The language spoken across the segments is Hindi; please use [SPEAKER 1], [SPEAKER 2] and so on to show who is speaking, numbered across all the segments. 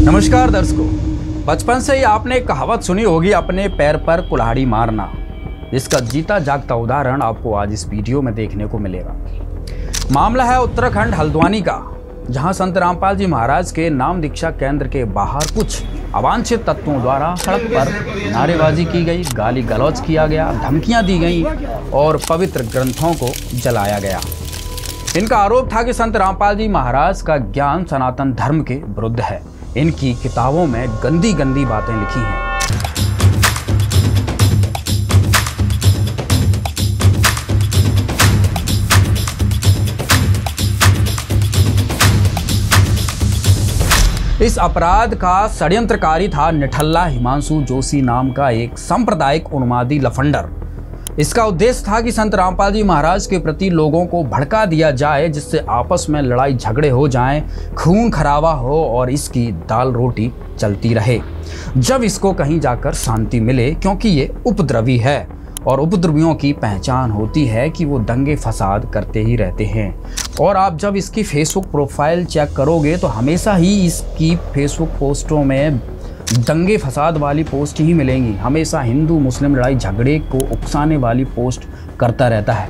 [SPEAKER 1] नमस्कार दर्शकों, बचपन से ही आपने कहावत सुनी होगी, अपने पैर पर कुल्हाड़ी मारना। इसका जीता जागता उदाहरण आपको आज इस वीडियो में देखने को मिलेगा। मामला है उत्तराखंड हल्द्वानी का, जहां संत रामपाल जी महाराज के नाम दीक्षा केंद्र के बाहर कुछ अवांछित तत्वों द्वारा सड़क पर नारेबाजी की गई, गाली गलौज किया गया, धमकियां दी गई और पवित्र ग्रंथों को जलाया गया। इनका आरोप था कि संत रामपाल जी महाराज का ज्ञान सनातन धर्म के विरुद्ध है। इनकी किताबों में गंदी गंदी बातें लिखी हैं। इस अपराध का षड्यंत्रकारी था निठल्ला हिमांशु जोशी नाम का एक सांप्रदायिक उन्मादी लफंडर। इसका उद्देश्य था कि संत रामपाल जी महाराज के प्रति लोगों को भड़का दिया जाए, जिससे आपस में लड़ाई झगड़े हो जाएं, खून खराबा हो और इसकी दाल रोटी चलती रहे जब इसको कहीं जाकर शांति मिले, क्योंकि ये उपद्रवी है और उपद्रवियों की पहचान होती है कि वो दंगे फसाद करते ही रहते हैं। और आप जब इसकी फेसबुक प्रोफाइल चेक करोगे तो हमेशा ही इसकी फेसबुक पोस्टों में दंगे फसाद वाली पोस्ट ही मिलेंगी। हमेशा हिंदू मुस्लिम लड़ाई झगड़े को उकसाने वाली पोस्ट करता रहता है।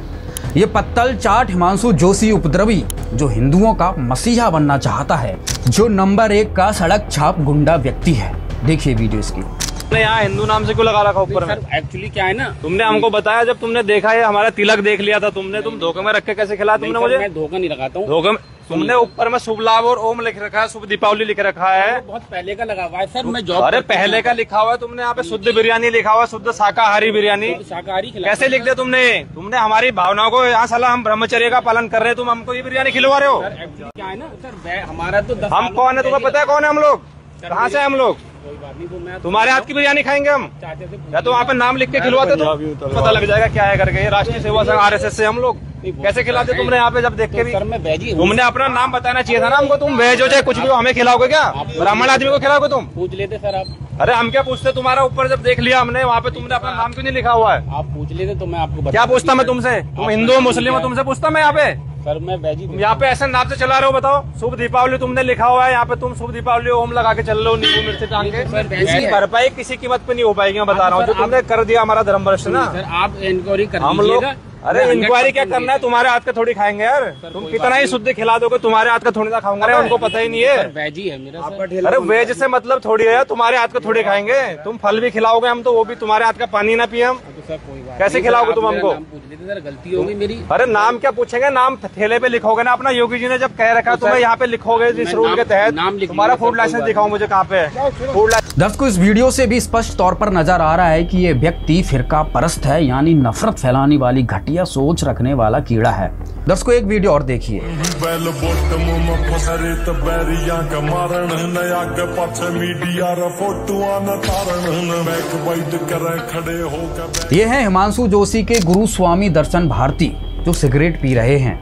[SPEAKER 1] ये पत्तल चाट हिमांशु जोशी उपद्रवी, जो हिंदुओं का मसीहा बनना चाहता है, जो नंबर 1 का सड़क छाप गुंडा व्यक्ति है। देखिए वीडियो इसकी।
[SPEAKER 2] तुमने यहाँ हिंदू नाम से क्यों लगा रखा ऊपर में?
[SPEAKER 3] एक्चुअली क्या है ना,
[SPEAKER 2] तुमने हमको बताया, जब तुमने देखा है हमारा तिलक देख लिया था तुमने, तुम धोखे में रख के कैसे खिलाया तुमने मुझे?
[SPEAKER 3] मैं धोखा नहीं लगाता हूँ।
[SPEAKER 2] धोखे में तुमने ऊपर में शुभ लाभ और ओम लिख रखा है, शुभ दीपावली लिख रखा है।
[SPEAKER 3] बहुत पहले का लगा हुआ है सर, मैं जॉब।
[SPEAKER 2] अरे पहले का लिखा हुआ है तुमने, यहाँ पे शुद्ध बिरयानी लिखा हुआ है, शुद्ध शाकाहारी बिरयानी।
[SPEAKER 3] शाकाहारी
[SPEAKER 2] कैसे लिख दिया तुमने? तुमने हमारी भावनाओं को यहाँ साला हम ब्रह्मचर्य का पालन कर रहे हैं, तुम हमको ये बिरयानी खिलवा रहे हो।
[SPEAKER 3] एक्चुअली क्या है ना सर, हमारा तो
[SPEAKER 2] हम कौन है तुम्हें पता है? कौन है हम लोग? कहाँ से हम लोग?
[SPEAKER 3] कोई बात नहीं, तो मैं
[SPEAKER 2] तुम्हारे हाथ की बिरयानी खाएंगे हम,
[SPEAKER 3] चाहते थे
[SPEAKER 2] या तो वहाँ पे नाम लिख के खिलवाते तो पता लग जाएगा क्या है करके। ये राष्ट्रीय सेवा संघ RSS से हम लोग कैसे खिलाते तुमने यहाँ पे? जब देख के भी
[SPEAKER 3] सर मैं वेज ही हूँ।
[SPEAKER 2] तुमने अपना नाम बताना चाहिए था ना हमको। तुम वेज हो चाहे कुछ भी हो, हमें खिलाओगे क्या? ब्राह्मण आदमी को खिलाओगे तुम?
[SPEAKER 3] पूछ लेते सर आप।
[SPEAKER 2] अरे हम क्या पूछते? तुम्हारा ऊपर जब देख लिया हमने, वहाँ पे तुमने अपना नाम क्यों नहीं लिखा हुआ है?
[SPEAKER 3] आप पूछ लेते तो मैं आपको
[SPEAKER 2] क्या पूछता मैं तुमसे? तुम हिंदू हो मुस्लिम हो, तुमसे पूछता मैं यहाँ पे?
[SPEAKER 3] सर मैं वेज ही।
[SPEAKER 2] यहाँ पे ऐसे नाम से चला रहे हो? बताओ, शुभ दीपावली तुमने लिखा हुआ है यहाँ पे, तुम शुभ दीपावली ओम लगा के चल रहे हो, नींबू मिर्ची टांग के। इसकी भरपाई किसी कीमत पे नहीं हो पाएगी, मैं बता रहा हूँ। जो तुमने कर दिया हमारा धर्म भ्रष्ट ना।
[SPEAKER 3] सर आप इंक्वायरी कर
[SPEAKER 2] हम लोग, अरे इंक्वायरी क्या करना है? तुम्हारे हाथ का थोड़ी खाएंगे यार। तुम कितना ही शुद्ध खिला दोगे, तुम्हारे हाथ का थोड़ी ना खाऊंगा। अरे उनको पता ही नहीं है।
[SPEAKER 3] वेज ही है मेरा सर।
[SPEAKER 2] अरे वेज से मतलब थोड़ी है, तुम्हारे हाथ का थोड़ी खाएंगे। तुम फल भी खिलाओगे हम, तो वो भी तुम्हारे हाथ का पानी ना पिए हम।
[SPEAKER 3] सर कोई बात
[SPEAKER 2] कैसे खिलाओगे तुम हमको?
[SPEAKER 3] नाम पूछ लेते सर, गलती होगी मेरी।
[SPEAKER 2] अरे नाम क्या पूछेंगे? नाम ठेले पे लिखोगे ना अपना। योगी जी ने जब कह रखा है तुम्हें यहाँ पे लिखोगे इस रूल के तहत। तुम्हारा फूड लाइसेंस दिखाओ मुझे, कहाँ पे है फूड लाइसेंस?
[SPEAKER 1] दर्शकों, इस वीडियो से भी स्पष्ट तौर पर नजर आ रहा है कि ये व्यक्ति फिरका परस्त है, यानी नफरत फैलाने वाली घटिया सोच रखने वाला कीड़ा है। दर्शकों, एक वीडियो और देखिए। ये है हिमांशु जोशी के गुरु स्वामी दर्शन भारती, जो सिगरेट पी रहे हैं।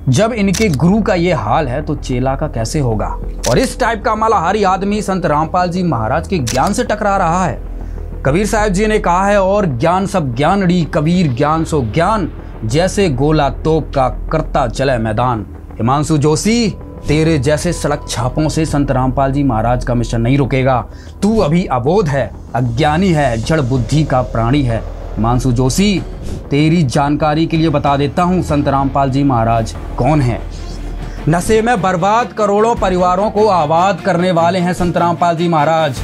[SPEAKER 1] जब इनके गुरु का ये हाल है तो चेला का कैसे होगा? और इस टाइप का मालाहारी आदमी संत रामपाल जी महाराज के ज्ञान से टकरा रहा है। कबीर साहब जी ने कहा है, और ज्ञान सब ज्ञानड़ी, कबीर ज्ञान सो ज्ञान, जैसे गोला तोप का करता चले मैदान। हिमांशु जोशी, तेरे जैसे सड़क छापों से संत रामपाल जी महाराज का मिशन नहीं रुकेगा। तू अभी अबोध है, अज्ञानी है, जड़ बुद्धि का प्राणी है। हिमांशु जोशी, तेरी जानकारी के लिए बता देता हूँ संत रामपाल जी महाराज कौन है। नशे में बर्बाद करोड़ों परिवारों को आबाद करने वाले हैं संत रामपाल जी महाराज।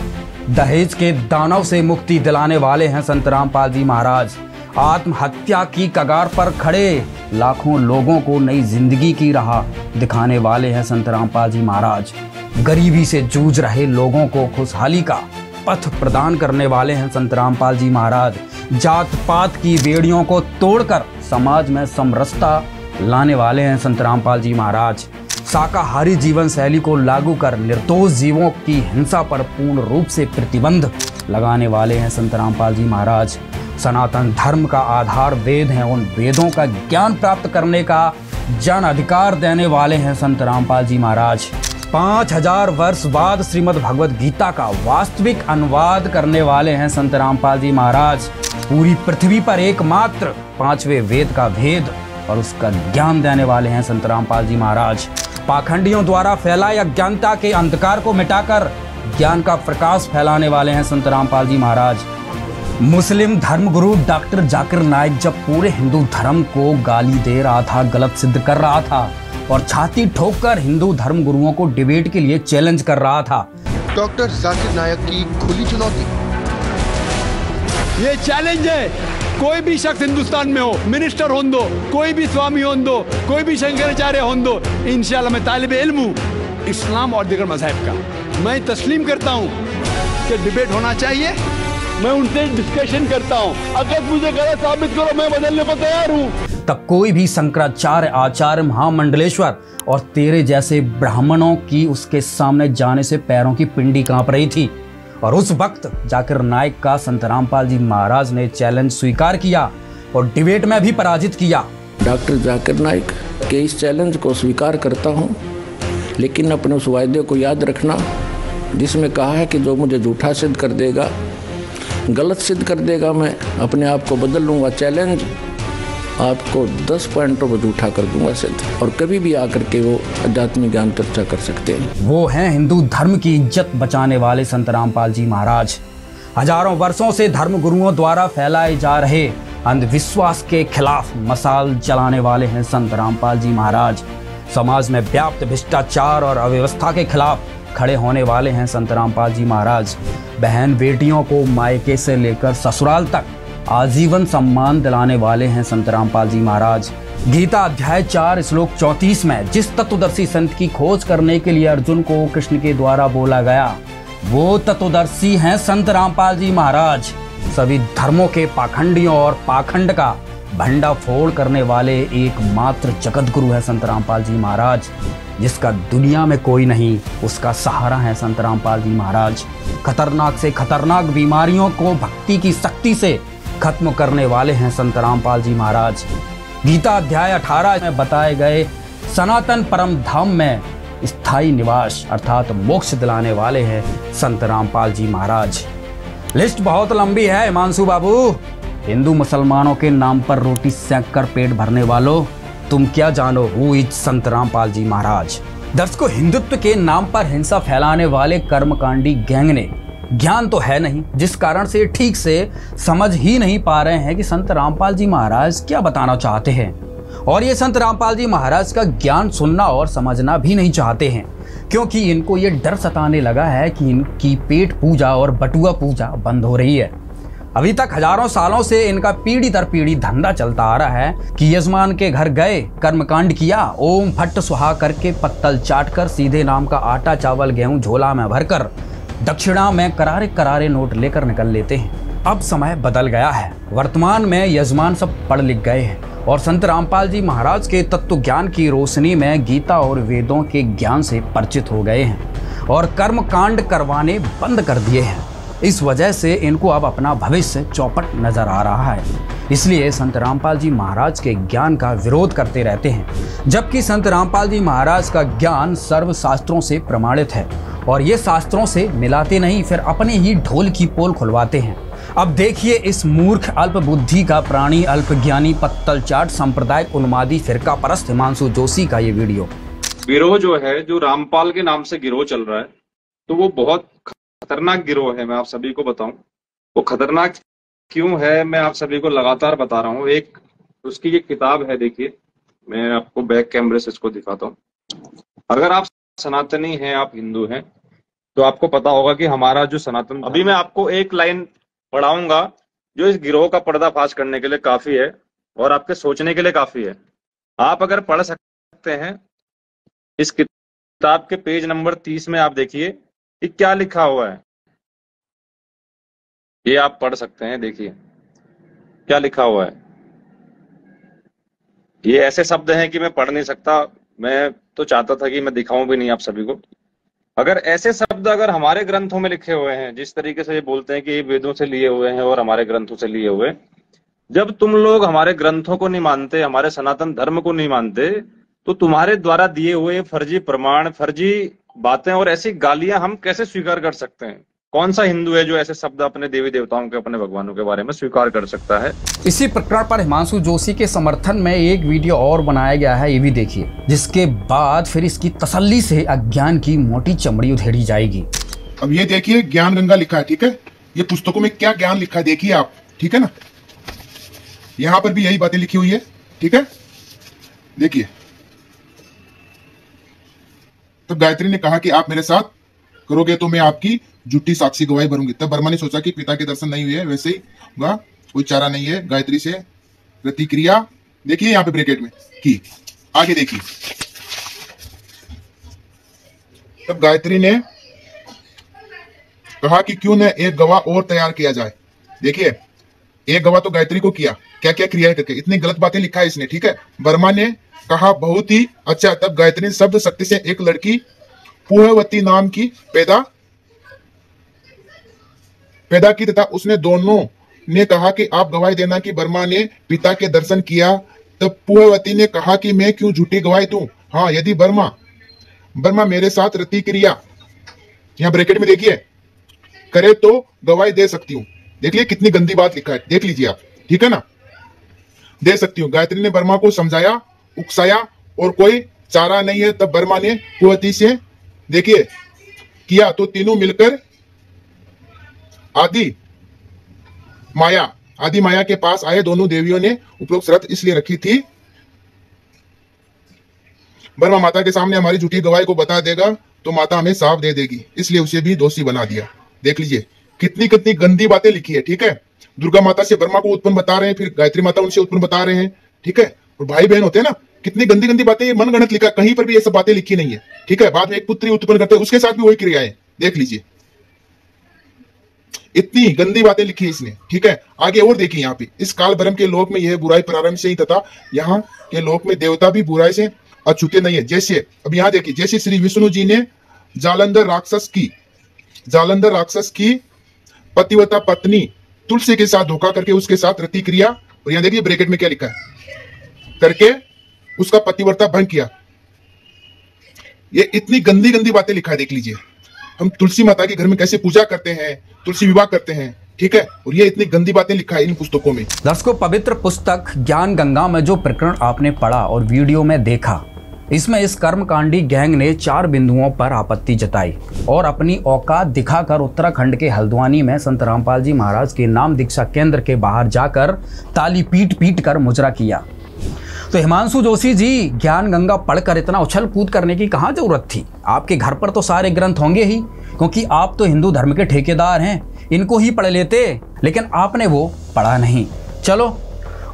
[SPEAKER 1] दहेज के दानव से मुक्ति दिलाने वाले हैं संत रामपाल जी महाराज। आत्महत्या की कगार पर खड़े लाखों लोगों को नई जिंदगी की राह दिखाने वाले हैं संत रामपाल जी महाराज। गरीबी से जूझ रहे लोगों को खुशहाली का पथ प्रदान करने वाले हैं संत रामपाल जी महाराज। जात पात की बेड़ियों को तोड़कर समाज में समरसता लाने वाले हैं संत रामपाल जी महाराज। शाकाहारी जीवन शैली को लागू कर निर्दोष जीवों की हिंसा पर पूर्ण रूप से प्रतिबंध लगाने वाले हैं संत रामपाल जी महाराज। सनातन धर्म का आधार वेद हैं, उन वेदों का ज्ञान प्राप्त करने का जन अधिकार देने वाले हैं संत रामपाल जी महाराज। 5000 वर्ष बाद श्रीमद् भगवद गीता का वास्तविक अनुवाद करने वाले हैं संत रामपाल जी महाराज। पूरी पृथ्वी पर एकमात्र 5वें वेद का भेद और उसका ज्ञान देने वाले हैं संत रामपाल जी महाराज। पाखंडियों द्वारा फैलाए अज्ञानता के अंधकार को मिटाकर ज्ञान का प्रकाश फैलाने वाले हैं संत रामपाल जी महाराज। मुस्लिम धर्मगुरु डॉक्टर जाकिर नाइक जब पूरे हिंदू धर्म को गाली दे रहा था, गलत सिद्ध कर रहा था और छाती ठोककर हिंदू धर्म गुरुओं को डिबेट के लिए चैलेंज कर रहा था।
[SPEAKER 4] डॉक्टर जाकिर नाइक की खुली चुनौती।
[SPEAKER 5] ये चैलेंज है, कोई भी शख्स हिंदुस्तान में हो, मिनिस्टर हों दो, कोई भी स्वामी हों दो, कोई भी शंकराचार्य हों दो, इंशाल्लाह मैं तालिबे इल्म हूँ इस्लाम और दीगर मज़हब का। मैं तस्लीम करता हूँ कि डिबेट होना चाहिए, मैं उनसे डिस्कशन करता हूँ, अगर मुझे गलत साबित करो मैं बदलने को तैयार हूँ।
[SPEAKER 1] तब कोई भी शंकराचार्य, आचार्य, महामंडलेश्वर और तेरे जैसे ब्राह्मणों की उसके सामने जाने से पैरों की पिंडी कांप रही थी। और उस वक्त जाकिर नाइक का संत रामपाल जी महाराज ने चैलेंज स्वीकार किया और डिबेट में भी पराजित किया।
[SPEAKER 6] डॉक्टर जाकिर नाइक के इस चैलेंज को स्वीकार करता हूं, लेकिन अपने उस वायदे को याद रखना जिसमें कहा है कि जो मुझे झूठा सिद्ध कर देगा, गलत सिद्ध कर देगा, मैं अपने आप को बदल लूँगा। चैलेंज आपको 10 पॉइंटों पर झूठा कर दूंगा सिद्ध, और कभी भी आकर के वो आध्यात्मिक ज्ञान चर्चा कर सकते हैं।
[SPEAKER 1] वो हैं हिंदू धर्म की इज्जत बचाने वाले संत रामपाल जी महाराज। हजारों वर्षों से धर्म गुरुओं द्वारा फैलाए जा रहे अंधविश्वास के खिलाफ मशाल जलाने वाले हैं संत रामपाल जी महाराज। समाज में व्याप्त भ्रष्टाचार और अव्यवस्था के खिलाफ खड़े होने वाले हैं संत रामपाल जी महाराज। बहन बेटियों को मायके से लेकर ससुराल तक आजीवन सम्मान दिलाने वाले हैं संत रामपाल जी महाराज। गीता अध्याय 4 श्लोक 34 में जिस तत्वदर्शी संत की खोज करने के लिए अर्जुन को कृष्ण के द्वारा बोला गया, वो तत्वदर्शी हैं संत रामपाल जी महाराज। सभी धर्मों के पाखंडियों और पाखंड का भंडाफोड़ करने वाले एकमात्र जगत गुरु है संत रामपाल जी महाराज। जिसका दुनिया में कोई नहीं, उसका सहारा है संत रामपाल जी महाराज। खतरनाक से खतरनाक बीमारियों को भक्ति की शक्ति से खत्म करने वाले हैं संत रामपाल जी महाराज। गीता अध्याय 18 में बताए गए सनातन परम धाम में स्थायी निवास अर्थात मोक्ष दिलाने वाले हैं संत रामपाल जी महाराज। लिस्ट बहुत लंबी है हिमांशु बाबू। हिंदू मुसलमानों के नाम पर रोटी सेंक कर पेट भरने वालों, तुम क्या जानो हु इज संत रामपाल जी महाराज। दर्शकों, हिंदुत्व के नाम पर हिंसा फैलाने वाले कर्मकांडी गैंग ने ज्ञान तो है नहीं, जिस कारण से ठीक से समझ ही नहीं पा रहे हैं कि संत रामपाल जी महाराज क्या बताना चाहते हैं। और ये संत रामपाल जी महाराज का ज्ञान सुनना और समझना भी नहीं चाहते हैं, क्योंकि इनको ये डर सताने लगा है कि इनकी पेट पूजा और बटुआ पूजा बंद हो रही है। अभी तक हजारों सालों से इनका पीढ़ी दर पीढ़ी धंधा चलता आ रहा है कि यजमान के घर गए, कर्मकांड किया, ओम फट सुहा करके पत्तल चाट कर सीधे नाम का आटा चावल गेहूं झोला में भरकर दक्षिणा में करारे करारे नोट लेकर निकल लेते हैं। अब समय बदल गया है। वर्तमान में यजमान सब पढ़ लिख गए हैं और संत रामपाल जी महाराज के तत्व ज्ञान की रोशनी में गीता और वेदों के ज्ञान से परिचित हो गए हैं और कर्म कांड करवाने बंद कर दिए हैं। इस वजह से इनको अब अपना भविष्य चौपट नजर आ रहा है। इसलिए संत रामपाल जी महाराज के ज्ञान का विरोध करते रहते हैं, जबकि संत रामपाल जी महाराज का ज्ञान सर्व शास्त्रों से प्रमाणित है और ये शास्त्रों से मिलाते नहीं, फिर अपने ही ढोल की पोल खुलवाते हैं। अब देखिए इस मूर्ख अल्प बुद्धि का प्राणी अल्पज्ञानी पत्तल चाट सांप्रदायिक उन्मादी फिरका परस्त हिमांशु जोशी का ये वीडियो।
[SPEAKER 2] गिरोह जो है, जो रामपाल के नाम से गिरोह चल रहा है, तो वो बहुत खतरनाक गिरोह है। मैं आप सभी को बताऊं वो खतरनाक क्यों है, मैं आप सभी को लगातार बता रहा हूँ। एक उसकी ये किताब है, देखिए मैं आपको बैक कैमरे से इसको दिखाता हूँ। अगर आप सनातनी हैं, आप हिंदू हैं, तो आपको पता होगा कि हमारा जो सनातन, अभी मैं आपको एक लाइन पढ़ाऊंगा जो इस गिरोह का पर्दाफाश करने के लिए काफी है और आपके सोचने के लिए काफी है। आप अगर पढ़ सकते हैं, इस किताब के पेज नंबर 30 में आप देखिए कि क्या लिखा हुआ है, ये आप पढ़ सकते हैं। देखिए क्या लिखा हुआ है। ये ऐसे शब्द हैं कि मैं पढ़ नहीं सकता, मैं तो चाहता था कि मैं दिखाऊं भी नहीं आप सभी को। अगर ऐसे शब्द अगर हमारे ग्रंथों में लिखे हुए हैं, जिस तरीके से ये बोलते हैं कि ये वेदों से लिए हुए हैं और हमारे ग्रंथों से लिए हुए, जब तुम लोग हमारे ग्रंथों को नहीं मानते, हमारे सनातन धर्म को नहीं मानते, तो तुम्हारे द्वारा दिए हुए फर्जी प्रमाण, फर्जी बातें और ऐसी गालियां हम कैसे स्वीकार कर सकते हैं। कौन सा हिंदू है जो ऐसे शब्द अपने देवी देवताओं के, अपने भगवानों के बारे में स्वीकार कर सकता है।
[SPEAKER 1] इसी प्रकरण पर हिमांशु जोशी के समर्थन में एक वीडियो और बनाया गया है, ये भी देखिए, जिसके बाद फिर इसकी तसल्ली से अज्ञान की मोटी चमड़ी उधेड़ी जाएगी।
[SPEAKER 7] अब ये देखिए ज्ञान गंगा लिखा है, ठीक है। ये पुस्तकों में क्या ज्ञान लिखा है देखिए आप, ठीक है ना। यहां पर भी यही बातें लिखी हुई है, ठीक है। देखिए, तब गायत्री ने कहा कि आप मेरे साथ करोगे तो मैं आपकी झूठी साक्षी गवाही भरूंगी। तब वर्मा ने सोचा कि पिता के दर्शन नहीं हुए, वैसे ही होगा, कोई चारा नहीं है। गायत्री से प्रतिक्रिया देखिए यहां पे ब्रैकेट में की, आगे देखिए। तब गायत्री ने कहा कि क्यों न एक गवाह और तैयार किया जाए। देखिए, एक गवाह तो गायत्री को किया, क्या क्या क्रिया करके, इतनी गलत बातें लिखा है इसने, ठीक है। वर्मा ने कहा बहुत ही अच्छा। तब गायत्री ने शब्द शक्ति से एक लड़की पूर्ववती नाम की पैदा की तथा उसने दोनों ने कहा कि आप गवाही देना कि वर्मा ने पिता के दर्शन किया। तब पूर्ववती ने कहा कि मैं क्यों झूठी गवाही दूं। हाँ, यदि वर्मा मेरे साथ रति क्रिया, यहां ब्रैकेट में देखिए, करे तो गवाही दे सकती हूं। देख लीजिए कितनी गंदी बात लिखा है, देख लीजिए आप, ठीक है ना, दे सकती हूँ। गायत्री ने वर्मा को समझाया, उकसाया और कोई चारा नहीं है। तब वर्मा ने पूर्ववती से देखिए किया तो तीनों मिलकर आदि माया के पास आए। दोनों देवियों ने उपरोक्त शर्त इसलिए रखी थी, वर्मा माता के सामने हमारी झूठी गवाही को बता देगा तो माता हमें साफ दे देगी, इसलिए उसे भी दोषी बना दिया। देख लीजिए कितनी कितनी गंदी बातें लिखी है, ठीक है। दुर्गा माता से वर्मा को उत्पन्न बता रहे हैं, फिर गायत्री माता उनसे उत्पन्न बता रहे हैं, ठीक है। और भाई बहन होते हैं ना, कितनी गंदी गंदी बातें, ये मनगढ़ंत लिखा, कहीं पर भी ये सब बातें लिखी नहीं है, ठीक है। बाद में एक पुत्री उत्पन्न करते हैं, उसके साथ भी वही क्रियाएं, देख लीजिए इतनी गंदी बातें लिखी है इसने, ठीक है। आगे और देखिए यहाँ पे, इस काल भ्रम के लोक में यह बुराई प्रारंभ से ही तथा यहाँ के लोक में देवता भी बुराई से अछूते नहीं है। जैसे अब यहाँ देखिए, जैसे श्री विष्णु जी ने जालंधर राक्षस की पतिव्रता पत्नी तुलसी के साथ धोखा करके उसके साथ रति क्रिया, और यहाँ देखिए ब्रैकेट में क्या लिखा है, करके उसका पतिव्रता भंग किया। ये इतनी गंदी गंदी बातें लिखा है, देख लीजिए। हम तुलसी माता के घर में कैसे पूजा करते हैं, तुलसी विवाह करते हैं, ठीक है। और ये इतनी गंदी बातें लिखा है इन पुस्तकों में।
[SPEAKER 1] दर्शकों, पवित्र पुस्तक ज्ञान गंगा में जो प्रकरण आपने पढ़ा और वीडियो में देखा, इसमें इस कर्मकांडी गैंग ने 4 बिंदुओं पर आपत्ति जताई और अपनी औकात दिखाकर उत्तराखंड के हल्द्वानी में संत रामपाल जी महाराज के नाम दीक्षा केंद्र के बाहर जाकर ताली पीट कर मुजरा किया। तो हिमांशु जोशी जी, ज्ञान गंगा पढ़कर इतना उछल कूद करने की कहाँ जरूरत थी। आपके घर पर तो सारे ग्रंथ होंगे ही, क्योंकि आप तो हिंदू धर्म के ठेकेदार हैं, इनको ही पढ़ लेते, लेकिन आपने वो पढ़ा नहीं। चलो,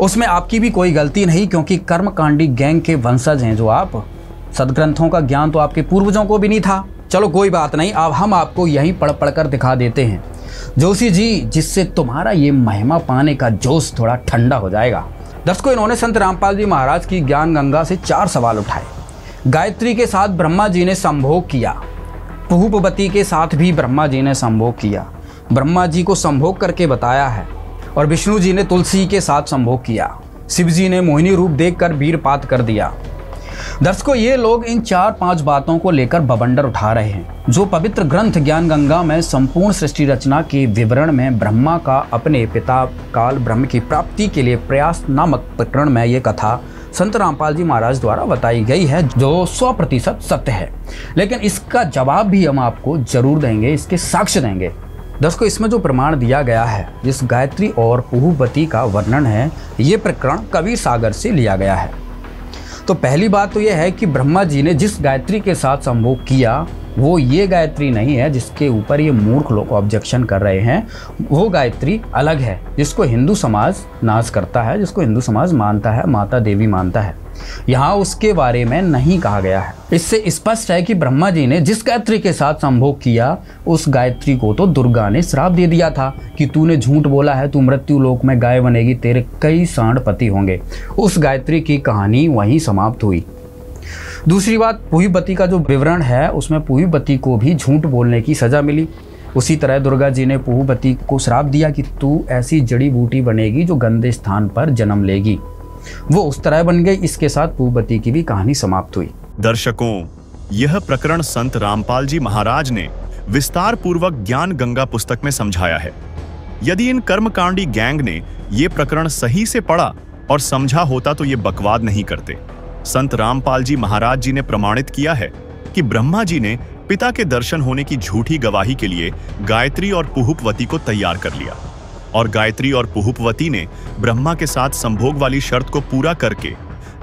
[SPEAKER 1] उसमें आपकी भी कोई गलती नहीं, क्योंकि कर्मकांडी गैंग के वंशज हैं जो आप। सदग्रंथों का ज्ञान तो आपके पूर्वजों को भी नहीं था। चलो कोई बात नहीं, अब हम आपको यहीं पढ़ कर दिखा देते हैं जोशी जी, जिससे तुम्हारा ये महिमा पाने का जोश थोड़ा ठंडा हो जाएगा। दर्शकों, इन्होंने संत रामपाल जी महाराज की ज्ञान गंगा से 4 सवाल उठाए। गायत्री के साथ ब्रह्मा जी ने संभोग किया, पुहुपवती के साथ भी ब्रह्मा जी ने संभोग किया, ब्रह्मा जी को संभोग करके बताया है, और विष्णु जी ने तुलसी के साथ संभोग किया, शिव जी ने मोहिनी रूप देखकर वीरपात कर दिया। दर्शकों, ये लोग इन 4-5 बातों को लेकर बवंडर उठा रहे हैं। जो पवित्र ग्रंथ ज्ञान गंगा में संपूर्ण सृष्टि रचना के विवरण में ब्रह्मा का अपने पिता काल ब्रह्म की प्राप्ति के लिए प्रयास नामक प्रकरण में ये कथा संत रामपाल जी महाराज द्वारा बताई गई है, जो 100% सत्य है। लेकिन इसका जवाब भी हम आपको जरूर देंगे, इसके साक्ष्य देंगे। दर्शकों, इसमें जो प्रमाण दिया गया है, जिस गायत्री और पुहुपवती का वर्णन है, ये प्रकरण कबीर सागर से लिया गया है। तो पहली बात तो यह है कि ब्रह्मा जी ने जिस गायत्री के साथ संभोग किया, वो ये गायत्री नहीं है जिसके ऊपर ये मूर्ख लोग ऑब्जेक्शन कर रहे हैं। वो गायत्री अलग है, जिसको हिंदू समाज नाश करता है, जिसको हिंदू समाज मानता है, माता देवी मानता है। यहाँ उसके बारे में नहीं कहा गया है। इससे स्पष्ट है कि ब्रह्मा जी ने जिस गायत्री के साथ संभोग किया, उस गायत्री को तो दुर्गा ने श्राप दे दिया था कि तूने झूठ बोला है, तू मृत्यु लोक में गाय बनेगी, तेरे कई सांड पति होंगे। उस गायत्री की कहानी वहीं समाप्त हुई। दूसरी बात, पुहुपवती का जो विवरण है, उसमें पुहुपवती को भी झूठ बोलने की सजा मिली। उसी तरह दुर्गा जी ने पुहुपवती को श्राप दिया कि तू ऐसी जड़ी बूटी बनेगी जो गंदे स्थान पर जन्म लेगी। वो उस तरह बन गई। इसके साथ पुहुपवती की भी कहानी समाप्त हुई।
[SPEAKER 8] दर्शकों, यह प्रकरण संत रामपाल जी महाराज ने विस्तार पूर्वक ज्ञान गंगा पुस्तक में समझाया है। यदि इन कर्मकांडी गैंग ने ये प्रकरण सही से पढ़ा और समझा होता तो ये बकवाद नहीं करते। संत रामपाल जी महाराज जी ने प्रमाणित किया है कि ब्रह्मा जी ने पिता के दर्शन होने की झूठी गवाही के लिए गायत्री और पुहुपवती को तैयार कर लिया, और गायत्री और पुहुपवती ने ब्रह्मा के साथ संभोग वाली शर्त को पूरा करके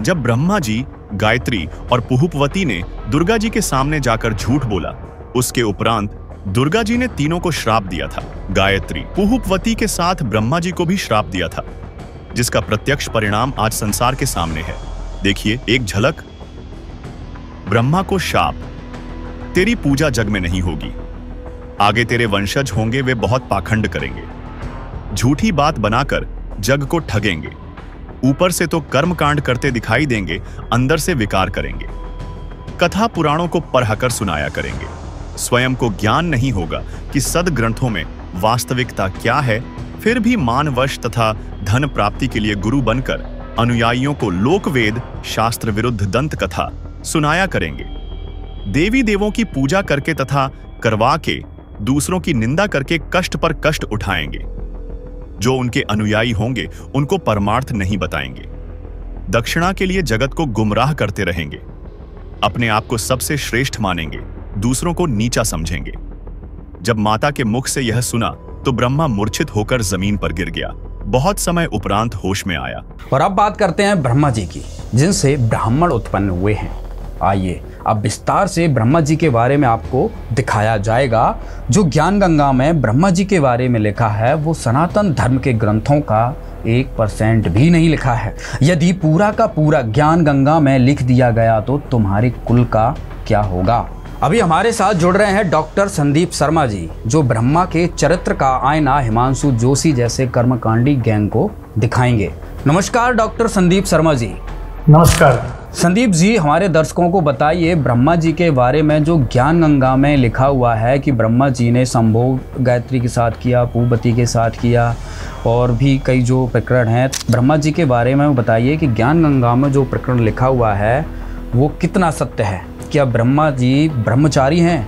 [SPEAKER 8] जब ब्रह्मा जी, गायत्री और पुहुपवती ने दुर्गा जी के सामने जाकर झूठ बोला, उसके उपरांत दुर्गा जी ने तीनों को श्राप दिया था। गायत्री पुहुपवती के साथ ब्रह्मा जी को भी श्राप दिया था, जिसका प्रत्यक्ष परिणाम आज संसार के सामने है। देखिए एक झलक। ब्रह्मा को शाप, तेरी पूजा जग में नहीं होगी, आगे तेरे वंशज होंगे, वे बहुत पाखंड करेंगे, झूठी बात बनाकर जग को ठगेंगे, ऊपर से तो कर्मकांड करते दिखाई देंगे, अंदर से विकार करेंगे, कथा पुराणों को पढ़कर सुनाया करेंगे, स्वयं को ज्ञान नहीं होगा कि सदग्रंथों में वास्तविकता क्या है, फिर भी मानवश तथा धन प्राप्ति के लिए गुरु बनकर अनुयायियों को लोकवेद शास्त्र विरुद्ध दंत कथा सुनाया करेंगे, देवी देवों की पूजा करके तथा करवा के दूसरों की निंदा करके कष्ट पर कष्ट उठाएंगे। जो उनके अनुयायी होंगे उनको परमार्थ नहीं बताएंगे, दक्षिणा के लिए जगत को गुमराह करते रहेंगे, अपने आप को सबसे श्रेष्ठ मानेंगे, दूसरों को नीचा समझेंगे। जब माता के मुख से यह सुना तो ब्रह्मा मूर्छित होकर जमीन पर गिर गया। बहुत समय उपरांत होश में आया।
[SPEAKER 1] और अब बात करते हैं ब्रह्मा जी की, जिनसे ब्राह्मण उत्पन्न हुए हैं। आइए अब विस्तार से ब्रह्मा जी के बारे में आपको दिखाया जाएगा। जो ज्ञान गंगा में ब्रह्मा जी के बारे में लिखा है वो सनातन धर्म के ग्रंथों का 1% भी नहीं लिखा है। यदि पूरा का पूरा ज्ञान गंगा में लिख दिया गया तो तुम्हारे कुल का क्या होगा। अभी हमारे साथ जुड़ रहे हैं डॉक्टर संदीप शर्मा जी, जो ब्रह्मा के चरित्र का आईना हिमांशु जोशी जैसे कर्मकांडी गैंग को दिखाएंगे। नमस्कार डॉक्टर संदीप शर्मा जी।
[SPEAKER 9] नमस्कार
[SPEAKER 1] संदीप जी, हमारे दर्शकों को बताइए ब्रह्मा जी के बारे में जो ज्ञान गंगा में लिखा हुआ है कि ब्रह्मा जी ने संभोग गायत्री के साथ किया, पुहुपवती के साथ किया, और भी कई जो प्रकरण हैं ब्रह्मा जी के बारे में बताइए कि ज्ञान गंगा में जो प्रकरण लिखा हुआ है वो कितना सत्य है। क्या ब्रह्मा जी ब्रह्मचारी हैं?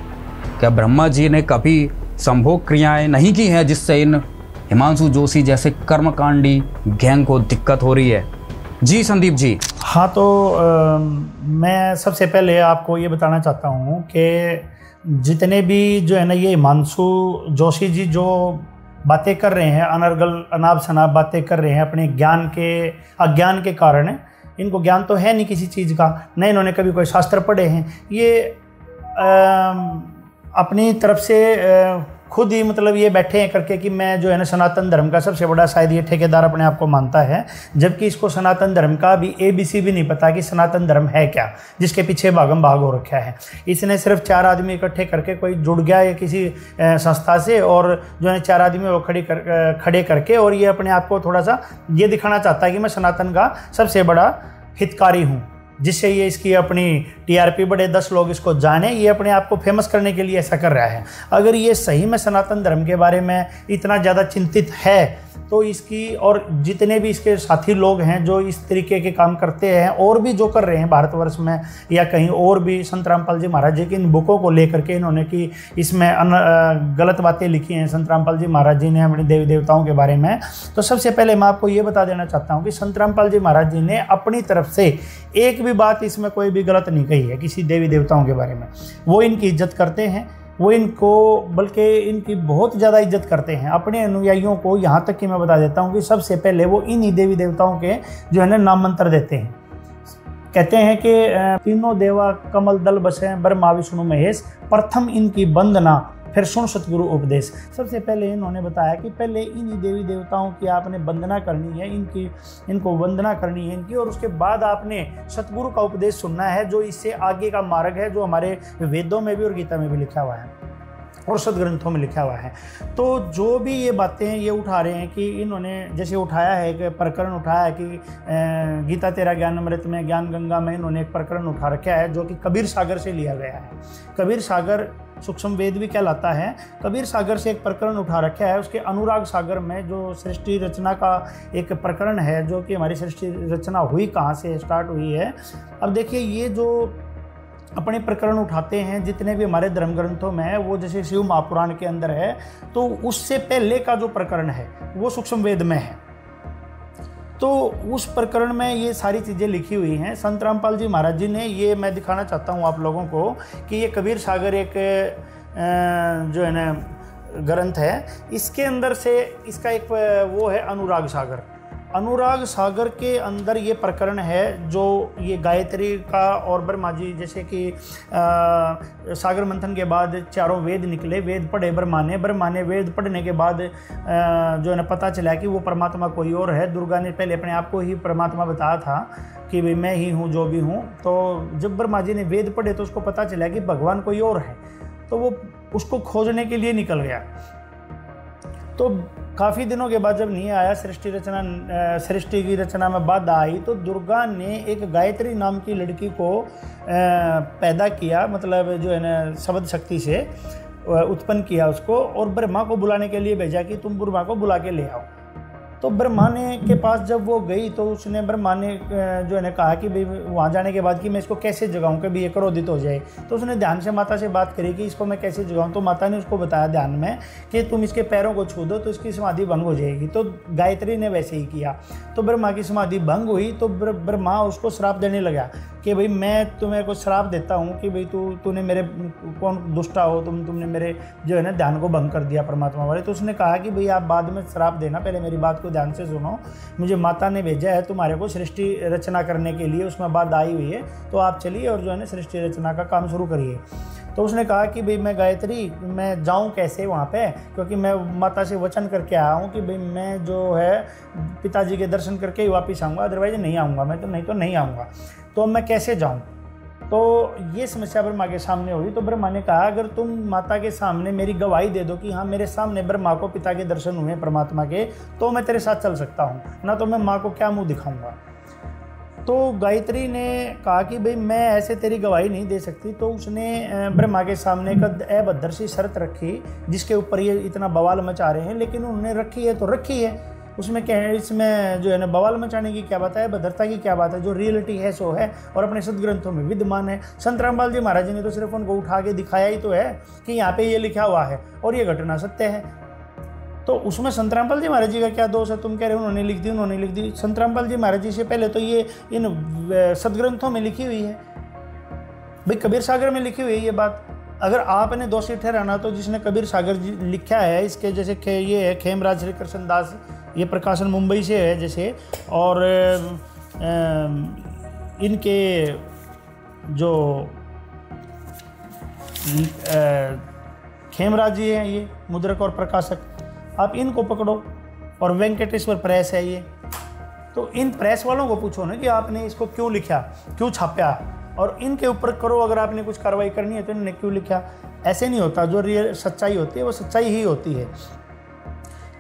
[SPEAKER 1] क्या ब्रह्मा जी ने कभी संभोग क्रियाएं नहीं की हैं जिससे इन हिमांशु जोशी जैसे कर्मकांडी गैंग को दिक्कत हो रही है? जी संदीप जी।
[SPEAKER 9] हाँ, तो मैं सबसे पहले आपको ये बताना चाहता हूँ कि जितने भी जो है ना ये हिमांशु जोशी जी जो बातें कर रहे हैं, अनर्गल अनाप शनाप बातें कर रहे हैं अपने ज्ञान के अज्ञान के कारण, इनको ज्ञान तो है नहीं किसी चीज़ का, न इन्होंने कभी कोई शास्त्र पढ़े हैं। ये अपनी तरफ से खुद ही मतलब ये बैठे हैं करके कि मैं जो है ना सनातन धर्म का सबसे बड़ा शायद ये ठेकेदार अपने आप को मानता है, जबकि इसको सनातन धर्म का भी ABC भी नहीं पता कि सनातन धर्म है क्या, जिसके पीछे भागम भाग हो रखा है। इसने सिर्फ 4 आदमी इकट्ठे करके कोई जुड़ गया है किसी संस्था से, और जो है 4 आदमी वो खड़े करके, और ये अपने आप को थोड़ा सा ये दिखाना चाहता है कि मैं सनातन का सबसे बड़ा हितकारी हूँ, जिससे ये इसकी अपनी TRP बढ़े, 10 लोग इसको जाने, ये अपने आप को फेमस करने के लिए ऐसा कर रहा है। अगर ये सही में सनातन धर्म के बारे में इतना ज़्यादा चिंतित है तो इसकी और जितने भी इसके साथी लोग हैं जो इस तरीके के काम करते हैं और भी जो कर रहे हैं भारतवर्ष में या कहीं और भी, संत रामपाल जी महाराज जी की इन बुकों को लेकर के इन्होंने कि इसमें गलत बातें लिखी हैं संत रामपाल जी महाराज जी ने अपने देवी देवताओं के बारे में। तो सबसे पहले मैं आपको ये बता देना चाहता हूँ कि संत रामपाल जी महाराज जी ने अपनी तरफ से एक भी बात इसमें कोई भी गलत नहीं कही है किसी देवी देवताओं के बारे में। वो इनकी इज्जत करते हैं, वो इनको बल्कि इनकी बहुत ज़्यादा इज्जत करते हैं अपने अनुयायियों को। यहाँ तक कि मैं बता देता हूँ कि सबसे पहले वो इन्हीं देवी देवताओं के जो है ना नाम मंत्र देते हैं। कहते हैं कि तीनों देवा कमल दल बसे ब्रह्मा विष्णु महेश, प्रथम इनकी वंदना फिर सुन सतगुरु उपदेश। सबसे पहले इन्होंने बताया कि पहले इन्हीं देवी देवताओं की आपने वंदना करनी है, इनको वंदना करनी है इनकी, और उसके बाद आपने सतगुरु का उपदेश सुनना है जो इससे आगे का मार्ग है, जो हमारे वेदों में भी और गीता में भी लिखा हुआ है और सदग्रंथों में लिखा हुआ है। तो जो भी ये बातें ये उठा रहे हैं कि इन्होंने जैसे उठाया है कि प्रकरण उठाया है कि गीता तेरा ज्ञान अमृत में, ज्ञान गंगा में इन्होंने एक प्रकरण उठा रखा है जो कि कबीर सागर से लिया गया है। कबीर सागर सूक्ष्म वेद भी कहलाता है। कबीर सागर से एक प्रकरण उठा रखा है। उसके अनुराग सागर में जो सृष्टि रचना का एक प्रकरण है, जो कि हमारी सृष्टि रचना हुई कहाँ से स्टार्ट हुई है। अब देखिए ये जो अपने प्रकरण उठाते हैं जितने भी हमारे धर्म ग्रंथों में है, वो जैसे शिव महापुराण के अंदर है, तो उससे पहले का जो प्रकरण है वो सूक्ष्म वेद में है। तो उस प्रकरण में ये सारी चीज़ें लिखी हुई हैं। संत रामपाल जी महाराज जी ने, ये मैं दिखाना चाहता हूँ आप लोगों को कि ये कबीर सागर एक जो है ना ग्रंथ है, इसके अंदर से इसका एक वो है अनुराग सागर। अनुराग सागर के अंदर ये प्रकरण है जो ये गायत्री का और ब्रह्मा जी, जैसे कि सागर मंथन के बाद चारों वेद निकले, वेद पढ़े ब्रह्मा ने वेद पढ़ने के बाद जो है ना पता चला कि वो परमात्मा कोई और है। दुर्गा ने पहले अपने आप को ही परमात्मा बताया था कि भाई मैं ही हूँ जो भी हूँ। तो जब ब्रह्मा जी ने वेद पढ़े तो उसको पता चला कि भगवान कोई और है, तो वो उसको खोजने के लिए निकल गया। तो काफ़ी दिनों के बाद जब नहीं आया, सृष्टि की रचना में बाधा आई, तो दुर्गा ने एक गायत्री नाम की लड़की को पैदा किया, मतलब जो है ना शब्द शक्ति से उत्पन्न किया उसको, और ब्रह्मा को बुलाने के लिए भेजा कि तुम ब्रह्मा को बुला के ले आओ। तो ब्रह्मा ने के पास जब वो गई तो उसने ब्रह्मा ने जो है ना कहा कि भाई वहाँ जाने के बाद कि मैं इसको कैसे जगाऊँ कि भी ये क्रोधित हो जाए। तो उसने ध्यान से माता से बात करी कि इसको मैं कैसे जगाऊँ। तो माता ने उसको बताया ध्यान में कि तुम इसके पैरों को छू दो तो इसकी समाधि भंग हो जाएगी। तो गायत्री ने वैसे ही किया, तो ब्रह्मा की समाधि भंग हुई। तो ब्रह्मा उसको श्राप देने लगा कि भाई मैं तुम्हें को श्राप देता हूँ कि भाई तूने मेरे कौन दुष्टा हो, तुमने मेरे जो है ना ध्यान को भंग कर दिया परमात्मा वाले। तो उसने कहा कि भाई आप बाद में श्राप देना, पहले मेरी बात को ध्यान से सुनो, मुझे माता ने भेजा है तुम्हारे को सृष्टि रचना करने के लिए, उसमें बात आई हुई है, तो आप चलिए और जो है ना सृष्टि रचना का काम शुरू करिए। तो उसने कहा कि भाई मैं गायत्री, मैं जाऊं कैसे वहाँ पे, क्योंकि मैं माता से वचन करके आया हूँ कि भाई मैं जो है पिताजी के दर्शन करके ही वापस आऊँगा, अदरवाइज नहीं आऊँगा, मैं तो नहीं आऊँगा, तो मैं कैसे जाऊँ। तो ये समस्या ब्रह्मा के सामने हुई। तो ब्रह्मा ने कहा अगर तुम माता के सामने मेरी गवाही दे दो कि हाँ मेरे सामने ब्रह्मा को पिता के दर्शन हुए परमात्मा के, तो मैं तेरे साथ चल सकता हूँ, ना तो मैं माँ को क्या मुँह दिखाऊँगा। तो गायत्री ने कहा कि भाई मैं ऐसे तेरी गवाही नहीं दे सकती। तो उसने ब्रह्मा के सामने एक अभद्र सी शर्त रखी जिसके ऊपर ये इतना बवाल मचा रहे हैं, लेकिन उन्होंने रखी है तो रखी है, उसमें क्या है, इसमें जो है ना बवाल मचाने की क्या बात है, भद्रता की क्या बात है। जो रियलिटी है सो है और अपने सदग्रंथों में विद्यमान है। संत रामपाल जी महाराज जी ने तो सिर्फ उनको उठा के दिखाया ही तो है कि यहाँ पे ये लिखा हुआ है और ये घटना सत्य है। तो उसमें संत रामपाल जी महाराज जी का क्या दोष है? तुम कह रहे हो उन्होंने लिख दी। संत रामपाल जी महाराज जी से पहले तो ये इन सदग्रंथों में लिखी हुई है, भाई कबीर सागर में लिखी हुई है ये बात। अगर आपने दोषी ठहराना तो जिसने कबीर सागर जी लिखा है, इसके जैसे ये है खेमराज श्री कृष्ण दास, ये प्रकाशन मुंबई से है जैसे, और इनके जो खेमराज जी हैं ये मुद्रक और प्रकाशक, आप इनको पकड़ो, और वेंकटेश्वर प्रेस है ये। तो इन प्रेस वालों को पूछो ना कि आपने इसको क्यों लिखा, क्यों छापा, और इनके ऊपर करो अगर आपने कुछ कार्रवाई करनी है तो इन्होंने क्यों लिखा। ऐसे नहीं होता, जो रियल सच्चाई होती है वो सच्चाई ही होती है।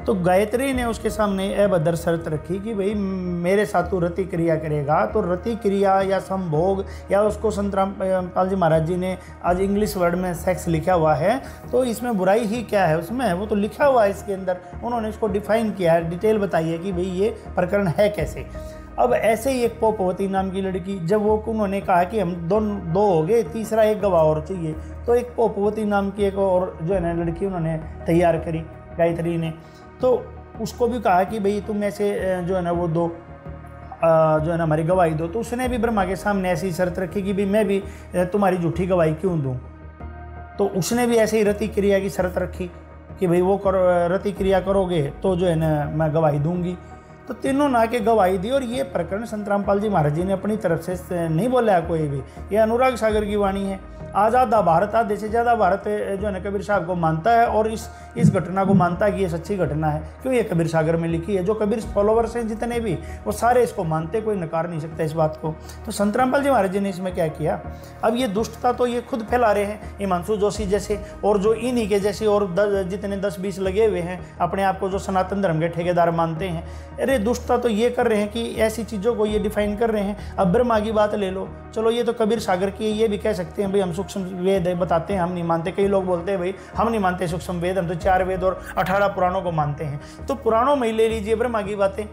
[SPEAKER 9] तो गायत्री ने उसके सामने अभद्र शर्त रखी कि भाई मेरे साथ तू रति क्रिया करेगा, तो रति क्रिया या संभोग, या उसको संत रामपाल जी महाराज जी ने आज इंग्लिश वर्ड में सेक्स लिखा हुआ है, तो इसमें बुराई ही क्या है उसमें, वो तो लिखा हुआ है इसके अंदर, उन्होंने इसको डिफाइन किया है, डिटेल बताई है कि भाई ये प्रकरण है कैसे। अब ऐसे ही एक पोपवती नाम की लड़की, जब वो उन्होंने कहा कि हम दो हो गए, तीसरा एक गवाह और चाहिए, तो एक पोपवती नाम की एक और जो है ना लड़की उन्होंने तैयार करी गायत्री ने। तो उसको भी कहा कि भाई तुम ऐसे जो है ना वो दो जो है ना हमारी गवाही दो। तो उसने भी ब्रह्मा के सामने ऐसी शर्त रखी कि भाई मैं भी तुम्हारी झूठी गवाही क्यों दूं। तो उसने भी ऐसे ही रति क्रिया की शर्त रखी कि भाई वो रति क्रिया करोगे तो जो है ना मैं गवाही दूंगी। तो तीनों ना के गवाही दी। और ये प्रकरण संत रामपाल जी महाराज जी ने अपनी तरफ से नहीं बोला कोई भी, ये अनुराग सागर की वाणी है। आज आधा भारत, आधे से ज़्यादा भारत जो है ना कबीर साहब को मानता है और इस घटना को मानता है कि ये सच्ची घटना है, क्यों ये कबीर सागर में लिखी है। जो कबीर फॉलोवर्स हैं जितने भी, वो सारे इसको मानते, कोई नकार नहीं सकता इस बात को। तो संत रामपाल जी महाराज जी ने इसमें क्या किया, अब ये दुष्टता तो ये खुद फैला रहे हैं, हिमांशु जोशी जैसे और जो इन्हीं के जैसे और जितने 10-20 लगे हुए हैं अपने आप को जो सनातन धर्म के ठेकेदार मानते हैं। अरे दुष्टता तो ये कर रहे हैं कि ऐसी चीज़ों को ये डिफाइन कर रहे हैं। अब ब्रह्मा की बात ले लो, चलो ये तो कबीर सागर की है, ये भी कह सकते हैं भाई हम सूक्ष्म वेद बताते हैं, हम नहीं मानते। कई लोग बोलते हैं भाई हम नहीं मानते सूक्ष्म वेद, हम तो 4 वेद और 18 पुराणों को मानते हैं। तो पुराणों में ले लीजिए ब्रह्मा की बातें,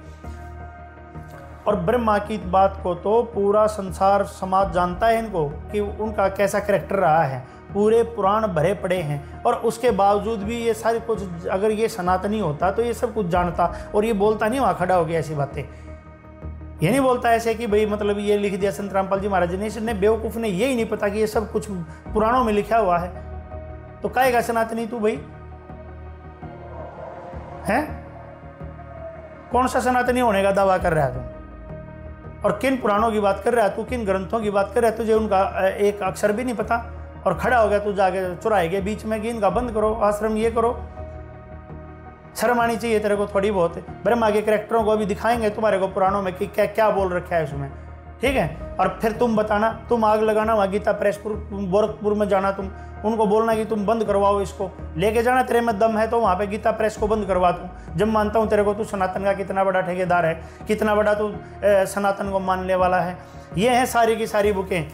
[SPEAKER 9] और ब्रह्मा की बात को तो पूरा संसार समाज जानता है इनको कि उनका कैसा कैरेक्टर रहा है, पूरे पुराण भरे पड़े हैं। और उसके बावजूद भी ये सारी कुछ, अगर ये सनातनी होता तो ये सब कुछ जानता और ये बोलता नहीं वहाँ खड़ा हो गया ऐसी बातें। ये नहीं बोलता ऐसे कि भाई मतलब ये लिख दिया संत रामपाल जी महाराज ने, इसने बेवकूफ़ ने यही नहीं पता कि ये सब कुछ पुराणों में लिखा हुआ है। तो कहेगा सनातनी तू भाई है? कौन सा सनातनी होने का दावा कर रहा है तू? और किन पुराणों की बात कर रहा है तू, किन ग्रंथों की बात कर रहा है? तुझे उनका एक अक्षर भी नहीं पता और खड़ा हो गया तू जाके चुराए गए बीच में कि इनका बंद करो आश्रम, ये करो। शर्म आनी चाहिए तेरे को थोड़ी बहुत। ब्रह्मा के कैरेक्टरों को अभी दिखाएंगे तुम्हारे को पुराणों में कि क्या क्या बोल रखा है उसमें, ठीक है। और फिर तुम बताना, तुम आग लगाना वहाँ गीता प्रेसपुर गोरखपुर में जाना, तुम उनको बोलना कि तुम बंद करवाओ इसको, लेके जाना, तेरे में दम है तो वहाँ पे गीता प्रेस को बंद करवा दूँ। जब मानता हूँ तेरे को तू सनातन का कितना बड़ा ठेकेदार है, कितना बड़ा तू सनातन को मानने वाला है। ये हैं सारी की सारी बुकें,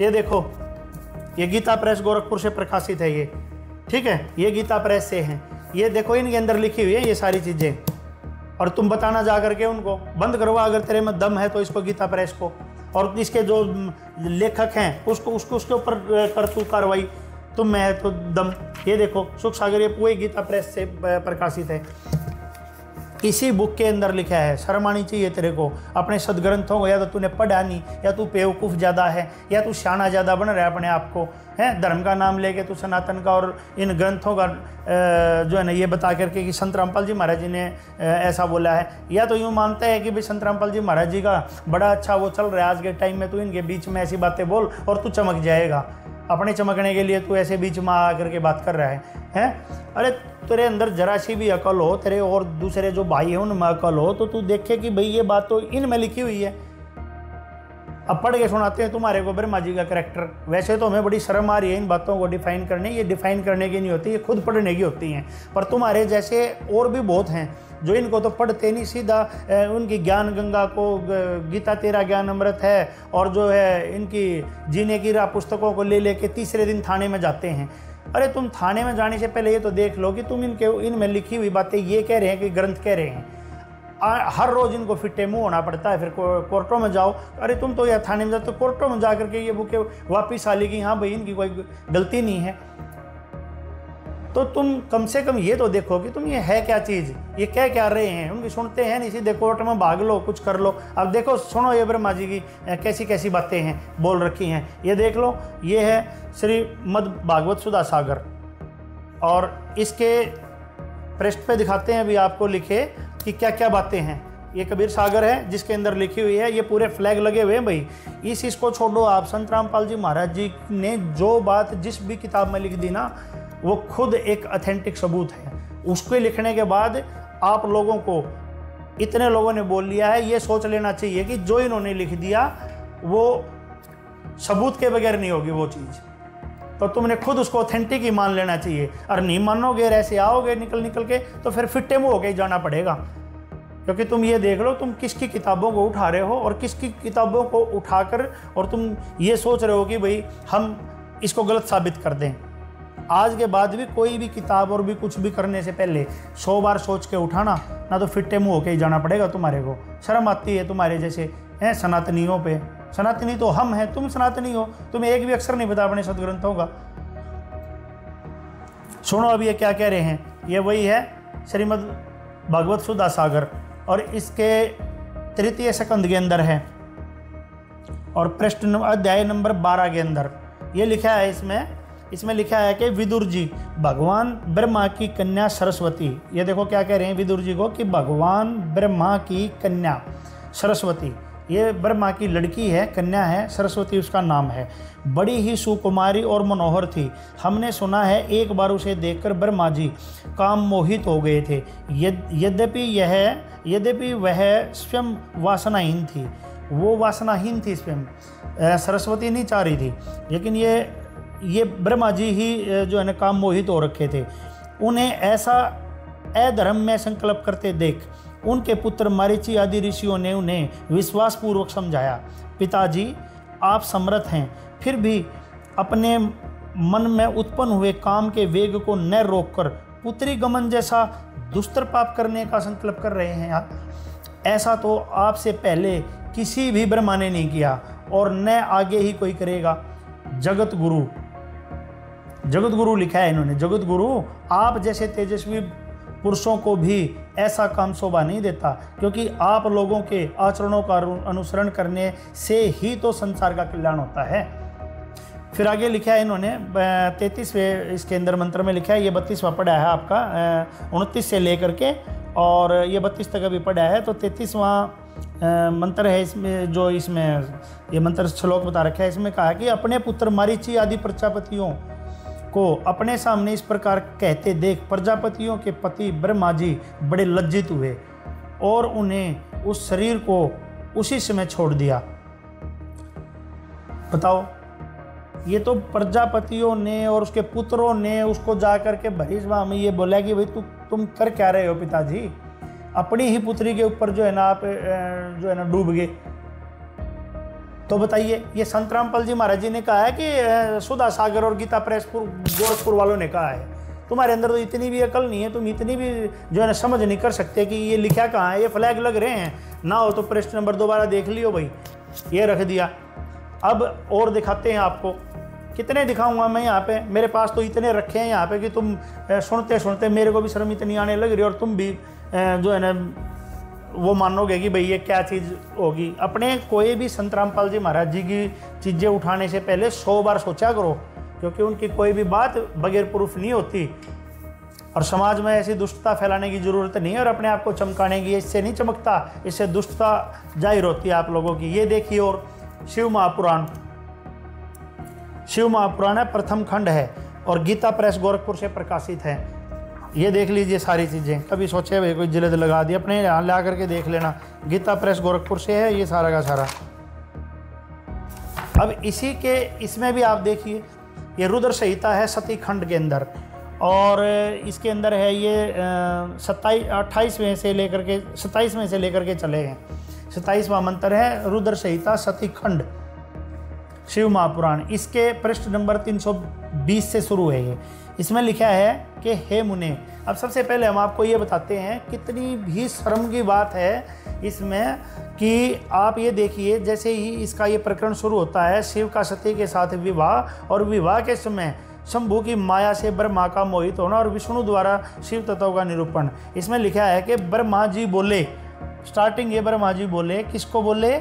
[SPEAKER 9] ये देखो, ये गीता प्रेस गोरखपुर से प्रकाशित है ये, ठीक है, ये गीता प्रेस से हैं। ये देखो इनके अंदर लिखी हुई है ये सारी चीज़ें। और तुम बताना जा करके उनको बंद करवा अगर तेरे में दम है तो इसको गीता प्रेस को, और इसके जो लेखक हैं उसको उसके ऊपर कर तू कार्रवाई, तुम में है तो दम। ये देखो सुख सागर, ये पूरी गीता प्रेस से प्रकाशित है, इसी बुक के अंदर लिखा है। शर्म आनी चाहिए तेरे को अपने सदग्रंथों को, या तो तूने पढ़ा नहीं, या तू बेवकूफ़ ज़्यादा है, या तू शाना ज़्यादा बन रहा है अपने आप को, है धर्म का नाम लेके तू सनातन का और इन ग्रंथों का जो है ना ये बता करके कि संत रामपाल जी महाराज जी ने ऐसा बोला है। या तो यूँ मानते हैं कि भाई संत रामपाल जी महाराज जी का बड़ा अच्छा वो चल रहा है आज के टाइम में, तू इनके बीच में ऐसी बातें बोल और तू चमक जाएगा। अपने चमकने के लिए तू ऐसे बीच में आ करके बात कर रहा है, हैं? अरे तेरे अंदर जरा सी भी अकल हो, तेरे और दूसरे जो भाई हैं उनमें अकल हो, तो तू देखे कि भाई ये बात तो इनमें लिखी हुई है। अब पढ़ के सुनाते हैं तुम्हारे को ब्रह्मा जी का कैरेक्टर। वैसे तो हमें बड़ी शर्म आ रही है इन बातों को डिफाइन करने, ये डिफाइन करने की नहीं होती, ये खुद पढ़ने की होती हैं। पर तुम्हारे जैसे और भी बहुत हैं जो इनको तो पढ़ते नहीं, सीधा उनकी ज्ञान गंगा को, गीता तेरा ज्ञान अमृत है, और जो है इनकी जीने की राह पुस्तकों को ले लेके तीसरे दिन थाने में जाते हैं। अरे तुम थाने में जाने से पहले ये तो देख लो कि तुम इनमें लिखी हुई बातें ये कह रहे हैं कि ग्रंथ कह रहे हैं। हर रोज़ इनको फिट्टे मुंह होना पड़ता है, फिर कोर्टों में जाओ। अरे तुम तो या थाने में जाओ तो कोर्टों में जा करके ये बुकें वापिस आ ली कि हाँ भाई इनकी कोई गलती नहीं है। तो तुम कम से कम ये तो देखो कि तुम ये है क्या चीज़, ये क्या क्या रहे हैं। उनकी सुनते हैं नहीं, सीधे कोर्ट में भाग लो, कुछ कर लो। अब देखो सुनो ये ब्रह्मा जी की कैसी कैसी बातें हैं बोल रखी हैं, ये देख लो। ये है श्रीमद् भागवत सुधा सागर, और इसके पृष्ठ पे दिखाते हैं अभी आपको लिखे कि क्या क्या बातें हैं। ये कबीर सागर है जिसके अंदर लिखी हुई है, ये पूरे फ्लैग लगे हुए हैं भाई। इसको छोड़ो आप, संत रामपाल जी महाराज जी ने जो बात जिस भी किताब में लिख दी ना, वो खुद एक ऑथेंटिक सबूत है। उसके लिखने के बाद आप लोगों को, इतने लोगों ने बोल लिया है, ये सोच लेना चाहिए कि जो इन्होंने लिख दिया वो सबूत के बगैर नहीं होगी वो चीज़, तो तुमने खुद उसको ऑथेंटिक ही मान लेना चाहिए। और नहीं मानोगे, ऐसे आओगे निकल के, तो फिर फिट्टे मुँह होके ही जाना पड़ेगा। क्योंकि तुम ये देख लो तुम किसकी किताबों को उठा रहे हो, और किसकी किताबों को उठाकर और तुम ये सोच रहे हो कि भाई हम इसको गलत साबित कर दें। आज के बाद भी कोई भी किताब और भी कुछ भी करने से पहले 100 बार सोच के उठाना, ना तो फिट्टे मुँह होके ही जाना पड़ेगा तुम्हारे को। शर्म आती है तुम्हारे जैसे हैं सनातनियों पे। सनातनी तो हम हैं, तुम सनातनी हो, तुम्हें एक भी अक्षर नहीं पता अपने सदग्रंथों का। सुनो अब ये क्या कह रहे हैं। ये वही है श्रीमद् भागवत सुधा सागर, और इसके तृतीय स्कंद के अंदर है, और पृष्ठ अध्याय नंबर 12 के अंदर ये लिखा है। इसमें लिखा है कि विदुर जी भगवान ब्रह्मा की कन्या सरस्वती, ये देखो क्या कह रहे हैं विदुर जी को कि भगवान ब्रह्मा की कन्या सरस्वती, ये ब्रह्मा की लड़की है, कन्या है, सरस्वती उसका नाम है, बड़ी ही सुकुमारी और मनोहर थी। हमने सुना है एक बार उसे देखकर ब्रह्मा जी काम मोहित हो गए थे। यद्यपि वह स्वयं वासनाहीन थी, वो वासनाहीन थी स्वयं, सरस्वती नहीं चाह रही थी, लेकिन ये ब्रह्मा जी ही जो है ना काम मोहित हो रखे थे। उन्हें ऐसा अधर्म में संकल्प करते देख उनके पुत्र मारीची आदि ऋषियों ने उन्हें विश्वासपूर्वक समझाया, पिताजी आप समर्थ हैं, फिर भी अपने मन में उत्पन्न हुए काम के वेग को न रोककर पुत्री गमन जैसा दुष्तर पाप करने का संकल्प कर रहे हैं आप। ऐसा तो आपसे पहले किसी भी ब्रह्मा ने नहीं किया और न आगे ही कोई करेगा। जगत गुरु लिखा है इन्होंने। जगत गुरु आप जैसे तेजस्वी पुरुषों को भी ऐसा काम शोभा नहीं देता, क्योंकि आप लोगों के आचरणों का अनुसरण करने से ही तो संसार का कल्याण होता है। फिर आगे लिखा है इन्होंने 33वें इसके अंदर मंत्र में लिखा है, ये 32वां पढ़ा है आपका 29 से लेकर के, और ये 32 तक अभी पढ़ा है। तो 33वां मंत्र है इसमें, जो इसमें ये मंत्र श्लोक बता रखा है, इसमें कहा कि अपने पुत्र मारीची आदि प्रजापतियों को अपने सामने इस प्रकार कहते देख प्रजापतियों के पति ब्रह्मा जी बड़े लज्जित हुए और उन्हें उस शरीर को उसी समय छोड़ दिया। बताओ, ये तो प्रजापतियों ने और उसके पुत्रों ने उसको जाकर के भरीसभा में ये बोला कि भाई तुम कर क्या रहे हो पिताजी, अपनी ही पुत्री के ऊपर जो है ना आप जो है ना डूब गए। तो बताइए, ये संत रामपाल जी महाराज जी ने कहा है कि सुधा सागर और गीता प्रेस गोरखपुर वालों ने कहा है। तुम्हारे अंदर तो इतनी भी अकल नहीं है, तुम इतनी भी जो है ना समझ नहीं कर सकते कि ये लिखा कहाँ है, ये फ्लैग लग रहे हैं ना। हो तो प्रश्न नंबर दोबारा देख लियो भाई, ये रख दिया। अब और दिखाते हैं आपको, कितने दिखाऊंगा मैं यहाँ पे, मेरे पास तो इतने रखे हैं यहाँ पे कि तुम सुनते सुनते मेरे को भी शर्म इतनी आने लग रही है और तुम भी जो है ना वो मानोगे कि भाई ये क्या चीज़ होगी। अपने कोई भी संत रामपाल जी महाराज जी की चीज़ें उठाने से पहले 100 बार सोचा करो, क्योंकि उनकी कोई भी बात बगैर प्रूफ नहीं होती। और समाज में ऐसी दुष्टता फैलाने की ज़रूरत नहीं है और अपने आप को चमकाने की, इससे नहीं चमकता, इससे दुष्टता जाहिर होती है आप लोगों की। ये देखिए, और शिव महापुराण है, प्रथम खंड है और गीता प्रेस गोरखपुर से प्रकाशित है। ये देख लीजिए सारी चीज़ें, कभी सोचे भाई कोई जिल्द लगा दी, अपने यहाँ ला करके देख लेना। गीता प्रेस गोरखपुर से है ये सारा का सारा। अब इसी के इसमें भी आप देखिए, ये रुद्र संहिता है सती खंड के अंदर, और इसके अंदर है ये 28वें से लेकर के 27वें से लेकर के चले हैं। 27वां मंत्र है रुद्र संहिता सती खंड शिव महापुराण। इसके पृष्ठ नंबर 320 से शुरू है ये। इसमें लिखा है कि हे मुने। अब सबसे पहले हम आपको ये बताते हैं, कितनी भी शर्म की बात है इसमें कि आप ये देखिए, जैसे ही इसका ये प्रकरण शुरू होता है, शिव का सती के साथ विवाह, और विवाह के समय शंभु की माया से ब्रह्मा का मोहित होना और विष्णु द्वारा शिव तत्व का निरूपण। इसमें लिखा है कि ब्रह्मा जी बोले, स्टार्टिंग ये ब्रह्मा जी बोले, किसको बोले?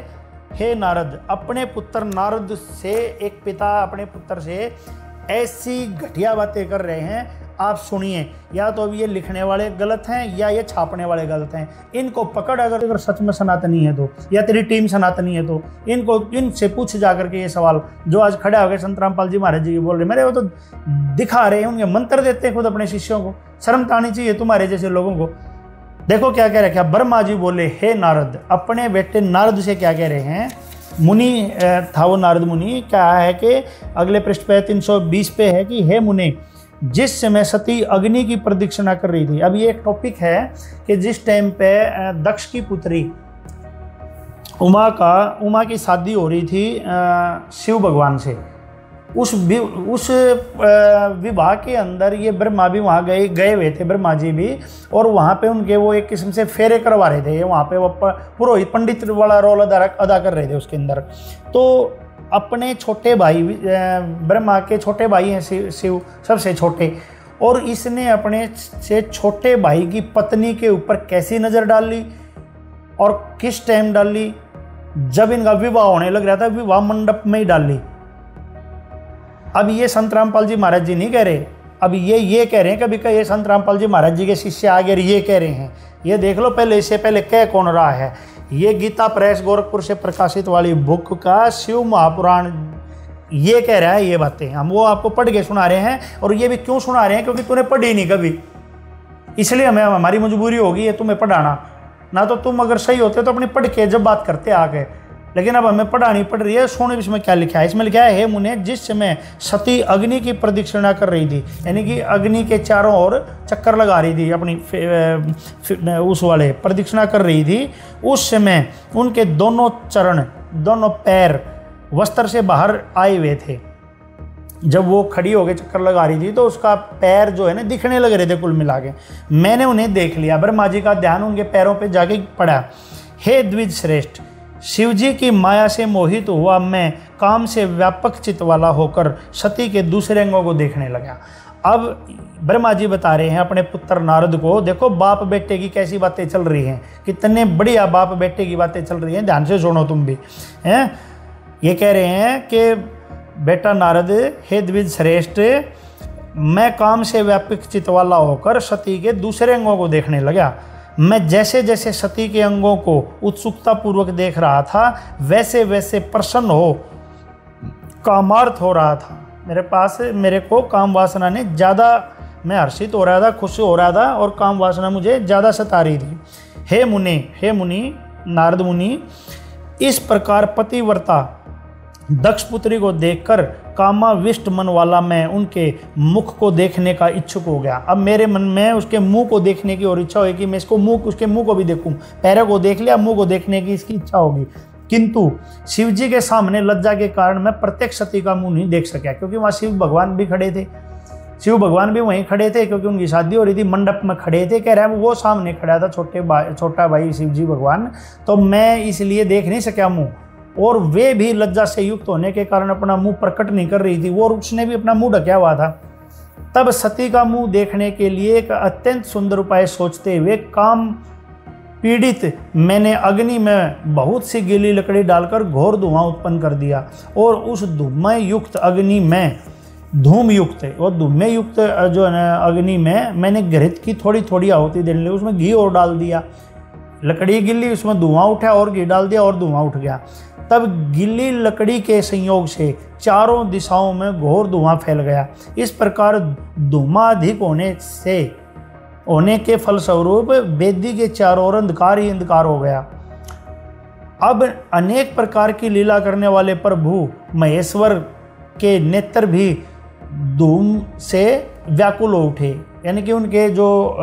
[SPEAKER 9] हे नारद, अपने पुत्र नारद से, एक पिता अपने पुत्र से ऐसी घटिया बातें कर रहे हैं, आप सुनिए। या तो अब ये लिखने वाले गलत हैं या ये छापने वाले गलत हैं। इनको पकड़, अगर सच में सनातनी है तो, या तेरी टीम सनातनी है तो इनसे पूछ जाकर के ये सवाल जो आज खड़ा हो गए संत रामपाल जी महाराज जी बोल रहे, मेरे वो तो दिखा रहे हैं, उनके मंत्र देते हैं खुद अपने शिष्यों को। शर्म आनी चाहिए तुम्हारे जैसे लोगों को। देखो क्या कह रहे हैं, ब्रह्मा जी बोले हे नारद, अपने बेटे नारद से क्या कह रहे हैं? मुनि था वो नारद मुनि। क्या है कि अगले पृष्ठ पे 320 पे है कि हे मुने, जिस समय सती अग्नि की प्रदक्षिणा कर रही थी। अब ये एक टॉपिक है कि जिस टाइम पे दक्ष की पुत्री उमा की शादी हो रही थी शिव भगवान से, उस विवाह के अंदर ये ब्रह्मा भी वहाँ गए हुए थे, ब्रह्मा जी भी, और वहाँ पे उनके वो एक किस्म से फेरे करवा रहे थे। वहाँ पे वो पुरोहित पंडित वाला रोल अदा कर रहे थे उसके अंदर। तो अपने छोटे भाई, ब्रह्मा के छोटे भाई हैं शिव सबसे छोटे, और इसने अपने से छोटे भाई की पत्नी के ऊपर कैसी नज़र डाल ली और किस टाइम डाल ली? जब इनका विवाह होने लग रहा था, विवाह मंडप में ही डाल ली। अब ये संत रामपाल जी महाराज जी नहीं कह रहे, अब ये कह रहे हैं, कभी ये संत रामपाल जी महाराज जी के शिष्य आगे ये कह रहे हैं। ये देख लो पहले, इससे पहले कह कौन रहा है? ये गीता प्रेस गोरखपुर से प्रकाशित वाली बुक का शिव महापुराण ये कह रहा है ये बातें। हम वो आपको पढ़ के सुना रहे हैं, और ये भी क्यों सुना रहे हैं? क्योंकि तूने पढ़ी नहीं कभी, इसलिए हमारी मजबूरी होगी ये तुम्हें पढ़ाना। ना तो तुम अगर सही होते तो अपनी पढ़ के जब बात करते आगे, लेकिन अब हमें पढ़ानी पड़ रही है। सुनो इसमें क्या लिखा है। इसमें लिखा है हे मुने, जिस समय सती अग्नि की प्रदक्षिणा कर रही थी, यानी कि अग्नि के चारों ओर चक्कर लगा रही थी, अपनी उस वाले प्रदक्षिणा कर रही थी, उस समय उनके दोनों चरण, दोनों पैर वस्त्र से बाहर आए हुए थे। जब वो खड़ी होकर चक्कर लगा रही थी तो उसका पैर जो है ना दिखने लग रहे थे कुल मिला के। मैंने उन्हें देख लिया, ब्रह्मा जी का ध्यान उनके पैरों पे जाके पड़ा। हे द्विज श्रेष्ठ, शिवजी की माया से मोहित हुआ मैं काम से व्यापक चित्त वाला होकर सती के दूसरे अंगों को देखने लगा। अब ब्रह्मा जी बता रहे हैं अपने पुत्र नारद को, देखो बाप बेटे की कैसी बातें चल रही हैं, कितने बढ़िया बाप बेटे की बातें चल रही हैं, ध्यान से सुनो तुम भी हैं। ये कह रहे हैं कि बेटा नारद, हे द्विज श्रेष्ठ, मैं काम से व्यापक चित्त वाला होकर सती के दूसरे अंगों को देखने लगा। मैं जैसे जैसे सती के अंगों को उत्सुकता पूर्वक देख रहा था वैसे वैसे प्रसन्न हो कामार्थ हो रहा था। मेरे को काम वासना ने ज़्यादा, मैं हर्षित हो रहा था, खुश हो रहा था और काम वासना मुझे ज़्यादा सता रही थी। हे मुनि नारद मुनि, इस प्रकार पतिव्रता दक्ष पुत्री को देखकर कामाविष्ट मन वाला मैं उनके मुख को देखने का इच्छुक हो गया। अब मेरे मन में उसके मुंह को देखने की और इच्छा हुई कि मैं उसके मुंह को भी देखूं। पैरों को देख लिया, मुंह को देखने की इसकी इच्छा होगी, किंतु शिवजी के सामने लज्जा के कारण मैं प्रत्यक्ष सती का मुंह नहीं देख सका, क्योंकि वहाँ शिव भगवान भी खड़े थे। शिव भगवान भी वहीं खड़े थे क्योंकि उनकी शादी हो रही थी, मंडप में खड़े थे। कह रहे हैं वो सामने खड़ा था छोटा भाई शिवजी भगवान, तो मैं इसलिए देख नहीं सका मुँह। और वे भी लज्जा से युक्त होने के कारण अपना मुंह प्रकट नहीं कर रही थी, वो उसने भी अपना मुंह ढका हुआ था। तब सती का मुंह देखने के लिए एक अत्यंत सुंदर उपाय सोचते हुए काम पीड़ित मैंने अग्नि में बहुत सी गीली लकड़ी डालकर घोर धुआं उत्पन्न कर दिया और उस धूमय युक्त अग्नि में धूम युक्त और धूमय युक्त जो है अग्नि में मैंने घृत की थोड़ी थोड़ी आहुति देने लगी, उसमें घी और डाल दिया। लकड़ी गिल्ली, उसमें धुआं उठा और घी डाल दिया और धुआं उठ गया। तब गिल्ली लकड़ी के संयोग से चारों दिशाओं में घोर धुआं फैल गया। इस प्रकार धूमाधिक होने के फलस्वरूप वेदी के चारों ओर अंधकार ही अंधकार हो गया। अब अनेक प्रकार की लीला करने वाले प्रभु महेश्वर के नेत्र भी धूम से व्याकुल हो उठे, यानी कि उनके जो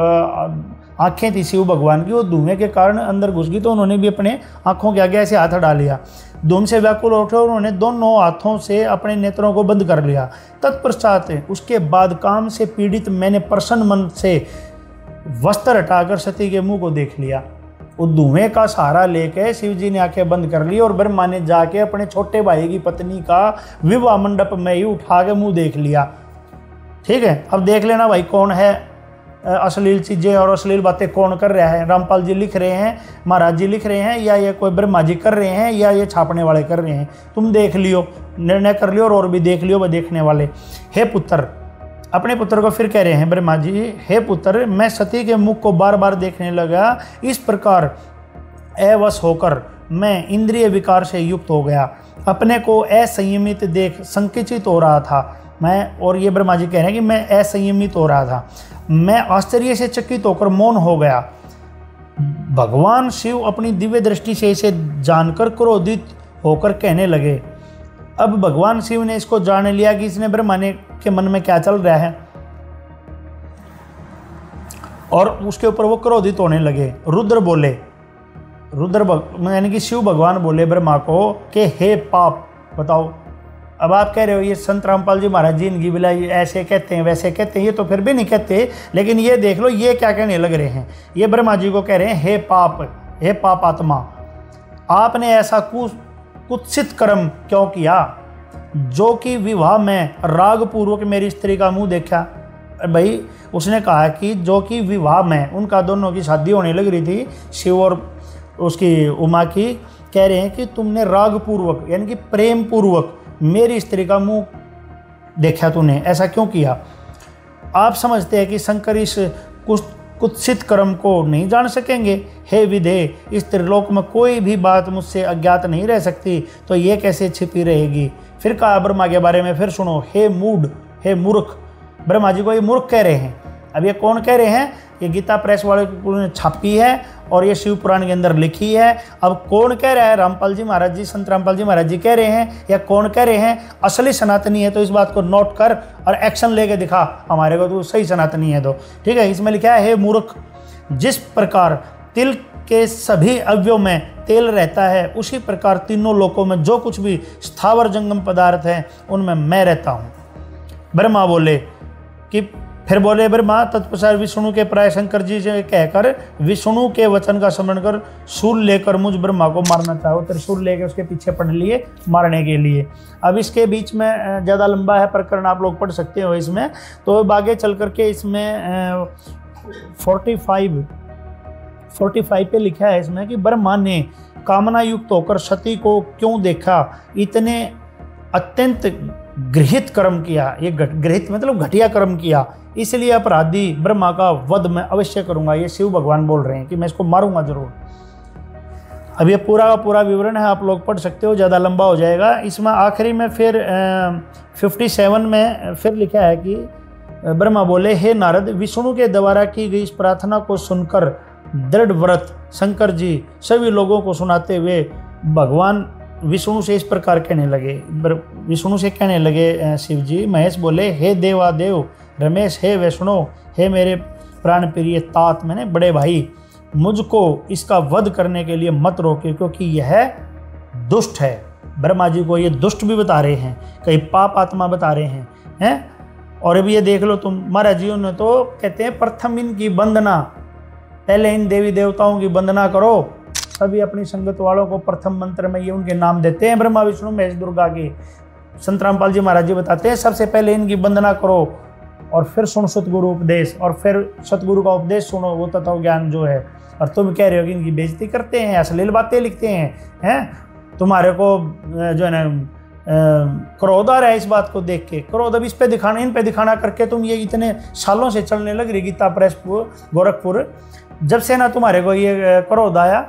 [SPEAKER 9] आंखें थी शिव भगवान की, वो धुएं के कारण अंदर घुस गई, तो उन्होंने भी अपने आंखों के आगे ऐसे हाथ हटा लिया। धूम से व्याकुल उठे और उन्होंने दोनों हाथों से अपने नेत्रों को बंद कर लिया। तत्पश्चात उसके बाद काम से पीड़ित मैंने प्रसन्न मन से वस्त्र हटाकर सती के मुंह को देख लिया। वो धुएं का सहारा लेकर शिव जी ने आंखें बंद कर ली और ब्रह्मा ने जाके अपने छोटे भाई की पत्नी का विवाह मंडप में ही उठा के मुंह देख लिया। ठीक है, अब देख लेना भाई कौन है अश्लील चीज़ें और अश्लील बातें कौन कर रहा है। रामपाल जी लिख रहे हैं, महाराज जी लिख रहे हैं, या ये कोई ब्रह्मा जी कर रहे हैं, या ये छापने वाले कर रहे हैं। तुम देख लियो, निर्णय कर लियो और भी देख लियो वह देखने वाले। हे पुत्र, अपने पुत्र को फिर कह रहे हैं ब्रह्मा जी, हे पुत्र, मैं सती के मुख को बार बार देखने लगा। इस प्रकार अवश होकर मैं इंद्रिय विकार से युक्त हो गया, अपने को असंयमित देख संकुचित हो रहा था मैं। और ये ब्रह्मा जी कह रहे हैं कि मैं असंयमित हो रहा था, मैं आश्चर्य से चकित होकर मौन हो गया। भगवान शिव अपनी दिव्य दृष्टि से इसे जानकर क्रोधित होकर कहने लगे। अब भगवान शिव ने इसको जान लिया कि इसने ब्रह्मा के मन में क्या चल रहा है, और उसके ऊपर वो क्रोधित होने लगे। रुद्र बोले, यानी कि शिव भगवान बोले ब्रह्मा को कि हे पाप, बताओ। अब आप कह रहे हो ये संत रामपाल जी महाराज जी इनकी बिला ऐसे कहते हैं वैसे कहते हैं, ये तो फिर भी नहीं कहते, लेकिन ये देख लो ये क्या कहने लग रहे हैं। ये ब्रह्मा जी को कह रहे हैं, हे पाप आत्मा, आपने ऐसा कुत्सित कर्म क्यों किया जो कि विवाह में राग पूर्वक मेरी स्त्री का मुंह देखा। भाई उसने कहा कि जो कि विवाह में उनका दोनों की शादी होने लग रही थी, शिव और उसकी उमा की, कह रहे हैं कि तुमने राग पूर्वक यानी कि प्रेम पूर्वक मेरी स्त्री का मुंह देखा, तूने ऐसा क्यों किया। आप समझते हैं कि शंकर इस कुत्सित कर्म को नहीं जान सकेंगे। हे विधे, इस त्रिलोक में कोई भी बात मुझसे अज्ञात नहीं रह सकती, तो ये कैसे छिपी रहेगी। फिर कहा ब्रह्मा के बारे में, फिर सुनो, हे मूढ़, हे मूर्ख। ब्रह्मा जी को ये मूर्ख कह रहे हैं। अब ये कौन कह रहे हैं, ये गीता प्रेस वाले ने छापी है और ये शिव पुराण के अंदर लिखी है। अब कौन कह रहा है, रामपाल जी महाराज जी, संत रामपाल जी महाराज जी कह रहे हैं या कौन कह रहे हैं। असली सनातनी है तो इस बात को नोट कर और एक्शन लेके दिखा हमारे को, तो सही सनातनी है तो ठीक है। इसमें लिखा है, हे मूर्ख, जिस प्रकार तिल के सभी अवयव में तेल रहता है, उसी प्रकार तीनों लोकों में जो कुछ भी स्थावर जंगम पदार्थ हैं उनमें मैं रहता हूँ। ब्रह्मा बोले कि फिर बोले ब्रह्मा तत्पश्चात विष्णु के प्राय शंकर जी से कहकर विष्णु के वचन का स्मरण कर शूल लेकर मुझ ब्रह्मा को मारना चाहो। त्रिशूल लेकर उसके पीछे पड़ लिए मारने के लिए। अब इसके बीच में ज़्यादा लंबा है प्रकरण, आप लोग पढ़ सकते हो इसमें। तो आगे चल करके इसमें 45 पे लिखा है इसमें कि ब्रह्मा ने कामना युक्त होकर सती को क्यों देखा, इतने अत्यंत गृहित कर्म किया। ये गृहित मतलब घटिया कर्म किया, इसलिए अपराधी ब्रह्मा का वध मैं अवश्य करूंगा। ये शिव भगवान बोल रहे हैं कि मैं इसको मारूंगा जरूर। अब ये पूरा का पूरा विवरण है, आप लोग पढ़ सकते हो, ज़्यादा लंबा हो जाएगा। इसमें आखिरी में फिर 57 में फिर लिखा है कि ब्रह्मा बोले, हे नारद, विष्णु के द्वारा की गई इस प्रार्थना को सुनकर दृढ़ व्रत शंकर जी सभी लोगों को सुनाते हुए भगवान विष्णु से इस प्रकार कहने लगे। विष्णु से कहने लगे शिव जी। महेश बोले, हे देवादेव रमेश, हे विष्णु, हे मेरे प्राण प्रिय तात, मैंने बड़े भाई, मुझको इसका वध करने के लिए मत रोके, क्योंकि यह दुष्ट है। ब्रह्मा जी को ये दुष्ट भी बता रहे हैं, कई पाप आत्मा बता रहे हैं। और अभी ये देख लो तुम, महाराज जी ने तो कहते हैं प्रथम इनकी वंदना, पहले इन देवी देवताओं की वंदना करो। सभी अपनी संगत वालों को प्रथम मंत्र में ये उनके नाम देते हैं, ब्रह्मा विष्णु महेश दुर्गा के। संत रामपाल जी महाराज जी बताते हैं सबसे पहले इनकी वंदना करो और फिर सुनो सतगुरु उपदेश, और फिर सतगुरु का उपदेश सुनो, वो तत्व ज्ञान जो है। और तुम कह रहे हो कि इनकी बेइज्जती करते हैं, अश्लील बातें लिखते हैं। तुम्हारे को जो है ना क्रोध आ रहा है इस बात को देख के। क्रोध अब इस पे दिखाना, इन पे दिखाना करके तुम ये इतने सालों से चलने लग रही गीता प्रेस गोरखपुर। जब से ना तुम्हारे को ये क्रोध आया,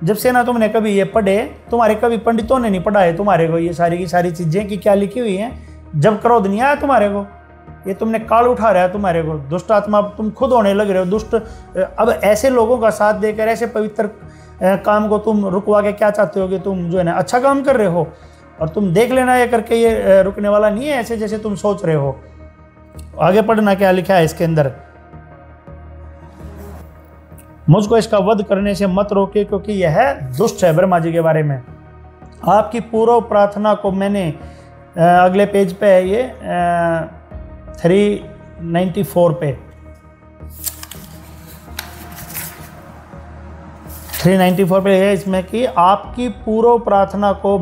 [SPEAKER 9] जब से ना तुमने कभी ये पढ़े, तुम्हारे कभी पंडितों ने नहीं पढ़ाए तुम्हारे को ये सारी की सारी चीज़ें कि क्या लिखी हुई हैं। जब क्रोध नहीं आया तुम्हारे को, ये तुमने काल उठा रहा है तुम्हारे को, दुष्ट आत्मा तुम खुद होने लग रहे हो दुष्ट। अब ऐसे लोगों का साथ देकर ऐसे पवित्र काम को तुम रुकवा के क्या चाहते हो कि तुम जो है ना अच्छा काम कर रहे हो। और तुम देख लेना ये करके ये रुकने वाला नहीं है ऐसे जैसे तुम सोच रहे हो। आगे पढ़ना क्या लिखा है इसके अंदर। मुझको इसका वध करने से मत रोके, क्योंकि यह दुष्ट है। ब्रह्मा जी के बारे में आपकी पूर्व प्रार्थना को मैंने अगले पेज पे है ये 394 पे 394 पे है इसमें कि आपकी पूर्व प्रार्थना को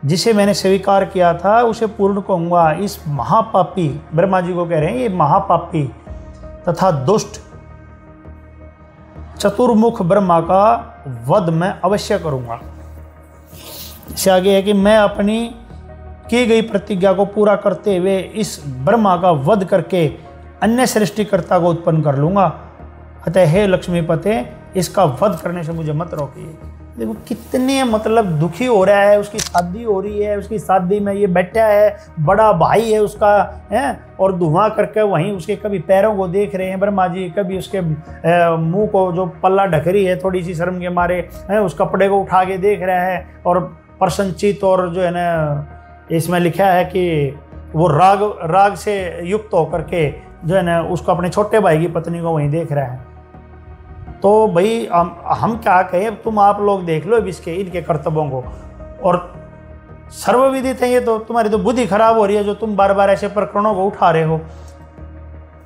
[SPEAKER 9] जिसे मैंने स्वीकार किया था उसे पूर्ण कहूँगा। इस महापापी, ब्रह्मा जी को कह रहे हैं, ये महापापी तथा दुष्ट चतुर्मुख ब्रह्मा का वध मैं अवश्य करूँगा। इससे आगे है कि मैं अपनी की गई प्रतिज्ञा को पूरा करते हुए इस ब्रह्मा का वध करके अन्य सृष्टिकर्ता को उत्पन्न कर लूँगा। अतः हे लक्ष्मीपते, इसका वध करने से मुझे मत रोकिए। देखो कितने मतलब दुखी हो रहा है, उसकी शादी हो रही है, उसकी शादी में ये बैठा है, बड़ा भाई है उसका है, और धुआं करके वहीं उसके कभी पैरों को देख रहे हैं ब्रह्मा जी, कभी उसके मुंह को जो पल्ला ढक रही है थोड़ी सी शर्म के मारे है, उस कपड़े को उठा के देख रहा है और प्रसन्नचित, और जो है ना इसमें लिखा है कि वो राग से युक्त होकर के जो है ना उसको अपने छोटे भाई की पत्नी को वहीं देख रहा है। तो भाई हम क्या कहें, तुम आप लोग देख लो इनके कर्तव्यों को। और सर्वविदित है ये, तो तुम्हारी तो बुद्धि खराब हो रही है जो तुम बार बार ऐसे प्रकरणों को उठा रहे हो।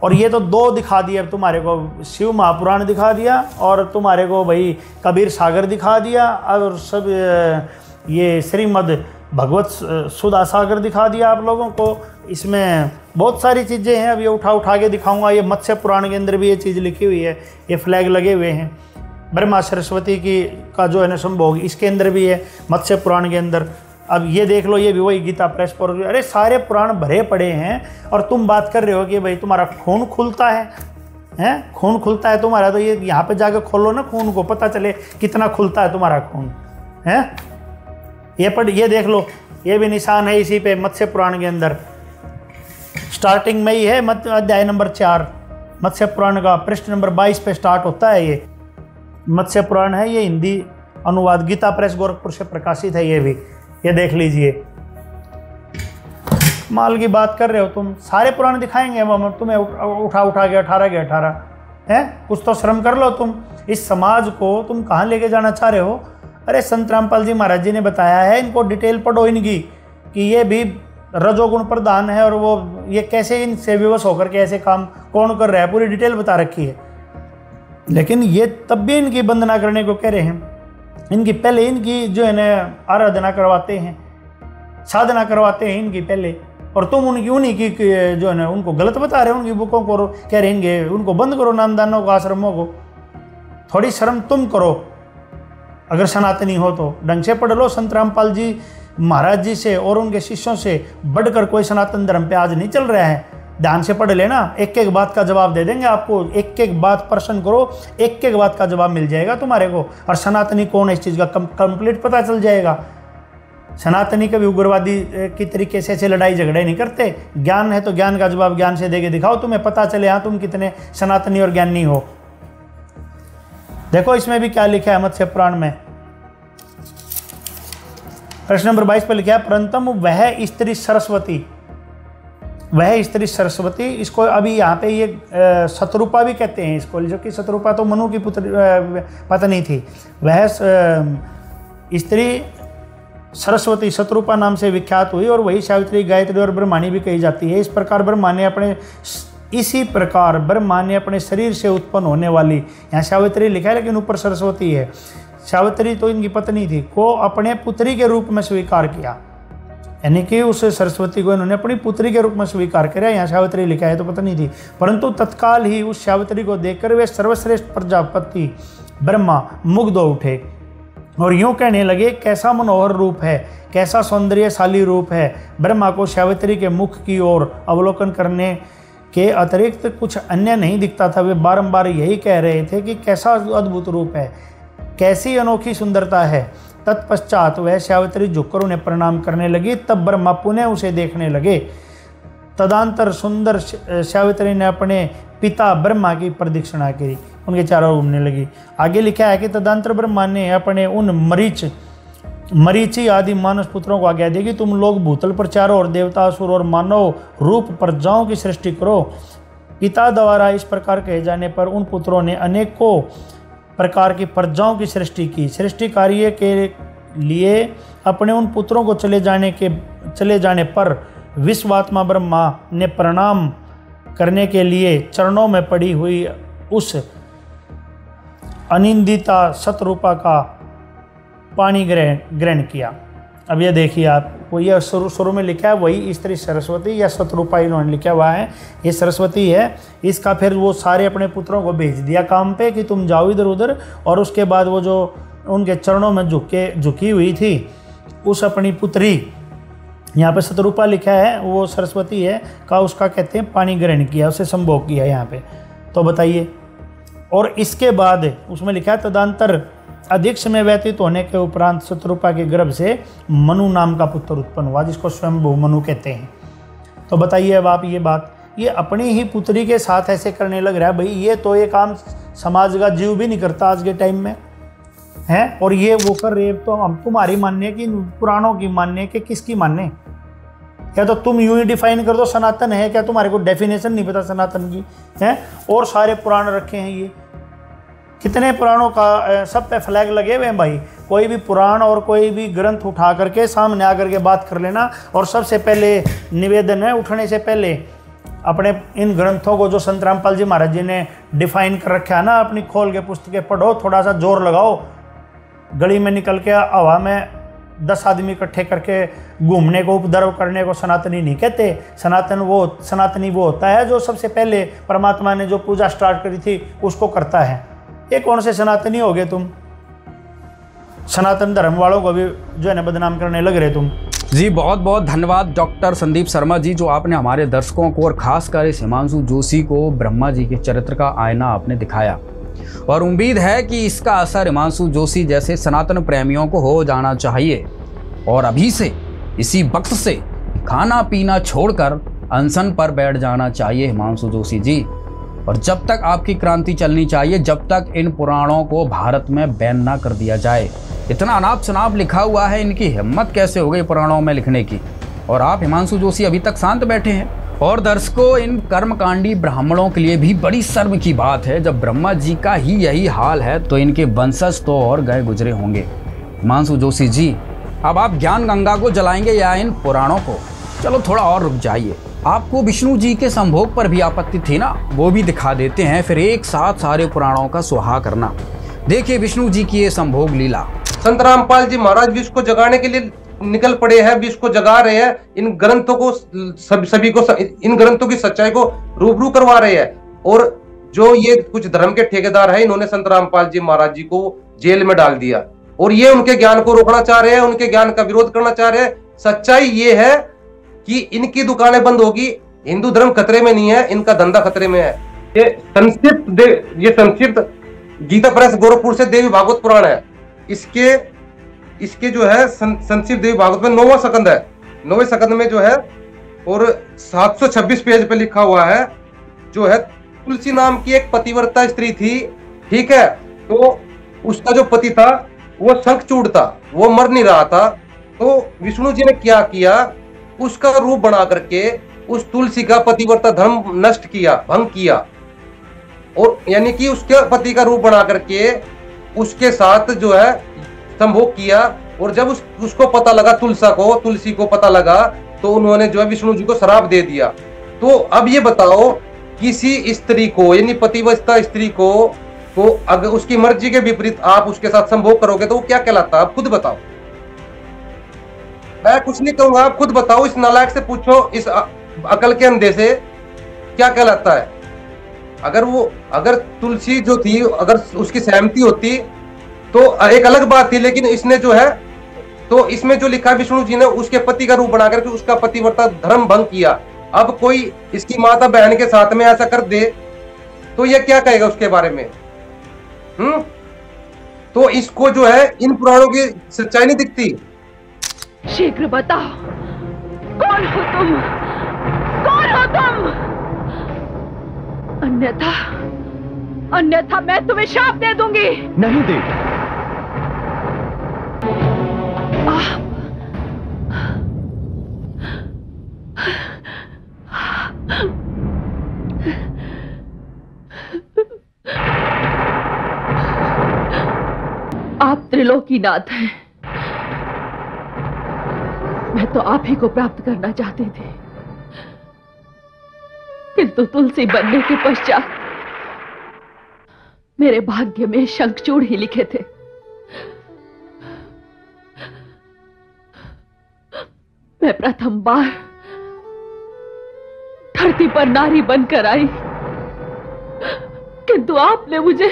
[SPEAKER 9] और ये तो दो दिखा दिए तुम्हारे को, शिव महापुराण दिखा दिया और तुम्हारे को भाई कबीर सागर दिखा दिया, और सब ये श्रीमद् भगवत सुधा सागर दिखा दिया आप लोगों को। इसमें बहुत सारी चीज़ें हैं, अब ये उठा के दिखाऊंगा। ये मत्स्य पुराण के अंदर भी ये चीज़ लिखी हुई है, ये फ्लैग लगे हुए हैं। ब्रह्मा सरस्वती का जो है ना संभोग इसके अंदर भी है, मत्स्य पुराण के अंदर। अब ये देख लो, ये भी वही गीता प्रेस पर। अरे सारे पुराण भरे पड़े हैं और तुम बात कर रहे हो कि भाई तुम्हारा खून खुलता है, खून खुलता है तुम्हारा। तो ये यहाँ पे जाकर खोलो ना खून को, पता चले कितना खुलता है तुम्हारा खून है। ये देख लो, ये भी निशान है इसी पे मत्स्य पुराण के अंदर। स्टार्टिंग में ही है अध्याय नंबर 4 मत्स्य पुराण का, पृष्ठ नंबर 22 पे स्टार्ट होता है। ये मत्स्य पुराण है, ये हिंदी अनुवाद गीता प्रेस गोरखपुर से प्रकाशित है। ये भी ये देख लीजिए। माल की बात कर रहे हो तुम, सारे पुराण दिखाएंगे हम तुम्हें उठा के 18 के 18 है। कुछ तो शर्म कर लो तुम। इस समाज को तुम कहाँ लेके जाना चाह रहे हो। अरे संत रामपाल जी महाराज जी ने बताया है, इनको डिटेल पढ़ो इनकी, कि ये भी रजोगुण प्रधान है और वो ये कैसे इनसे विवश होकर के ऐसे काम कौन कर रहा है, पूरी डिटेल बता रखी है। लेकिन ये तब भी इनकी वंदना करने को कह रहे हैं, इनकी पहले इनकी जो है ना आराधना करवाते हैं, साधना करवाते हैं इनकी पहले, और तुम उन्हीं की जो है ना उनको गलत बता रहे हो, उनकी बुकों को कह रहेंगे उनको बंद करो, नामदानों को, आश्रमों को। थोड़ी शर्म तुम करो, अगर सनातनी हो तो ढंग से पढ़ लो। संत रामपाल जी महाराज जी से और उनके शिष्यों से बढ़कर कोई सनातन धर्म पे आज नहीं चल रहा है। ध्यान से पढ़ लेना, एक एक बात का जवाब दे देंगे आपको। एक एक बात प्रश्न करो, एक एक बात का जवाब मिल जाएगा तुम्हारे को, और सनातनी कौन है इस चीज़ का कंप्लीट पता चल जाएगा। सनातनी कभी उग्रवादी की तरीके से ऐसे लड़ाई झगड़े नहीं करते। ज्ञान है तो ज्ञान का जवाब ज्ञान से देके दिखाओ, तुम्हें पता चले हाँ तुम कितने सनातनी और ज्ञानी हो। देखो इसमें भी क्या लिखा है मत्स्य पुराण में, प्रश्न नंबर 22 पर लिखा है, परंतु वह स्त्री सरस्वती, वह स्त्री सरस्वती, इसको अभी यहाँ पे ये शतरूपा भी कहते हैं इसको, जो कि शतरूपा तो मनु की पुत्र पत्नी थी। वह स्त्री सरस्वती शतरूपा नाम से विख्यात हुई, और वही सावित्री, गायत्री और ब्रह्माणी भी कही जाती है। इस प्रकार ब्रह्मा ने अपने शरीर से उत्पन्न होने वाली, यहाँ सावित्री लिखा है लेकिन ऊपर सरस्वती है, सावित्री तो इनकी पत्नी थी, को अपने पुत्री के रूप में स्वीकार किया। यानी कि उस सरस्वती को इन्होंने अपनी पुत्री के रूप में स्वीकार किया। यहाँ सावित्री लिखा है तो पत्नी थी, परंतु तत्काल ही उस सावित्री को देखकर वे सर्वश्रेष्ठ प्रजापति ब्रह्मा मुग्ध हो उठे और यूं कहने लगे, कैसा मनोहर रूप है, कैसा सौंदर्यशाली रूप है। ब्रह्मा को सावित्री के मुख की ओर अवलोकन करने के अतिरिक्त कुछ अन्य नहीं दिखता था। वे बारंबार यही कह रहे थे कि कैसा अद्भुत रूप है, कैसी अनोखी सुंदरता है। तत्पश्चात वह सावित्री झुककर उन्हें प्रणाम करने लगी। तब ब्रह्मा पुनः उसे देखने लगे। तदंतर सुंदर सावित्री ने अपने पिता ब्रह्मा की प्रदक्षिणा की, उनके चारों ओर घूमने लगी। आगे लिखा है कि तदंतर ब्रह्मा ने अपने उन मरीचि आदि मानस पुत्रों को आज्ञा दी कि तुम लोग भूतल पर चारों और देवता, असुर और मानव रूप प्रजाओं की सृष्टि करो। पिता द्वारा इस प्रकार कहे जाने पर उन पुत्रों ने अनेकों प्रकार की प्रजाओं की सृष्टि की। सृष्टि कार्य के लिए अपने उन पुत्रों को चले जाने पर विश्वात्मा ब्रह्मा ने प्रणाम करने के लिए चरणों में पड़ी हुई उस अनिंदिता शतरूपा का पानी ग्रहण किया। अब ये देखिए आप, वो ये शुरू में लिखा है वही स्त्री सरस्वती या शतरूपा इन्होंने लिखा हुआ है, ये सरस्वती है। इसका फिर वो सारे अपने पुत्रों को भेज दिया काम पे कि तुम जाओ इधर उधर, और उसके बाद वो जो उनके चरणों में झुकी हुई थी उस अपनी पुत्री, यहाँ पे शतरूपा लिखा है वो सरस्वती है का, उसका कहते हैं पानी ग्रहण किया, उसे संभोग किया यहाँ पे। तो बताइए, और इसके बाद उसमें लिखा है तदंतर अधिक समय व्यतीत होने के उपरांत शतरूपा के गर्भ से मनु नाम का पुत्र उत्पन्न हुआ, जिसको स्वयंभू मनु कहते हैं। तो बताइए अब आप ये बात, ये अपनी ही पुत्री के साथ ऐसे करने लग रहा है। भाई ये तो ये काम समाज का जीव भी नहीं करता आज के टाइम में है, और ये वो कर रहे। तो हम तुम्हारी मानने की, पुराणों की मानने के, किसकी मानने? क्या तो तुम यूं ही डिफाइन कर दो सनातन है क्या? तुम्हारे को डेफिनेशन नहीं पता सनातन की है? और सारे पुराण रखे हैं, ये कितने पुराणों का सब पे फ्लैग लगे हुए हैं भाई। कोई भी पुराण और कोई भी ग्रंथ उठा करके सामने आकर के बात कर लेना। और सबसे पहले निवेदन है, उठने से पहले अपने इन ग्रंथों को जो संत रामपाल जी महाराज जी ने डिफाइन कर रखा है ना, अपनी खोल के पुस्तकें पढ़ो, थोड़ा सा जोर लगाओ। गली में निकल के हवा में 10 आदमी इकट्ठे करके घूमने को, उपद्रव करने को सनातनी नहीं कहते। सनातनी वो होता है जो सबसे पहले परमात्मा ने जो पूजा स्टार्ट करी थी उसको करता है। ये कौन से सनातनी हो गए तुम? सनातन धर्म वालों को भी जो है ना बदनाम करने लग रहे तुम।
[SPEAKER 1] जी बहुत बहुत धन्यवाद डॉक्टर संदीप शर्मा जी, जो आपने हमारे दर्शकों को और खासकर इस हिमांशु जोशी को ब्रह्मा जी के चरित्र का आईना आपने दिखाया। और उम्मीद है कि इसका असर हिमांशु जोशी जैसे सनातन प्रेमियों को हो जाना चाहिए, और अभी से इसी वक्त से खाना पीना छोड़कर अनशन पर बैठ जाना चाहिए हिमांशु जोशी जी। और जब तक आपकी क्रांति चलनी चाहिए, जब तक इन पुराणों को भारत में बैन ना कर दिया जाए। इतना अनाप शनाप लिखा हुआ है, इनकी हिम्मत कैसे हो गई पुराणों में लिखने की? और आप हिमांशु जोशी अभी तक शांत बैठे हैं। और दर्शकों, इन कर्मकांडी ब्राह्मणों के लिए भी बड़ी शर्म की बात है, जब ब्रह्मा जी का ही यही हाल है तो इनके वंशज तो और गए गुजरे होंगे। हिमांशु जोशी जी, अब आप ज्ञान गंगा को जलाएंगे या इन पुराणों को? चलो थोड़ा और रुक जाइए, आपको विष्णु जी के संभोग पर भी आपत्ति थी ना, वो भी दिखा देते हैं, फिर एक साथ सारे पुराणों का सुहा करना। देखिए विष्णु जी की ये संभोग लीला।
[SPEAKER 10] संत रामपाल जी महाराज विश्व को जगाने के लिए निकल पड़े हैं, विश्व को जगा रहे हैं, इन ग्रंथों को सभी को, इन ग्रंथों की सच्चाई को रूबरू करवा रहे हैं। और जो ये कुछ धर्म के ठेकेदार हैं, इन्होंने संत रामपाल जी महाराज जी को जेल में डाल दिया और ये उनके ज्ञान को रोकना चाह रहे हैं, उनके ज्ञान का विरोध करना चाह रहे हैं। सच्चाई ये है कि इनकी दुकानें बंद होगी, हिंदू धर्म खतरे में नहीं है, इनका धंधा खतरे में है। ये संक्षिप्त गीता प्रेस गोरखपुर से देवी भागवत पुराण है। इसके जो है संक्षिप्त देवी भागवत में 9वां स्कंद है, 9वें स्कंद में जो है और 726 पेज पे लिखा हुआ है, जो है तुलसी नाम की एक पतिव्रता स्त्री थी, ठीक है। तो उसका जो पति था वो शंखचूड़ था, वो मर नहीं रहा था। तो विष्णु जी ने क्या किया, उसका रूप बना करके उस तुलसी का पतिव्रता धर्म नष्ट किया, भंग किया, और यानी कि उसके पति का रूप बना करके उसके साथ जो है संभोग किया। और जब उसको पता लगा, तुलसी को पता लगा, तो उन्होंने जो है विष्णु जी को श्राप दे दिया। तो अब ये बताओ, किसी स्त्री को यानी पतिव्रता स्त्री को अगर उसकी मर्जी के विपरीत आप उसके साथ संभोग करोगे तो वो क्या कहलाता है, आप खुद बताओ। मैं कुछ नहीं कहूंगा, आप खुद बताओ, इस नालायक से पूछो, इस अकल के अंधे से क्या कहलाता है। अगर तुलसी जो थी, अगर उसकी सहमति होती तो एक अलग बात थी, लेकिन इसने जो है, तो इसमें जो लिखा विष्णु जी ने उसके पति का रूप बना करके उसका पतिव्रता धर्म भंग किया। अब कोई इसकी माता बहन के साथ में ऐसा कर दे तो यह क्या कहेगा उसके बारे में? तो इसको जो है इन पुराणों की सच्चाई नहीं दिखती।
[SPEAKER 11] शीघ्र बताओ, कौन हो तुम? कौन हो तुम? अन्यथा मैं तुम्हें शाप दे दूंगी।
[SPEAKER 12] नहीं दे।
[SPEAKER 11] आप त्रिलोकीनाथ हैं, मैं तो आप ही को प्राप्त करना चाहती थी, किंतु तुलसी बनने के पश्चात मेरे भाग्य में शंखचूड़ ही लिखे थे। मैं प्रथम बार धरती पर नारी बनकर आई, किंतु आपने मुझे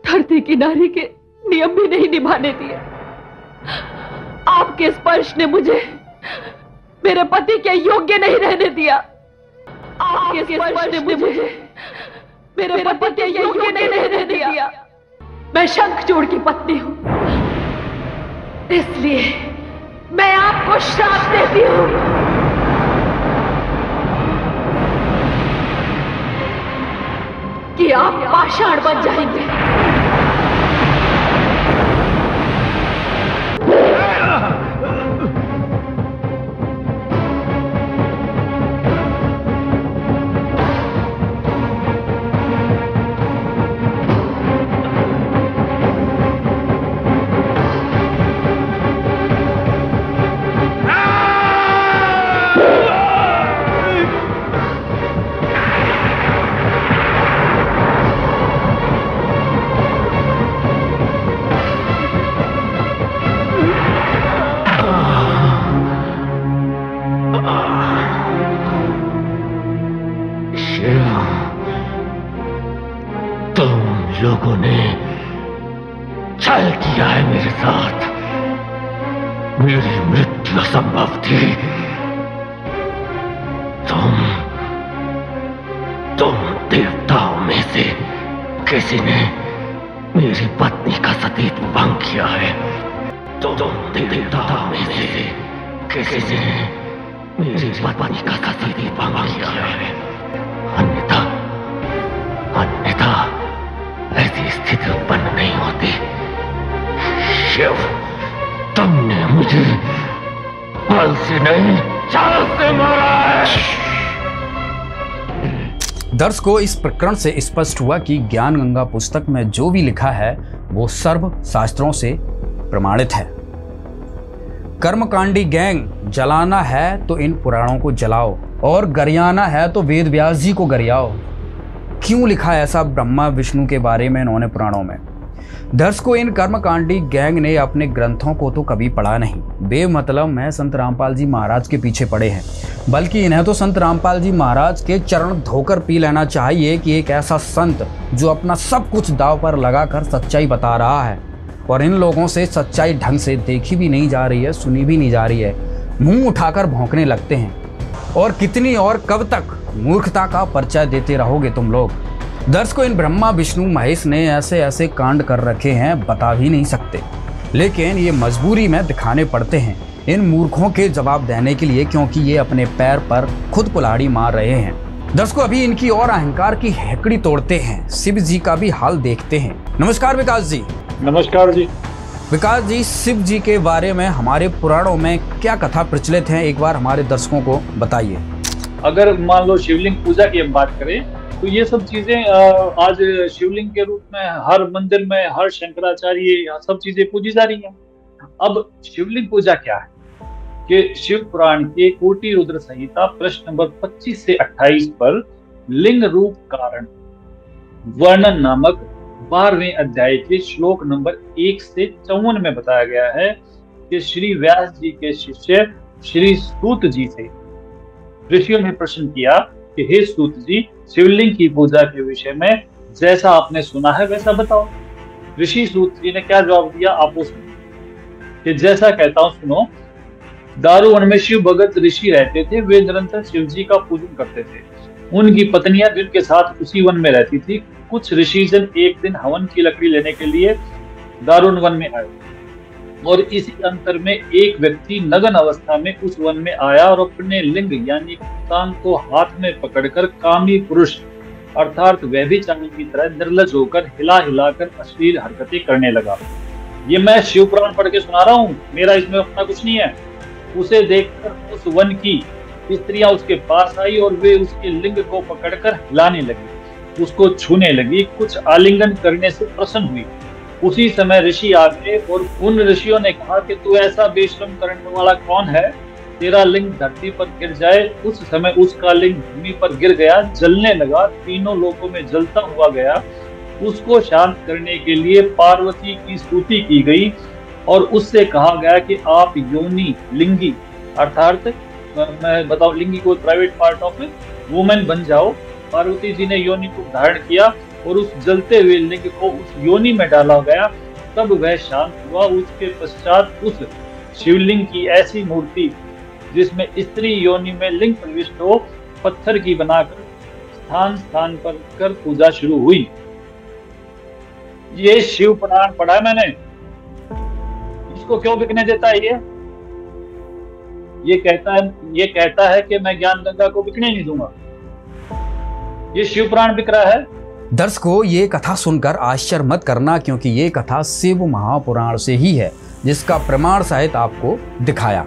[SPEAKER 11] धरती की नारी के नियम भी नहीं निभाने दिए। आपके स्पर्श ने मुझे मेरे पति के योग्य नहीं रहने दिया। आपके स्पर्श ने मुझे मेरे पति के योग्य नहीं रहने दिया। मैं शंखचूड़ की पत्नी हूं, इसलिए मैं आपको श्राप देती हूं कि आप पाषाण बन जाएंगे।
[SPEAKER 12] लोगों ने छल किया है मेरे साथ, मेरी मृत्यु असंभव थी। तुम देवताओं में से किसी ने मेरी पत्नी का सतीत्व भंग किया है। तुम देवताओं में से किसी ने मेरी पत्नी का सतीत्व भंग किया है। अन्यथा ऐसी स्थिति उत्पन्न नहीं होती। शिव, तुमने मुझे बल से नहीं, चाल से मारा है।
[SPEAKER 1] दर्शकों, इस प्रकरण से स्पष्ट हुआ कि ज्ञान गंगा पुस्तक में जो भी लिखा है वो सर्व शास्त्रों से प्रमाणित है। कर्मकांडी गैंग, जलाना है तो इन पुराणों को जलाओ और गरियाना है तो वेद व्यास जी को गरियाओ। क्यों लिखा ऐसा ब्रह्मा विष्णु के बारे में इन्होंने पुराणों में? दर्शकों, इन कर्मकांडी गैंग ने अपने ग्रंथों को तो कभी पढ़ा नहीं, बेमतलब में संत रामपाल जी महाराज के पीछे पड़े हैं, बल्कि इन्हें तो संत रामपाल जी महाराज के चरण धोकर पी लेना चाहिए कि एक ऐसा संत जो अपना सब कुछ दांव पर लगाकर सच्चाई बता रहा है और इन लोगों से सच्चाई ढंग से देखी भी नहीं जा रही है, सुनी भी नहीं जा रही है, मुंह उठाकर भौंकने लगते हैं। और कितनी और कब तक मूर्खता का परिचय देते रहोगे तुम लोग? दर्शकों, इन ब्रह्मा विष्णु महेश ने ऐसे ऐसे कांड कर रखे हैं, बता भी नहीं सकते, लेकिन ये मजबूरी में दिखाने पड़ते हैं इन मूर्खों के जवाब देने के लिए, क्योंकि ये अपने पैर पर खुद कुल्हाड़ी मार रहे हैं। दर्शकों, अभी इनकी और अहंकार की हैकड़ी तोड़ते हैं, शिव जी का भी हाल देखते हैं। नमस्कार विकास जी।
[SPEAKER 13] नमस्कार जी।
[SPEAKER 1] विकास जी, शिव जी के बारे में हमारे पुराणों में क्या कथा प्रचलित है, एक बार हमारे दर्शकों को बताइए।
[SPEAKER 13] अगर मान लो शिवलिंग पूजा की हम बात करें तो ये सब चीजें आज शिवलिंग के रूप में हर मंदिर में, हर शंकराचार्य सब चीजें पूजी जा रही हैं। अब शिवलिंग पूजा क्या है कि शिव पुराण के कोटि रुद्र संहिता प्रश्न नंबर 25 से 28 पर लिंग रूप कारण वर्णन नामक 12वें अध्याय के श्लोक नंबर 1 से 54 में बताया गया है कि श्री व्यास जी के शिष्य श्री सूत जी से ऋषियों ने प्रश्न किया कि हे सूत जी, शिवलिंग की पूजा के विषय में जैसा आपने सुना है वैसा बताओ। ऋषि सूत जी ने क्या जवाब दिया, आप वो सुनो कि जैसा कहता हूं सुनो। दारुवन में शिव भगत ऋषि रहते थे, वे निरंतर शिव जी का पूजन करते थे। उनकी पत्नियां भी उनके साथ उसी वन में रहती थी। कुछ ऋषिजन एक दिन हवन की लकड़ी लेने के लिए दारुण वन में आए और इसी अंतर में एक व्यक्ति नग्न अवस्था में उस वन में आया और अपने लिंग यानी टांग को हाथ में पकड़कर कामी पुरुष अर्थात व्यभिचारी की तरह निर्लज होकर हिला हिलाकर अश्लील हरकतें करने लगा। ये मैं शिव पुराण पढ़ के सुना रहा हूँ, मेरा इसमें अपना कुछ नहीं है। उसे देखकर उस वन की स्त्रियां उसके पास आई और वे उसके लिंग को पकड़कर हिलाने लगी, उसको छूने लगी, कुछ आलिंगन करने से प्रसन्न हुई। उसी समय ऋषि आ गए और उन ऋषियों ने कहा कि तू ऐसा बेशरम करने वाला कौन है, तेरा लिंग धरती पर गिर जाए। उस समय उसका लिंग भूमि पर गिर गया, जलने लगा, तीनों लोकों में जलता हुआ गया। उसको शांत करने के लिए पार्वती की स्तुति की गई और उससे कहा गया कि आप योनि लिंगी अर्थात मैं बताऊं लिंगी को प्राइवेट पार्ट ऑफ वुमेन बन जाओ। पार्वती जी ने योनि को धारण किया और उस जलते हुए लिंग को उस योनि में डाला गया, तब वह शांत हुआ। उसके पश्चात उस शिवलिंग की ऐसी मूर्ति जिसमें स्त्री योनि में लिंग प्रविष्ट हो, पत्थर की बनाकर स्थान स्थान पर कर पूजा शुरू हुई। ये शिव पुराण पढ़ा है मैंने। इसको क्यों बिकने देता है ये कहता है कि मैं ज्ञान गंगा को बिकने नहीं दूंगा। ये शिव पुराण बिक रहा है।
[SPEAKER 1] दर्शकों, ये कथा सुनकर आश्चर्य मत करना, क्योंकि ये कथा शिव महापुराण से ही है, जिसका प्रमाण सहित आपको दिखाया।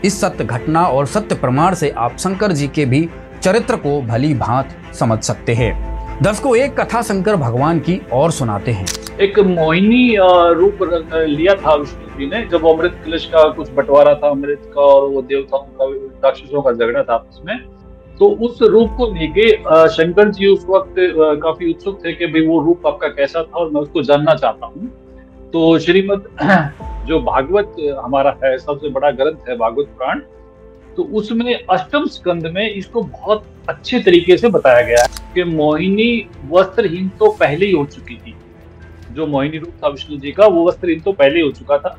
[SPEAKER 1] इस सत्य घटना और सत्य प्रमाण से आप शंकर जी के भी चरित्र को भली भांत समझ सकते हैं। दर्शकों, एक कथा शंकर भगवान की और सुनाते हैं।
[SPEAKER 13] एक मोहिनी रूप लिया था विष्णु जी ने, जब अमृत कलश का कुछ बंटवारा था अमृत का और वो देवताओं का राक्षसों का झगड़ा था आपस में, तो उस रूप को लेके शंकर जी उस वक्त काफी उत्सुक थे कि भाई वो रूप आपका कैसा था और मैं उसको जानना चाहता हूँ। तो श्रीमद जो भागवत हमारा है, सबसे बड़ा ग्रंथ है भागवत पुराण, तो उसमें अष्टम स्कंद में इसको बहुत अच्छे तरीके से बताया गया है कि मोहिनी वस्त्रहीन तो पहले ही हो चुकी थी। जो मोहिनी रूप था विष्णु जी का, वो वस्त्रहीन तो पहले ही हो चुका था।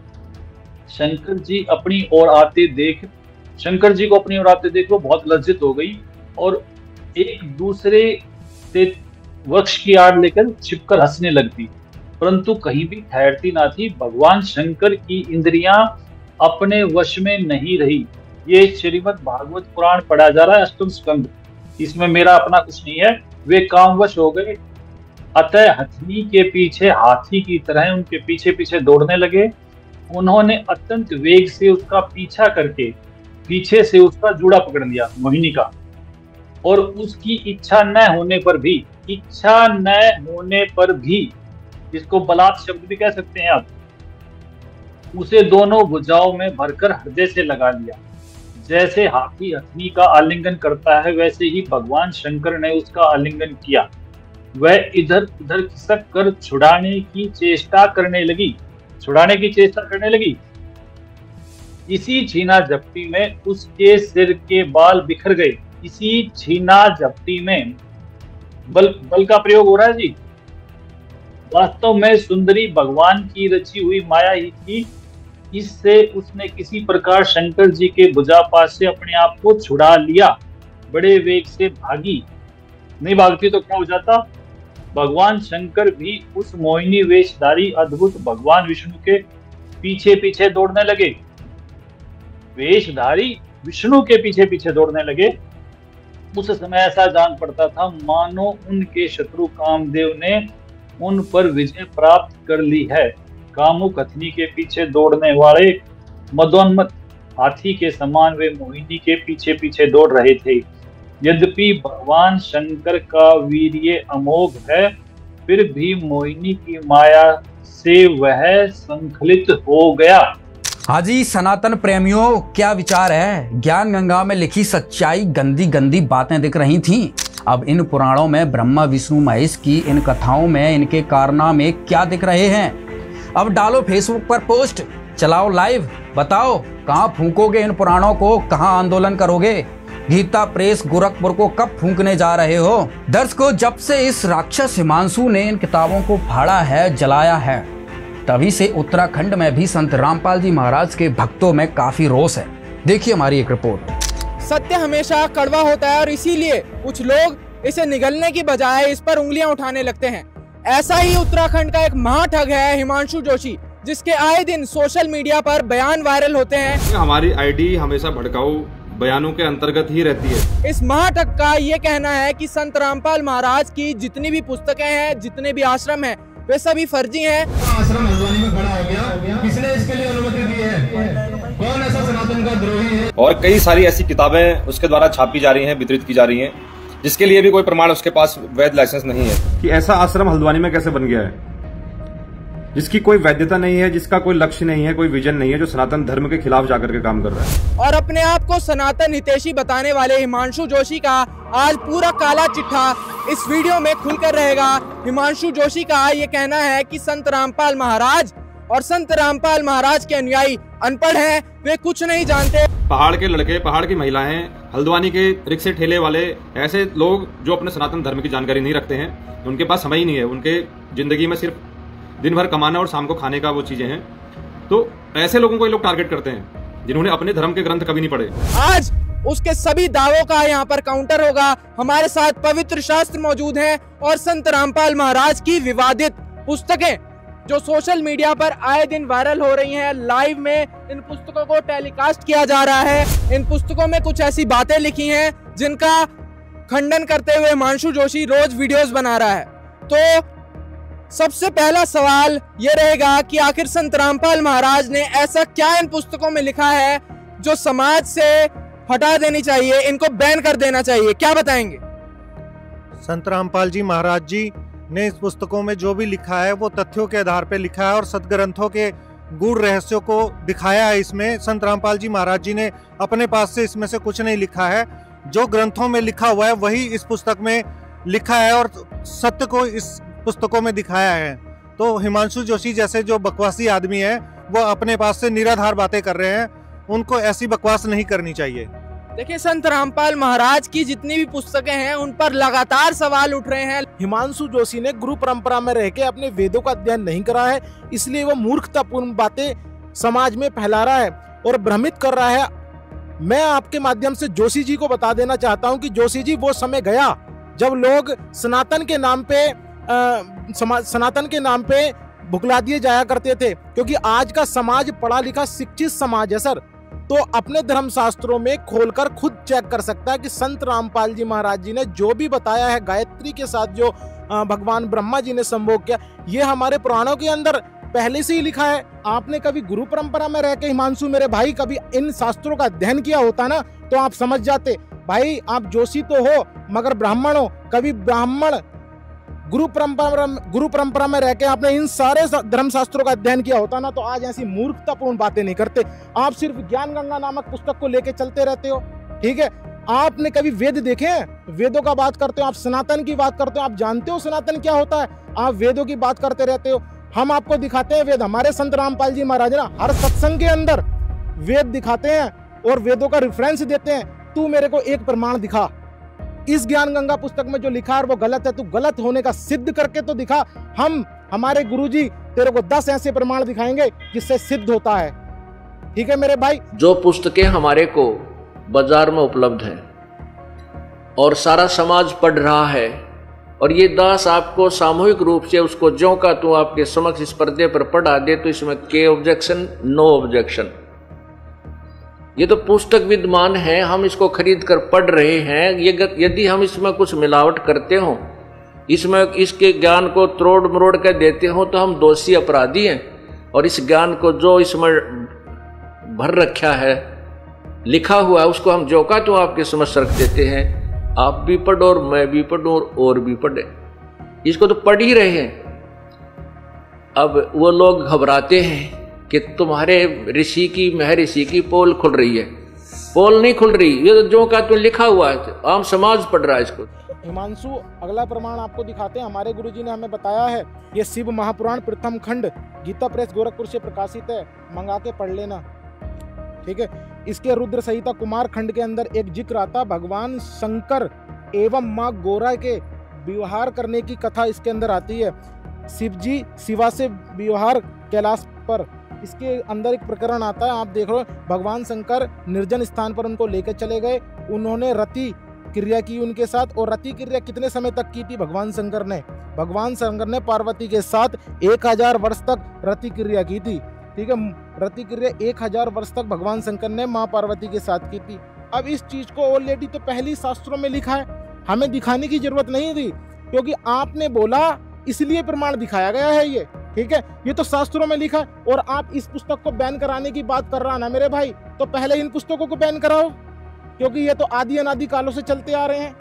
[SPEAKER 13] शंकर जी को अपनी ओर आते देख वो बहुत लज्जित हो गई और एक दूसरे से वक्ष की आड़ लेकर छिपकर हंसने लगती, परंतु कहीं भी ठहरती ना थी। भगवान शंकर की इंद्रियां अपने वश में नहीं रही। ये श्रीमद् भागवत पुराण पढ़ा जा रहा है, अष्टम स्कंद। इसमें मेरा अपना कुछ नहीं है। वे कामवश हो गए, अतः हथनी के पीछे हाथी की तरह उनके पीछे पीछे दौड़ने लगे। उन्होंने अत्यंत वेग से उसका पीछा करके पीछे से उसका जूड़ा पकड़ लिया मोहिनी का, और उसकी इच्छा न होने पर भी, इसको बलात् शब्द भी कह सकते हैं आप, उसे दोनों भुजाओं में भरकर हृदय से लगा लिया। जैसे हाथी हथनी का आलिंगन करता है, वैसे ही भगवान शंकर ने उसका आलिंगन किया। वह इधर उधर खिसक कर छुड़ाने की चेष्टा करने लगी। इसी छीना झपटी में उसके सिर के बाल बिखर गए। इसी छीना झपटी में बल का प्रयोग हो रहा है जी। वास्तव में सुंदरी भगवान की रची हुई माया ही थी। इससे उसने किसी प्रकार शंकर जी के भुजापात से अपने आप को छुड़ा लिया। बड़े वेग से भागी, नहीं भागती तो क्या हो जाता। भगवान शंकर भी उस मोहिनी वेशधारी अद्भुत भगवान विष्णु के पीछे पीछे दौड़ने लगे। वेशधारी विष्णु के पीछे पीछे दौड़ने लगे। उस समय ऐसा जान पड़ता था मानो उनके शत्रु कामदेव ने उन पर विजय प्राप्त कर ली है। कामुक हथनी के पीछे दौड़ने वाले मदोन्मत्त हाथी के समान वे मोहिनी के पीछे पीछे दौड़ रहे थे। यद्यपि भगवान शंकर का वीर्य अमोघ है, फिर भी मोहिनी की माया से वह संखलित हो गया।
[SPEAKER 1] हाजी सनातन प्रेमियों, क्या विचार है? ज्ञान गंगा में लिखी सच्चाई गंदी गंदी बातें दिख रही थीं। अब इन पुराणों में ब्रह्मा विष्णु महेश की इन कथाओं में इनके कारनामे क्या दिख रहे हैं? अब डालो फेसबुक पर पोस्ट, चलाओ लाइव, बताओ कहाँ फूकोगे इन पुराणों को, कहाँ आंदोलन करोगे? गीता प्रेस गोरखपुर को कब फूंकने जा रहे हो? दर्शकों, जब से इस राक्षस हिमांशु ने इन किताबों को फाड़ा है, जलाया है, तभी से उत्तराखंड में भी संत रामपाल जी महाराज के भक्तों में काफी रोष है। देखिए हमारी एक रिपोर्ट।
[SPEAKER 14] सत्य हमेशा कड़वा होता है और इसीलिए कुछ लोग इसे निगलने की बजाय इस पर उंगलियां उठाने लगते हैं। ऐसा ही उत्तराखंड का एक महाठग है हिमांशु जोशी, जिसके आए दिन सोशल मीडिया पर बयान वायरल होते हैं।
[SPEAKER 2] हमारी आईडी हमेशा भड़काऊ बयानों के अंतर्गत ही रहती है।
[SPEAKER 14] इस महाठग का ये कहना है कि संत रामपाल महाराज की जितनी भी पुस्तकें हैं, जितने भी आश्रम हैं, वे सभी फर्जी हैं।
[SPEAKER 15] आश्रम हल्द्वानी में खड़ा हो गया, किसने इसके लिए अनुमति दी है? कौन ऐसा सनातन का द्रोही है?
[SPEAKER 2] और कई सारी ऐसी किताबें उसके द्वारा छापी जा रही हैं, वितरित की जा रही हैं, जिसके लिए भी कोई प्रमाण उसके पास वैध लाइसेंस नहीं है। कि ऐसा आश्रम हल्द्वानी में कैसे बन गया है जिसकी कोई वैधता नहीं है, जिसका कोई लक्ष्य नहीं है, कोई विजन नहीं है, जो सनातन धर्म के खिलाफ जाकर के काम कर रहा है।
[SPEAKER 14] और अपने आप को सनातन हितैषी बताने वाले हिमांशु जोशी का आज पूरा काला चिट्ठा इस वीडियो में खुलकर रहेगा। हिमांशु जोशी का ये कहना है कि संत रामपाल महाराज और संत रामपाल महाराज के अनुयायी अनपढ़ हैं, वे कुछ नहीं जानते।
[SPEAKER 2] पहाड़ के लड़के, पहाड़ की महिलाएं, हल्द्वानी के रिक्शे ठेले वाले, ऐसे लोग जो अपने सनातन धर्म की जानकारी नहीं रखते हैं, उनके पास समय ही नहीं है। उनके जिंदगी में सिर्फ दिन भर कमाना और शाम को खाने का वो चीजें हैं। तो ऐसे लोगों को ये लोग टारगेट करते हैं जिन्होंने अपने धर्म के ग्रंथ कभी नहीं पढ़े।
[SPEAKER 14] आज उसके सभी दावों का यहाँ पर काउंटर होगा। हमारे साथ पवित्र शास्त्र मौजूद हैं और संत रामपाल महाराज की विवादित पुस्तकें जो सोशल मीडिया पर आए दिन वायरल हो रही हैं। लाइव में इन पुस्तकों को टेलीकास्ट किया जा रहा है। इन पुस्तकों में कुछ ऐसी बातें लिखी हैं जिनका खंडन करते हुए हिमांशु जोशी रोज वीडियोस बना रहा है। तो सबसे पहला सवाल ये रहेगा कि आखिर संत रामपाल महाराज ने ऐसा क्या इन पुस्तकों में लिखा है जो समाज से हटा देनी चाहिए, इनको बैन कर देना चाहिए? क्या बताएंगे?
[SPEAKER 16] संत रामपाल जी महाराज जी ने इस पुस्तकों में जो भी लिखा है वो तथ्यों के आधार पर लिखा है और सदग्रंथों के गूढ़ रहस्यों को दिखाया है। इसमें संत रामपाल जी महाराज जी ने अपने पास से इसमें से कुछ नहीं लिखा है। जो ग्रंथों में लिखा हुआ है वही इस पुस्तक में लिखा है और सत्य को इस पुस्तकों में दिखाया है। तो हिमांशु जोशी जैसे जो बकवासी आदमी है वो अपने पास से निराधार बातें कर रहे हैं, उनको ऐसी बकवास नहीं करनी चाहिए।
[SPEAKER 14] देखिए, संत रामपाल महाराज की जितनी भी पुस्तकें हैं उन पर लगातार सवाल उठ रहे हैं।
[SPEAKER 17] हिमांशु जोशी ने गुरु परंपरा में रह के अपने वेदों का अध्ययन नहीं करा है, इसलिए वो मूर्खतापूर्ण बातें समाज में फैला रहा है और भ्रमित कर रहा है। मैं आपके माध्यम से जोशी जी को बता देना चाहता हूँ कि जोशी जी, वो समय गया जब लोग सनातन के नाम पे भुगला दिए जाया करते थे, क्योंकि आज का समाज पढ़ा लिखा शिक्षित समाज है सर। तो अपने धर्म शास्त्रों में खोलकर खुद चेक कर सकता है कि संत रामपाल जी महाराज जी ने जो भी बताया है, गायत्री के साथ जो भगवान ब्रह्मा जी ने संभोग किया, ये हमारे पुराणों के अंदर पहले से ही लिखा है। आपने कभी गुरु परंपरा में रह के, हिमांशु मेरे भाई, कभी इन शास्त्रों का अध्ययन किया होता ना तो आप समझ जाते। भाई, आप जोशी तो हो मगर ब्राह्मण हो। कभी ब्राह्मण गुरु परंपरा में रह के आपने इन सारे धर्म शास्त्रों का अध्ययन किया होता ना, तो आज ऐसी मूर्खतापूर्ण बातें नहीं करते। आप सिर्फ ज्ञान गंगा नामक पुस्तक को लेके चलते रहते हो, ठीक है। आपने कभी वेद देखे हैं? वेदों का बात करते हो, आप सनातन की बात करते हो, आप जानते हो सनातन क्या होता है, आप वेदों की बात करते रहते हो। हम आपको दिखाते हैं वेद, हमारे संत रामपाल जी महाराज ना हर सत्संग के अंदर वेद दिखाते हैं और वेदों का रेफरेंस देते हैं। तू मेरे को एक प्रमाण दिखा, इस ज्ञान गंगा पुस्तक में जो लिखा है वो गलत है, तू गलत होने का सिद्ध करके तो दिखा। हमारे गुरुजी तेरे को 10 ऐसे प्रमाण दिखाएंगे जिससे सिद्ध होता है, ठीक है मेरे भाई।
[SPEAKER 6] जो पुस्तकें हमारे को बाजार में उपलब्ध है और सारा समाज पढ़ रहा है, और ये दास आपको सामूहिक रूप से उसको ज्यों का तू आपके समक्ष इस पर्दे पर पढ़ा दे, तो इसमें के ऑब्जेक्शन, नो ऑब्जेक्शन। ये तो पुस्तक विद्यमान है, हम इसको खरीद कर पढ़ रहे हैं। ये यदि हम इसमें कुछ मिलावट करते हो, इसमें इसके ज्ञान को तोड़ मरोड़ कर देते हो, तो हम दोषी अपराधी हैं। और इस ज्ञान को जो इसमें भर रखा है, लिखा हुआ है, उसको हम जो का तो आपके समझ रख देते हैं। आप भी पढ़ो और मैं भी पढ़ूं और भी पढ़े, इसको तो पढ़ ही रहे हैं। अब वो लोग घबराते हैं कि तुम्हारे ऋषि की, महर्षि की पोल खुल रही है। पोल नहीं खुल रही, ये तो जो का तो लिखा हुआ है, आम समाज पढ़ रहा है इसको।
[SPEAKER 17] हिमांशु, अगला प्रमाण आपको दिखाते हैं। हमारे गुरुजी ने हमें बताया है, ये शिव महापुराण प्रथम खंड गीता प्रेस गोरखपुर से प्रकाशित है, मंगा के पढ़ लेना, ठीक है। इसके रुद्र संहिता कुमार खंड के अंदर एक जिक्र आता, भगवान शंकर एवं माँ गोरा के विवाह करने की कथा इसके अंदर आती है। शिव जी शिवा से विवाह कैलाश पर, इसके अंदर एक प्रकरण आता है, आप देख रहे हो, भगवान शंकर निर्जन स्थान पर उनको लेकर चले गए, उन्होंने रति क्रिया की उनके साथ। और रति क्रिया कितने समय तक की थी भगवान शंकर ने? भगवान शंकर ने पार्वती के साथ 1000 वर्ष तक रति क्रिया की थी, ठीक है। रति क्रिया 1000 वर्ष तक भगवान शंकर ने माँ पार्वती के साथ की थी। अब इस चीज को ऑलरेडी तो पहले शास्त्रों में लिखा है, हमें दिखाने की जरूरत नहीं थी, क्योंकि आपने बोला इसलिए प्रमाण दिखाया गया है ये, ठीक है। ये तो शास्त्रों में लिखा है। और आप इस पुस्तक को बैन कराने की बात कर रहा ना मेरे भाई, तो पहले इन पुस्तकों को बैन कराओ, क्योंकि ये तो आदि अनादि कालों से चलते आ रहे हैं,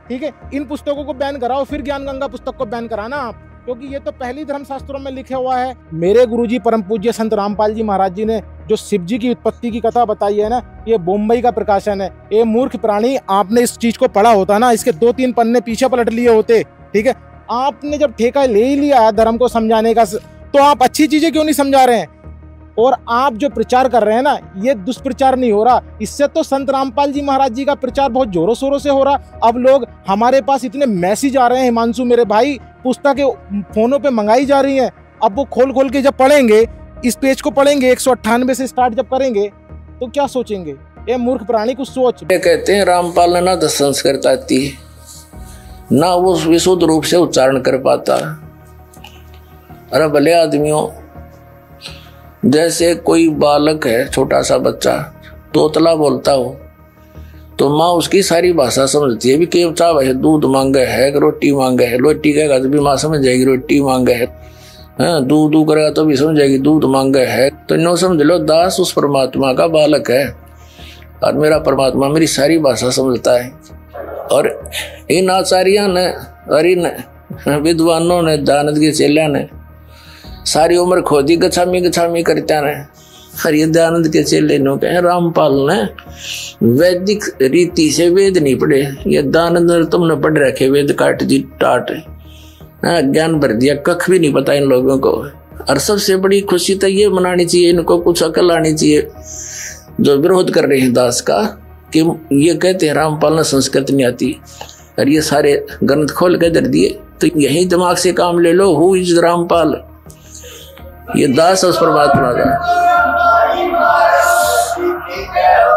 [SPEAKER 17] ठीक है। इन पुस्तकों को बैन कराओ, फिर ज्ञान गंगा पुस्तक को बैन कराना आप, क्योंकि ये तो पहली धर्मशास्त्रों में लिखा हुआ है। मेरे गुरुजी परम पूज्य संत रामपाल जी महाराज जी ने जो शिव जी की उत्पत्ति की कथा बताई है ना, ये बम्बई का प्रकाशन है। ये मूर्ख प्राणी, आपने इस चीज को पढ़ा होता ना, इसके 2-3 पन्ने पीछे पलट लिए होते, ठीक है। आपने जब ठेका ले ही लिया है धर्म को समझाने का, तो आप अच्छी चीजें क्यों नहीं समझा रहे हैं? और आप जो प्रचार कर रहे हैं ना, ये दुष्प्रचार नहीं हो रहा, इससे तो संत रामपाल जी महाराज जी का प्रचार बहुत जोरों शोरों से हो रहा। अब लोग हमारे पास इतने मैसेज आ रहे हैं हिमांशु मेरे भाई, पुस्तकें फोनों पे मंगाई जा रही हैं। अब वो खोल के जब पढ़ेंगे, इस पेज को पढ़ेंगे, 198 से स्टार्ट जब करेंगे, तो क्या सोचेंगे? ये मूर्ख प्राणी कुछ सोच।
[SPEAKER 6] कहते हैं रामपाल ने ना तो संस्कृत आती, ना वो विशुद्ध रूप से उच्चारण कर पाता। अरे भले आदमियों, जैसे कोई बालक है, छोटा सा बच्चा तोतला बोलता हो, तो माँ उसकी सारी भाषा समझती है। भी केव चाव है, दूध मांगे है, रोटी मांगे है, रोटी कहेगा तो भी माँ समझ जाएगी रोटी मांगे है, दूध दू करेगा तो भी समझ जाएगी दूध मांगे है। तो नो समझ लो, दास उस परमात्मा का बालक है, और मेरा परमात्मा मेरी सारी भाषा समझता है। और इन आचार्यों ने और इन विद्वानों ने, दानद के चेलिया ने सारी उम्र खोदी गछामी करता रहे। और ये दयानंद के चेले नो कहे रामपाल ने वैदिक रीति से वेद नहीं पढ़े, ये दयानंद तुमने पढ़ रखे वेद काट दी टाट, ज्ञान भर दिया, कख भी नहीं पता इन लोगों को। और सबसे बड़ी खुशी तो ये मनानी चाहिए, इनको कुछ अकल आनी चाहिए जो विरोध कर रहे हैं दास का, कि ये कहते हैं रामपाल ने संस्कृत नहीं आती, और ये सारे ग्रंथ खोल के दर दिए। तो यही दिमाग से काम ले लो, हु इज रामपाल, ये दास उस परमात्मा का।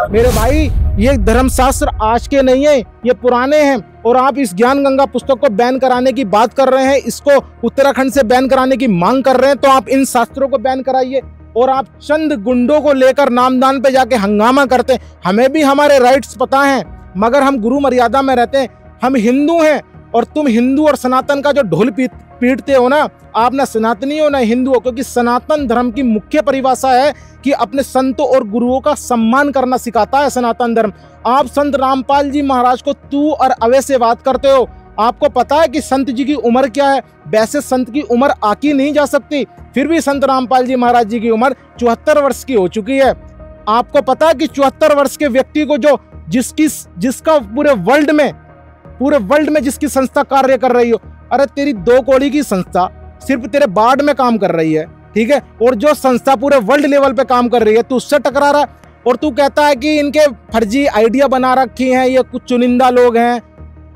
[SPEAKER 17] मेरे भाई, ये धर्मशास्त्र आज के नहीं है, ये पुराने हैं। और आप इस ज्ञान गंगा पुस्तक को बैन कराने की बात कर रहे हैं, इसको उत्तराखंड से बैन कराने की मांग कर रहे हैं, तो आप इन शास्त्रों को बैन कराइए। और आप चंद गुंडों को लेकर नामदान पे जाके हंगामा करते हैं। हमें भी हमारे राइट्स पता हैं, मगर हम गुरु मर्यादा में रहते हैं, हम हिंदू हैं। और तुम हिंदू और सनातन का जो ढोल पीटते हो ना, आप ना सनातनी हो ना हिंदू हो, क्योंकि सनातन धर्म की मुख्य परिभाषा है कि अपने संतों और गुरुओं का सम्मान करना सिखाता है सनातन धर्म। आप संत रामपाल जी महाराज को तू और अवय से बात करते हो। आपको पता है कि संत जी की उम्र क्या है? वैसे संत की उम्र आकी नहीं जा सकती, फिर भी संत रामपाल जी महाराज जी की उम्र 74 वर्ष की हो चुकी है। आपको पता है कि 74 वर्ष के व्यक्ति को जो जिसका पूरे वर्ल्ड में जिसकी संस्था कार्य कर रही हो, अरे तेरी 2 कौड़ी की संस्था सिर्फ तेरे वार्ड में काम कर रही है, ठीक है, और जो संस्था पूरे वर्ल्ड लेवल पे काम कर रही है, तू उससे टकरा रहा है और तू कहता है कि इनके फर्जी आइडिया बना रखी हैं, ये कुछ चुनिंदा लोग हैं।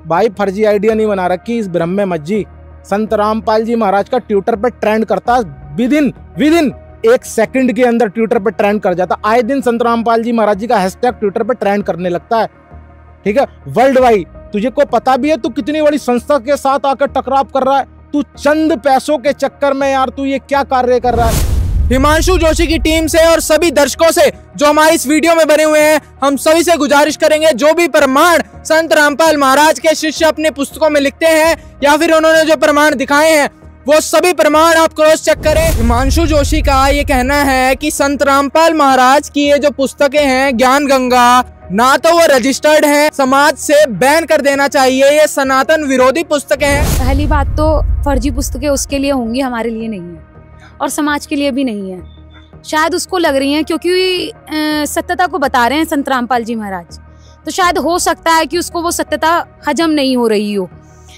[SPEAKER 17] भाई फर्जी आइडिया नहीं बना रखी, इस भ्रम में मत जी। संत रामपाल जी महाराज का ट्विटर पे ट्रेंड करता, विद इन 1 सेकंड के अंदर ट्विटर पे ट्रेंड कर जाता। आए दिन संत रामपाल जी महाराज जी का हैशटैग ट्विटर पे ट्रेंड करने लगता है, ठीक है, वर्ल्ड वाइड। तुझे को पता भी है तू कितनी बड़ी संस्था के साथ आकर टकराव कर रहा है? तू चंद पैसों के चक्कर में यार तू ये क्या कार्य कर रहा है?
[SPEAKER 14] हिमांशु जोशी की टीम से और सभी दर्शकों से जो हमारी इस वीडियो में बने हुए हैं, हम सभी से गुजारिश करेंगे, जो भी प्रमाण संत रामपाल महाराज के शिष्य अपने पुस्तकों में लिखते हैं या फिर उन्होंने जो प्रमाण दिखाए हैं, वो सभी प्रमाण आप क्रॉस चेक करें। हिमांशु जोशी का ये कहना है कि संत रामपाल महाराज की ये जो पुस्तकें हैं ज्ञान गंगा, ना तो वो रजिस्टर्ड है, समाज से बैन कर देना चाहिए, ये सनातन विरोधी पुस्तकें हैं।
[SPEAKER 18] पहली बात तो फर्जी पुस्तकें उसके लिए होंगी, हमारे लिए नहीं है और समाज के लिए भी नहीं है। शायद उसको लग रही हैं क्योंकि सत्यता को बता रहे हैं संत रामपाल जी महाराज, तो शायद हो सकता है कि उसको वो सत्यता हजम नहीं हो रही हो।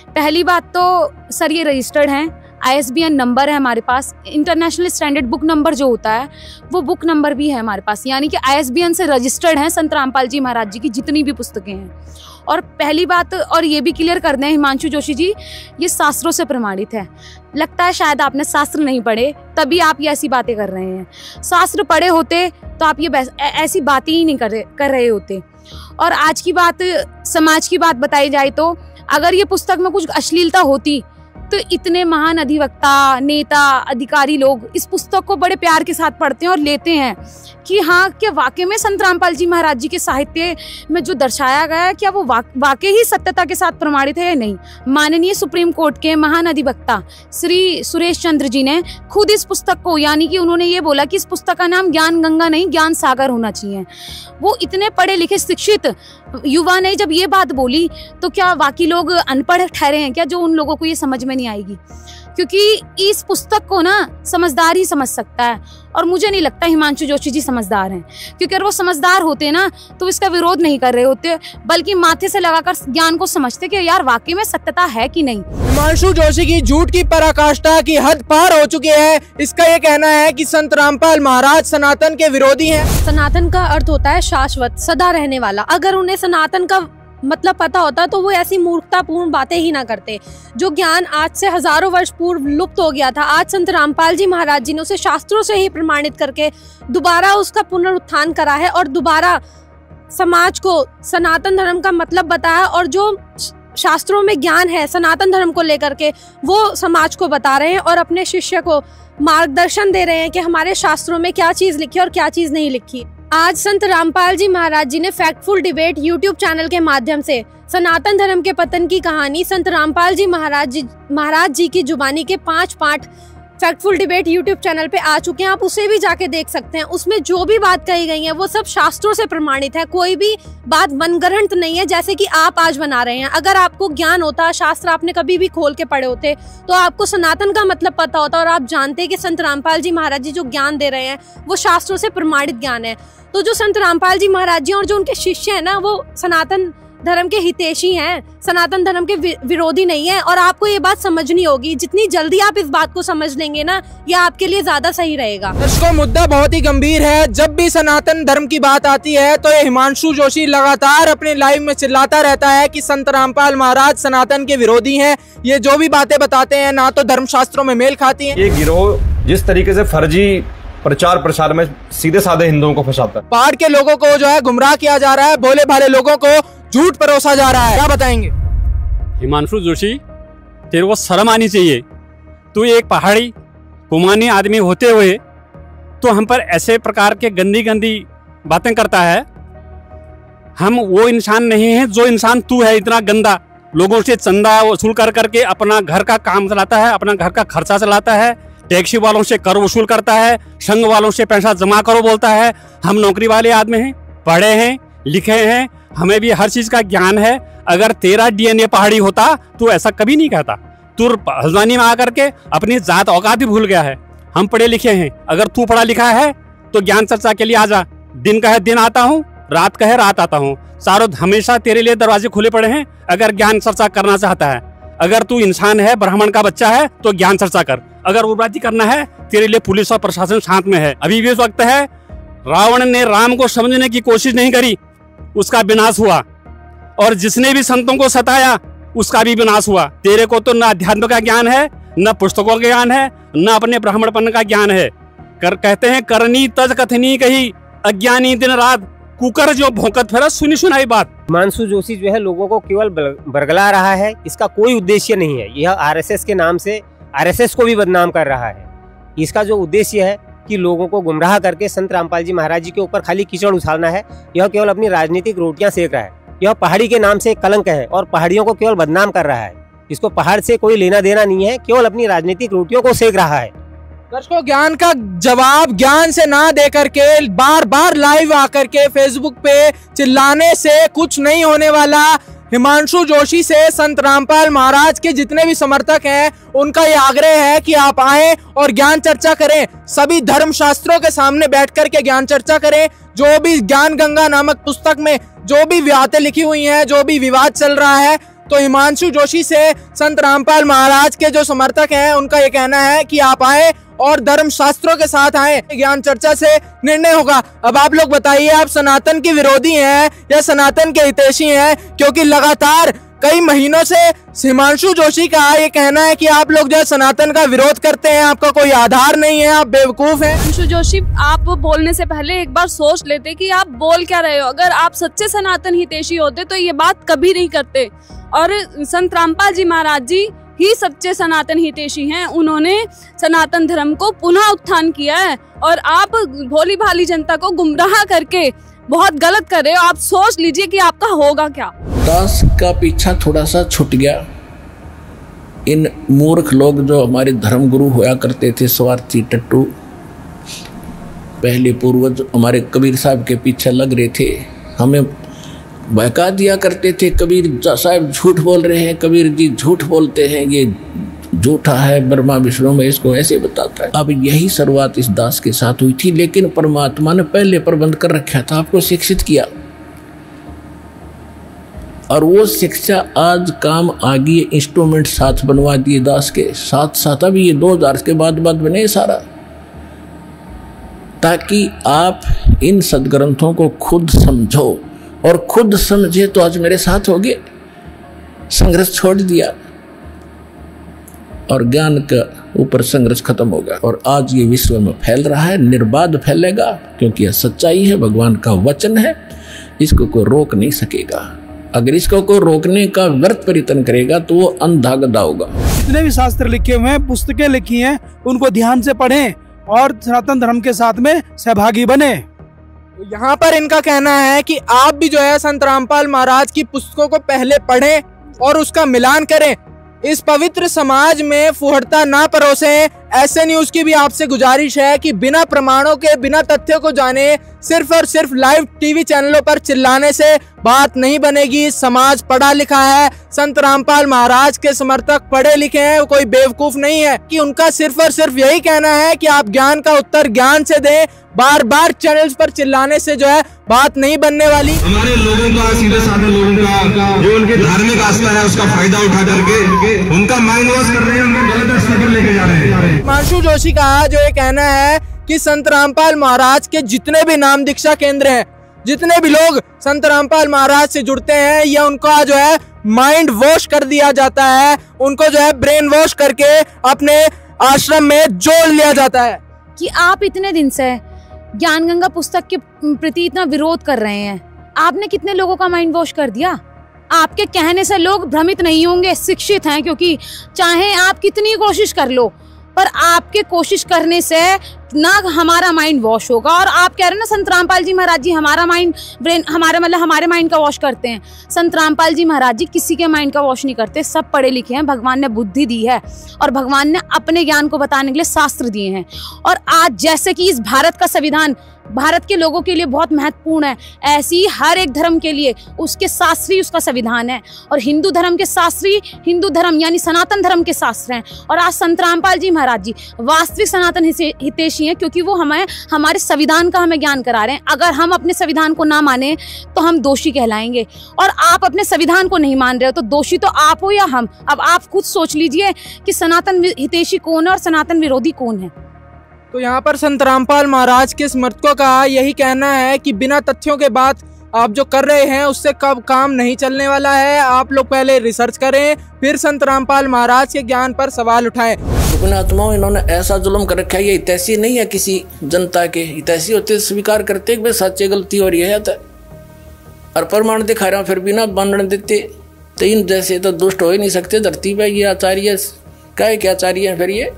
[SPEAKER 18] पहली बात तो सर ये रजिस्टर्ड हैं, ISBN नंबर है हमारे पास, इंटरनेशनल स्टैंडर्ड बुक नंबर जो होता है वो बुक नंबर भी है हमारे पास, यानी कि ISBN से रजिस्टर्ड हैं संत रामपाल जी महाराज जी की जितनी भी पुस्तकें हैं। और पहली बात और ये भी क्लियर कर दें हिमांशु जोशी जी, ये शास्त्रों से प्रमाणित है। लगता है शायद आपने शास्त्र नहीं पढ़े तभी आप ये ऐसी बातें कर रहे हैं। शास्त्र पढ़े होते तो आप ये ऐसी बातें ही नहीं कर रहे होते। और आज की बात, समाज की बात बताई जाए तो अगर ये पुस्तक में कुछ अश्लीलता होती तो इतने महान अधिवक्ता, नेता, अधिकारी लोग इस पुस्तक को बड़े प्यार के साथ पढ़ते हैं और लेते हैं कि हाँ, क्या वाकई में संत रामपाल जी महाराज जी के साहित्य में जो दर्शाया गया है क्या वो वाकई ही सत्यता के साथ प्रमाणित है या नहीं। माननीय सुप्रीम कोर्ट के महान अधिवक्ता श्री सुरेश चंद्र जी ने खुद इस पुस्तक को, यानी कि उन्होंने ये बोला कि इस पुस्तक का नाम ज्ञान गंगा नहीं ज्ञान सागर होना चाहिए। वो इतने पढ़े लिखे शिक्षित युवा ने जब ये बात बोली तो क्या बाकी लोग अनपढ़ ठहरे हैं क्या, जो उन लोगों को ये समझ में नहीं आएगी? क्योंकि इस पुस्तक को ना समझदार ही समझ सकता है और मुझे नहीं लगता हिमांशु जोशी जी समझदार हैं, क्योंकि अगर वो समझदार होते ना तो इसका विरोध नहीं कर रहे होते, बल्कि माथे से लगाकर ज्ञान को समझते कि यार वाकई में सत्यता है कि नहीं।
[SPEAKER 14] हिमांशु जोशी की झूठ की पराकाष्ठा की हद पार हो चुकी है। इसका ये कहना है कि संत रामपाल महाराज सनातन के विरोधी हैं।
[SPEAKER 19] सनातन का अर्थ होता है शाश्वत, सदा रहने वाला। अगर उन्हें सनातन का मतलब पता होता तो वो ऐसी मूर्खतापूर्ण बातें ही ना करते। जो ज्ञान आज से हजारों वर्ष पूर्व लुप्त हो गया था, आज संत रामपाल जी महाराज जी ने उसे शास्त्रों से ही प्रमाणित करके दोबारा उसका पुनरुत्थान करा है और दोबारा समाज को सनातन धर्म का मतलब बताया। और जो शास्त्रों में ज्ञान है सनातन धर्म को लेकर के वो समाज को बता रहे हैं और अपने शिष्य को मार्गदर्शन दे रहे हैं कि हमारे शास्त्रों में क्या चीज लिखी है और क्या चीज नहीं लिखी। आज संत रामपाल जी महाराज जी ने फैक्टफुल डिबेट यूट्यूब चैनल के माध्यम से सनातन धर्म के पतन की कहानी संत रामपाल जी महाराज जी की जुबानी के 5 part factful debate YouTube channel पे आ चुके हैं। आप उसे भी जाके देख सकते हैं। उसमें जो भी बात कही गई है वो सब शास्त्रों से प्रमाणित है, कोई भी बात मनगढ़ंत नहीं है जैसे कि आप आज बना रहे हैं। अगर आपको ज्ञान होता, शास्त्र आपने कभी भी खोल के पढ़े होते तो आपको सनातन का मतलब पता होता और आप जानते कि संत रामपाल जी महाराज जी जो ज्ञान दे रहे हैं वो शास्त्रों से प्रमाणित ज्ञान है। तो जो संत रामपाल जी महाराज जी और जो उनके शिष्य हैं ना, वो सनातन धर्म के हितैषी हैं, सनातन धर्म के विरोधी नहीं है। और आपको ये बात समझनी होगी, जितनी जल्दी आप इस बात को समझ लेंगे ना, ये आपके लिए ज्यादा सही रहेगा।
[SPEAKER 14] दर्शकों, मुद्दा बहुत ही गंभीर है। जब भी सनातन धर्म की बात आती है तो ये हिमांशु जोशी लगातार अपने लाइव में चिल्लाता रहता है कि संत रामपाल महाराज सनातन के विरोधी हैं। ये जो भी बातें बताते हैं ना तो धर्मशास्त्रों में मेल खाती है।
[SPEAKER 20] ये गिरोह जिस तरीके से फर्जी प्रचार प्रसार में सीधे साधे हिंदुओं को फंसाता है,
[SPEAKER 14] पहाड़ के लोगों को जो है गुमराह किया जा रहा है, भोले भाले लोगों को झूठ परोसा जा रहा है, क्या बताएंगे?
[SPEAKER 21] हिमांशु जोशी, तेरे को शर्म आनी चाहिए। तू एक पहाड़ी कुमानी आदमी होते हुए तो हम पर ऐसे प्रकार के गंदी गंदी बातें करता है। हम वो इंसान नहीं है जो इंसान तू है, इतना गंदा। लोगों से चंदा वसूल कर करके अपना घर का काम चलाता है, अपना घर का खर्चा चलाता है, टैक्सी वालों से कर वसूल करता है, संघ वालों से पैसा जमा करो बोलता है। हम नौकरी वाले आदमी हैं, पढ़े हैं, लिखे हैं, हमें भी हर चीज का ज्ञान है। अगर तेरा DNA पहाड़ी होता तो ऐसा कभी नहीं कहता। तू हल्द्वानी में आकर के अपनी जात औकात भी भूल गया है। हम पढ़े लिखे हैं, अगर तू पढ़ा लिखा है तो ज्ञान चर्चा के लिए आ जा। दिन का है दिन आता हूँ, रात का है रात आता हूँ। सारों हमेशा तेरे लिए दरवाजे खुले पड़े हैं अगर ज्ञान चर्चा करना चाहता है। अगर तू इंसान है, ब्राह्मण का बच्चा है तो ज्ञान चर्चा कर। अगर उग्रवादी करना है तेरे लिए पुलिस और प्रशासन साथ में है। अभी भी उस वक्त है, रावण ने राम को समझने की कोशिश नहीं करी, उसका विनाश हुआ। और जिसने भी संतों को सताया उसका भी विनाश हुआ। तेरे को तो न अध्यात्म का ज्ञान है, न पुस्तकों का ज्ञान है, न अपने ब्राह्मणपन का ज्ञान है। कहते हैं करनी तज कथनी कही, अज्ञानी दिन रात कुकर जो भौंकत फिरा सुनी सुनाई बात।
[SPEAKER 3] हिमांशु जोशी जो है लोगों को केवल बरगला रहा है, इसका कोई उद्देश्य नहीं है। यह आरएसएस के नाम से आरएसएस को भी बदनाम कर रहा है। इसका जो उद्देश्य है कि लोगों को गुमराह करके संत रामपाल जी महाराज जी के ऊपर खाली कीचड़ उछालना है। यह केवल अपनी राजनीतिक रोटियां सेक रहा है। यह पहाड़ी के नाम से एक कलंक है और पहाड़ियों को केवल बदनाम कर रहा है। इसको पहाड़ से कोई लेना देना नहीं है, केवल अपनी राजनीतिक रोटियों को सेक रहा है।
[SPEAKER 14] दर्शकों, ज्ञान का जवाब ज्ञान से ना दे करके बार बार लाइव आकर के फेसबुक पे चिल्लाने से कुछ नहीं होने वाला। हिमांशु जोशी से संत रामपाल महाराज के जितने भी समर्थक हैं उनका ये आग्रह है कि आप आएं और ज्ञान चर्चा करें। सभी धर्म शास्त्रों के सामने बैठ कर के ज्ञान चर्चा करें। जो भी ज्ञान गंगा नामक पुस्तक में जो भी बातें लिखी हुई हैं, जो भी विवाद चल रहा है, तो हिमांशु जोशी से संत रामपाल महाराज के जो समर्थक हैं उनका ये कहना है कि आप आए और धर्म शास्त्रों के साथ आए। ज्ञान चर्चा से निर्णय होगा। अब आप लोग बताइए, आप सनातन के विरोधी हैं या सनातन के हितैषी हैं? क्योंकि लगातार कई महीनों से हिमांशु जोशी का ये कहना है कि आप लोग जो सनातन का विरोध करते हैं, आपका कोई आधार नहीं है, आप बेवकूफ हैं।
[SPEAKER 22] हिमांशु जोशी, आप बोलने से पहले एक बार सोच लेते कि आप बोल क्या रहे हो। अगर आप सच्चे सनातन हितैषी होते तो ये बात कभी नहीं करते। और संत रामपाल जी महाराज जी ही सच्चे सनातन हितैषी हैं। उन्होंने सनातन धर्म को पुनः उत्थान किया है और आप भोली भाली जनता को गुमराह करके बहुत गलत कर रहे हो। आप सोच लीजिए कि आपका होगा क्या।
[SPEAKER 6] दास का पीछा थोड़ा सा छूट गया। इन मूर्ख लोग जो हमारे धर्म गुरु होया करते थे, स्वार्थी टट्टू, पहले पूर्वज हमारे कबीर साहब के पीछे लग रहे थे, हमें बहका दिया करते थे। कबीर साहब झूठ बोल रहे हैं, कबीर जी झूठ बोलते हैं, ये झूठा है, ब्रह्मा विष्णु में इसको ऐसे बताता है। अब यही शुरुआत इस दास के साथ हुई थी, लेकिन परमात्मा ने पहले प्रबंध कर रखा था, आपको शिक्षित किया और वो शिक्षा आज काम आ गई। इंस्ट्रूमेंट साथ बनवा दिए दास के साथ साथ। अभी ये 2000 के बाद बने सारा, ताकि आप इन सदग्रंथों को खुद समझो और खुद समझे तो आज मेरे साथ हो गए। संघर्ष छोड़ दिया और ज्ञान का ऊपर संघर्ष खत्म होगा और आज ये विश्व में फैल रहा है, निर्बाध फैलेगा, क्योंकि यह सच्चाई है, भगवान का वचन है, इसको कोई रोक नहीं सकेगा। अगर इसको कोई रोकने का व्यर्थ प्रयत्न करेगा तो वो अंधा गधा होगा।
[SPEAKER 23] जितने भी शास्त्र लिखे हुए हैं, पुस्तकें लिखी हैं, उनको ध्यान से पढ़ें और सनातन धर्म के साथ में सहभागी बने।
[SPEAKER 14] यहाँ पर इनका कहना है कि आप भी जो है संत रामपाल महाराज की पुस्तकों को पहले पढ़ें और उसका मिलान करें। इस पवित्र समाज में फुहड़ता ना परोसें। ऐसे न्यूज की भी आपसे गुजारिश है कि बिना प्रमाणों के, बिना तथ्यों को जाने सिर्फ और सिर्फ लाइव टीवी चैनलों पर चिल्लाने से बात नहीं बनेगी। समाज पढ़ा लिखा है, संत रामपाल महाराज के समर्थक पढ़े लिखे हैं, कोई बेवकूफ नहीं है कि उनका सिर्फ और सिर्फ यही कहना है कि आप ज्ञान का उत्तर ज्ञान से दें। बार बार चैनल्स पर चिल्लाने से जो है बात नहीं बनने वाली।
[SPEAKER 15] हमारे लोगों का, सीधे साधे लोगों का जो उनकी धार्मिक आस्था है उसका फायदा उठा करके उनका माइंड वॉश कर रहे हैं, उनको गलत रास्ते पर लेके जा रहे हैं।
[SPEAKER 14] हिमांशु जोशी का जो ये कहना है कि संत रामपाल महाराज के जितने भी नाम दीक्षा केंद्र हैं, जितने भी लोग संत रामपाल महाराज से जुड़ते हैं, या उनका जो है माइंड वॉश कर दिया जाता है, उनको जो है ब्रेन वॉश करके अपने आश्रम में जोड़ लिया जाता है।
[SPEAKER 18] कि आप इतने दिन से ज्ञान गंगा पुस्तक के प्रति इतना विरोध कर रहे हैं, आपने कितने लोगों का माइंड वॉश कर दिया? आपके कहने से लोग भ्रमित नहीं होंगे, शिक्षित हैं, क्योंकि चाहे आप कितनी कोशिश कर लो, पर आपके कोशिश करने से ना हमारा माइंड वॉश होगा। और आप कह रहे हैं ना संत रामपाल जी महाराज जी हमारा माइंड ब्रेन हमारे माइंड का वॉश करते हैं। संत रामपाल जी महाराज जी किसी के माइंड का वॉश नहीं करते, सब पढ़े लिखे हैं, भगवान ने बुद्धि दी है और भगवान ने अपने ज्ञान को बताने के लिए शास्त्र दिए हैं। और आज जैसे कि इस भारत का संविधान भारत के लोगों के लिए बहुत महत्वपूर्ण है, ऐसे ही हर एक धर्म के लिए उसके शास्त्री उसका संविधान है। और हिंदू धर्म के शास्त्री हिंदू धर्म यानी सनातन धर्म के शास्त्र हैं। और आज संत रामपाल जी महाराज जी वास्तविक सनातन हितैषी हैं, क्योंकि वो हमें हमारे संविधान का हमें ज्ञान करा रहे हैं। अगर हम अपने संविधान को ना माने तो हम दोषी कहलाएंगे, और आप अपने संविधान को नहीं मान रहे हो तो दोषी तो आप हो या हम। अब आप खुद सोच लीजिए कि सनातन हितैषी कौन है और सनातन विरोधी कौन है।
[SPEAKER 14] तो यहाँ पर संत रामपाल महाराज के समर्थकों का यही कहना है कि बिना तथ्यों के बाद आप जो कर रहे हैं उससे कब काम नहीं चलने वाला है। आप लोग पहले रिसर्च करें, फिर संत रामपाल महाराज के ज्ञान पर सवाल उठाएं।
[SPEAKER 6] आत्माओं इन्होंने ऐसा जुल्म कर रखा है, ये हितैषी नहीं है किसी जनता के। हितैषी होते स्वीकार करते कि भाई सच्ची गलती हो रही है और प्रमाण दिखा रहे हो, फिर भी ना बनने देते। तो इन जैसे तो दुष्ट हो ही नहीं सकते धरती पे। ये आचार्य क्या आचार्य है फिर ये,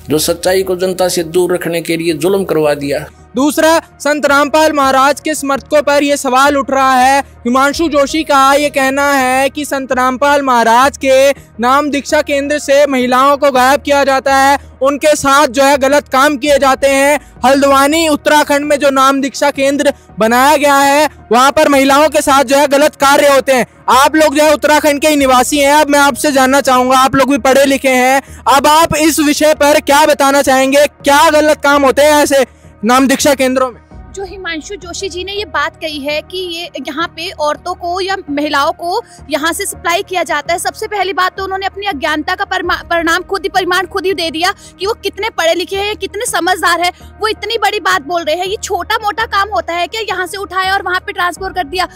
[SPEAKER 6] जो सच्चाई को जनता से दूर रखने के लिए जुल्म करवा दिया।
[SPEAKER 14] दूसरा, संत रामपाल महाराज के समर्थकों पर यह सवाल उठ रहा है। हिमांशु जोशी का ये कहना है कि संत रामपाल महाराज के नाम दीक्षा केंद्र से महिलाओं को गायब किया जाता है, उनके साथ जो है गलत काम किए जाते हैं। हल्द्वानी उत्तराखंड में जो नाम दीक्षा केंद्र बनाया गया है वहां पर महिलाओं के साथ जो है गलत कार्य होते हैं। आप लोग जो है उत्तराखंड के ही निवासी हैं, अब मैं आपसे जानना चाहूंगा, आप लोग भी पढ़े लिखे हैं, अब आप इस विषय पर क्या बताना चाहेंगे? क्या गलत काम होते हैं ऐसे नाम दीक्षा केंद्रों में?
[SPEAKER 4] जो हिमांशु जोशी जी ने ये बात कही है कि ये यहाँ पे औरतों को या महिलाओं को यहाँ से सप्लाई किया जाता है, सबसे पहली बात तो उन्होंने अपनी अज्ञानता का परिणाम खुद ही दे दिया कि वो कितने पढ़े लिखे हैं, कितने समझदार है। वो इतनी बड़ी बात बोल रहे हैं, ये छोटा मोटा काम होता है क्या? यहाँ से उठाया और वहाँ पे ट्रांसफर कर दिया।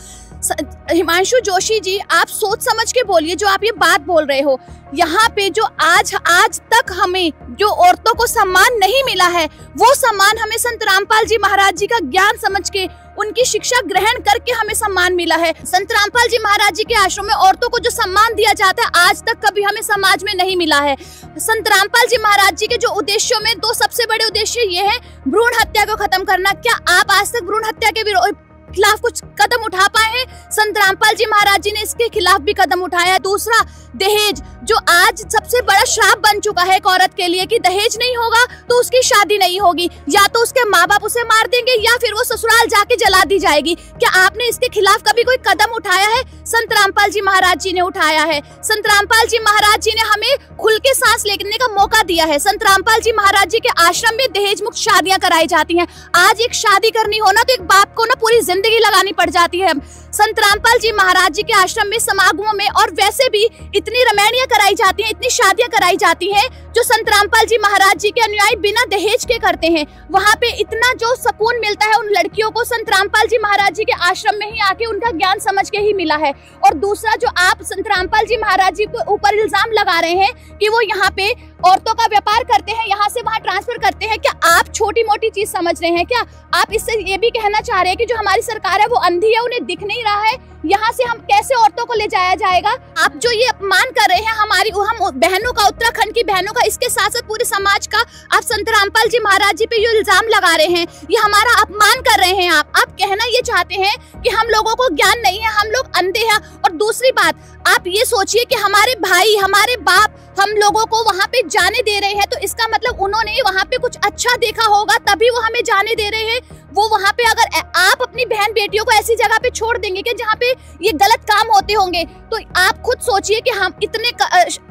[SPEAKER 4] हिमांशु जोशी जी, आप सोच समझ के बोलिए जो आप ये बात बोल रहे हो। यहाँ पे जो आज तक हमें जो औरतों को सम्मान नहीं मिला है, वो सम्मान हमें संत रामपाल जी महाराज जी का ज्ञान समझ के, उनकी शिक्षा ग्रहण करके हमें सम्मान मिला है। संत रामपाल जी महाराज जी के आश्रम में औरतों को जो सम्मान दिया जाता है, आज तक कभी हमें समाज में नहीं मिला है। संत रामपाल जी महाराज जी के जो उद्देश्यों में दो सबसे बड़े उद्देश्य ये है, भ्रूण हत्या को खत्म करना। क्या आप आज तक भ्रूण हत्या के खिलाफ कुछ कदम उठा पाए हैं? संत रामपाल जी महाराज जी ने इसके खिलाफ भी कदम उठाया है। दूसरा, दहेज, जो आज सबसे बड़ा श्राप बन चुका है एक औरत के लिए कि दहेज नहीं होगा तो उसकी शादी नहीं होगी, या तो उसके माँ बाप उसे मार देंगे या फिर वो ससुराल जाके जला दी जाएगी। क्या आपने इसके खिलाफ कभी कोई कदम उठाया है? संत रामपाल जी महाराज जी ने उठाया है। संत रामपाल जी महाराज जी ने हमें खुल के सांस लेने का मौका दिया है। संत रामपाल जी महाराज जी के आश्रम में दहेज मुक्त शादियां कराई जाती हैं। आज एक शादी करनी हो ना तो एक बाप को ना पूरी जिंदगी लगानी पड़ जाती है। संत रामपाल जी महाराज जी के आश्रम में समागमों में और वैसे भी इतनी रमैनियां कराई जाती हैं, इतनी शादियां कराई जाती हैं जो संत रामपाल जी महाराज जी के अनुयायी बिना दहेज के करते हैं। वहाँ पे इतना जो सुकून मिलता है उन लड़कियों को, संत रामपाल जी महाराज जी के आश्रम में ही आके उनका ज्ञान समझ के ही मिला है। और दूसरा, जो आप संत रामपाल जी महाराज जी के ऊपर इल्जाम लगा रहे हैं कि वो यहाँ पे औरतों का व्यापार करते हैं, यहाँ से वहाँ ट्रांसफर करते हैं, क्या आप छोटी मोटी चीज समझ रहे हैं? क्या आप इससे ये भी कहना चाह रहे हैं कि जो हमारी सरकार है वो अंधी है, उन्हें दिख नहीं रहा है यहाँ से हम कैसे औरतों को ले जाया जाएगा? आप जो ये अपमान कर रहे हैं हम बहनों का, उत्तराखंड की बहनों का, इसके साथ साथ पूरे समाज का, आप संत रामपाल जी महाराज जी पे ये इल्जाम लगा रहे हैं, ये हमारा अपमान कर रहे हैं। आप कहना ये चाहते हैं कि हम लोगों को ज्ञान नहीं है, हम लोग अंधे हैं। और दूसरी बात, आप ये सोचिए कि हमारे भाई, हमारे बाप हम लोगों को वहाँ पे जाने दे रहे हैं, तो इसका मतलब उन्होंने वहाँ पे कुछ अच्छा देखा होगा तभी वो हमें जाने दे रहे हैं। वो वहाँ पे अगर आप अपनी बहन बेटियों को ऐसी जगह पे छोड़ देंगे कि जहाँ पे ये गलत काम होते होंगे, तो आप खुद सोचिए कि हम इतने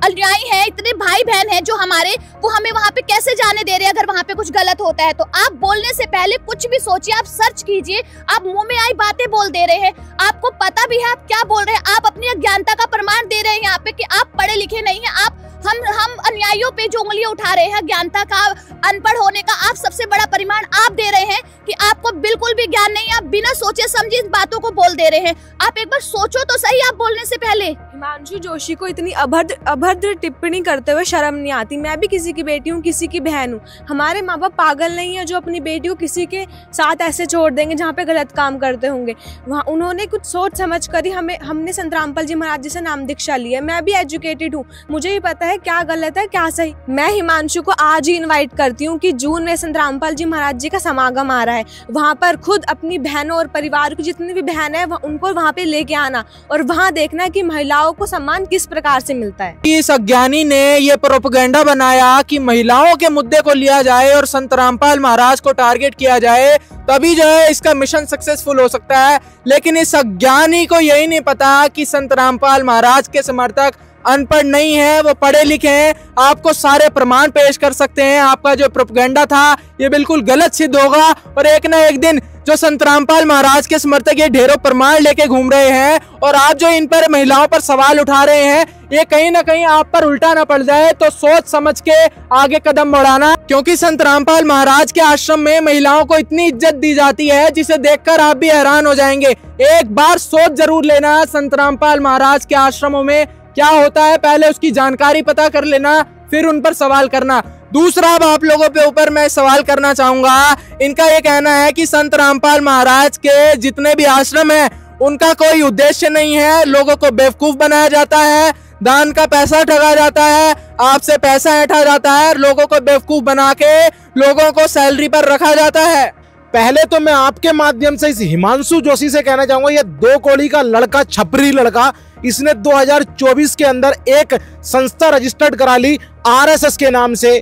[SPEAKER 4] अनुयायी हैं, इतने भाई बहन हैं जो हमारे, वो हमें वहाँ पे कैसे जाने दे रहे हैं अगर वहाँ पे कुछ गलत होता है। तो आप बोलने से पहले कुछ भी सोचिए, आप सर्च कीजिए। आप मुंह में आई बातें बोल दे रहे हैं, आपको पता भी है आप क्या बोल रहे हैं। आप अपनी अज्ञानता का प्रमाण दे रहे हैं यहाँ पे कि आप पढ़े लिखे नहीं है। आप हम अनुयायियों पे जो उंगलियां उठा रहे हैं ज्ञानता का, अनपढ़ होने का, आप सबसे बड़ा परिमाण आप दे रहे हैं कि आपको बिल्कुल भी ज्ञान नहीं है। आप बिना सोचे समझे इन बातों को बोल दे रहे हैं। आप एक बार सोचो तो सही आप बोलने से पहले।
[SPEAKER 22] हिमांशु जोशी को इतनी अभद्र टिप्पणी करते हुए शर्म नहीं आती? मैं भी किसी
[SPEAKER 5] किसी की बेटी हूँ, किसी की बहन हूँ। हमारे माँ बाप पागल नहीं है जो अपनी बेटी को किसी के साथ ऐसे छोड़ देंगे जहाँ पे गलत काम करते होंगे। वहाँ उन्होंने कुछ सोच समझ कर ही हमने संत रामपाल जी महाराज जी से नाम दीक्षा ली है। मैं भी एजुकेटेड हूँ, मुझे भी पता है क्या गलत है क्या सही। मैं हिमांशु को आज ही इन्वाइट करती हूँ कि जून में संत रामपाल जी महाराज जी का समागम आ रहा है, वहाँ पर खुद अपनी बहनों और परिवार की जितनी भी बहन है उनको वहाँ पे लेके आना और वहाँ देखना कि महिलाओं को सम्मान किस प्रकार से मिलता है।
[SPEAKER 14] इस अज्ञानी ने ये प्रोपेगेंडा बनाया कि महिलाओं के मुद्दे को लिया जाए और संत रामपाल महाराज को टारगेट किया जाए, तभी जो है इसका मिशन सक्सेसफुल हो सकता है। लेकिन इस अज्ञानी को यही नहीं पता कि संत रामपाल महाराज के समर्थक अनपढ़ नहीं है, वो पढ़े लिखे हैं। आपको सारे प्रमाण पेश कर सकते हैं। आपका जो प्रोपेगेंडा था ये बिल्कुल गलत सिद्ध होगा और एक ना एक दिन जो संत रामपाल महाराज के समर्थक ये ढेरों प्रमाण लेके घूम रहे हैं और आप जो इन पर महिलाओं पर सवाल उठा रहे हैं, ये कहीं ना कहीं आप पर उल्टा ना पड़ जाए, तो सोच समझ के आगे कदम बढ़ाना। क्योंकि संत रामपाल महाराज के आश्रम में महिलाओं को इतनी इज्जत दी जाती है जिसे देखकर आप भी हैरान हो जाएंगे। एक बार सोच जरूर लेना संत रामपाल महाराज के आश्रमों में क्या होता है, पहले उसकी जानकारी पता कर लेना, फिर उन पर सवाल करना। दूसरा, अब आप लोगों पे ऊपर मैं सवाल करना चाहूंगा। इनका ये कहना है कि संत रामपाल महाराज के जितने भी आश्रम हैं उनका कोई उद्देश्य नहीं है, लोगों को बेवकूफ बनाया जाता है, दान का पैसा ठगा जाता है, आपसे पैसा ऐंठा जाता है, लोगों को बेवकूफ बना के लोगों को सैलरी पर रखा जाता है।
[SPEAKER 17] पहले तो मैं आपके माध्यम से इस हिमांशु जोशी से कहना चाहूंगा, ये 2 कौड़ी का लड़का, छपरी लड़का, इसने 2024 के अंदर एक संस्था रजिस्टर्ड करा ली आरएसएस के नाम से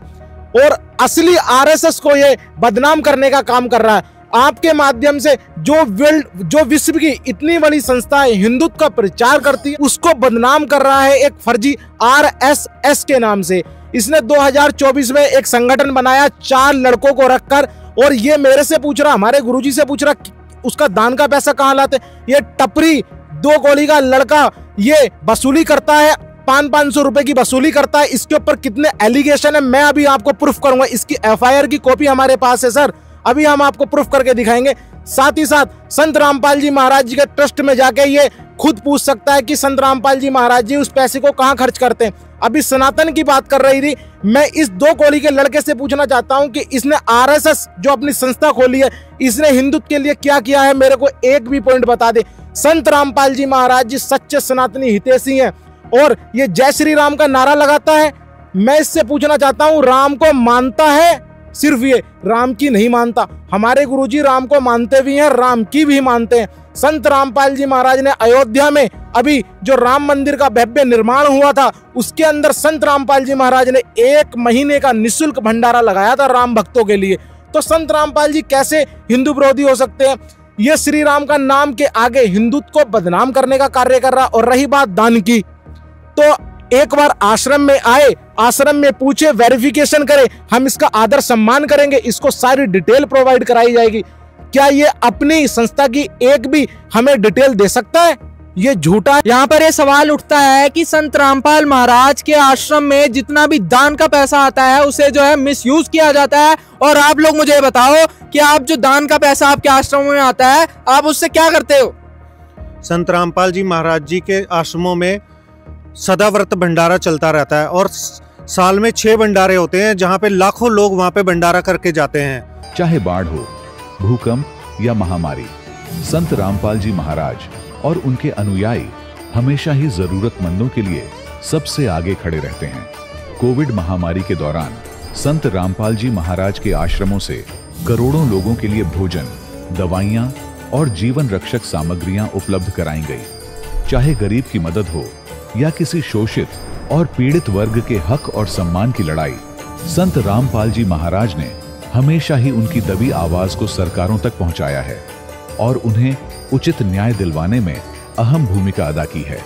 [SPEAKER 17] और असली आरएसएस को ये बदनाम करने का काम कर रहा है। आपके माध्यम से जो विश्व की इतनी बड़ी संस्था है हिंदुत्व का प्रचार करती है, उसको बदनाम कर रहा है एक फर्जी आरएसएस के नाम से। इसने 2024 में एक संगठन बनाया 4 लड़कों को रखकर और ये मेरे से पूछ रहा, हमारे गुरुजी से पूछ रहा उसका दान का पैसा कहाँ लाते। ये टपरी 2 कौड़ी का लड़का ये वसूली करता है, 500 रुपए की वसूली करता है। इसके ऊपर कितने एलिगेशन है मैं अभी आपको प्रूफ करूंगा। इसकी एफआईआर की कॉपी हमारे पास है सर, अभी हम आपको प्रूफ करके दिखाएंगे। साथ ही साथ संत रामपाल जी महाराज जी के ट्रस्ट में जाके ये खुद पूछ सकता है कि संत रामपाल जी महाराज जी उस पैसे को कहाँ खर्च करते हैं। अभी सनातन की बात कर रही थी, मैं इस 2 कौड़ी के लड़के से पूछना चाहता हूं कि इसने आरएसएस जो अपनी संस्था खोली है, इसने हिंदुत्व के लिए क्या किया है, मेरे को एक भी पॉइंट बता दे। संत रामपाल जी महाराज जी सच्चे सनातनी हितैषी हैं और ये जय श्री राम का नारा लगाता है। मैं इससे पूछना चाहता हूं, राम को मानता है, सिर्फ ये राम की नहीं मानता। हमारे गुरुजी राम को मानते भी हैं, राम की भी मानते हैं। संत रामपाल जी महाराज ने अयोध्या में अभी जो राम मंदिर का भव्य निर्माण हुआ था, उसके अंदर संत रामपाल जी महाराज ने 1 महीने का निःशुल्क भंडारा लगाया था राम भक्तों के लिए। तो संत रामपाल जी कैसे हिंदू विरोधी हो सकते हैं? ये श्री राम का नाम के आगे हिंदुत्व को बदनाम करने का कार्य कर रहा। और रही बात दान की, तो एक बार आश्रम में आए, आश्रम में पूछे, वेरिफिकेशन करे, हम इसका आदर सम्मान करेंगे, इसको सारी डिटेल प्रोवाइड कराई जाएगी। क्या ये अपनी संस्था की एक भी हमें डिटेल दे सकता है? ये झूठा है।
[SPEAKER 14] यहाँ पर ये सवाल उठता है कि संत रामपाल महाराज के आश्रम में जितना भी दान का पैसा आता है उसे जो है मिसयूज किया जाता है। और आप लोग मुझे बताओ कि आप जो दान का पैसा आपके आश्रमों में आता है, आप उससे क्या करते हो?
[SPEAKER 16] संत रामपाल जी महाराज जी के आश्रमों में सदाव्रत भंडारा चलता रहता है और साल में 6 भंडारे होते हैं जहाँ पे लाखों लोग वहाँ पे भंडारा करके जाते हैं।
[SPEAKER 7] चाहे बाढ़ हो, भूकंप या महामारी, संत रामपाल जी महाराज और उनके अनुयायी हमेशा ही जरूरतमंदों के लिए सबसे आगे खड़े रहते हैं। कोविड महामारी के दौरान संत रामपाल जी महाराज के आश्रमों से करोड़ों लोगों के लिए भोजन, दवाइयां और जीवन रक्षक सामग्रियां उपलब्ध कराई गई। चाहे गरीब की मदद हो या किसी शोषित और पीड़ित वर्ग के हक और सम्मान की लड़ाई, संत रामपाल जी महाराज ने हमेशा ही उनकी दबी आवाज को सरकारों तक पहुंचाया है और उन्हें उचित न्याय दिलवाने में अहम भूमिका अदा की है।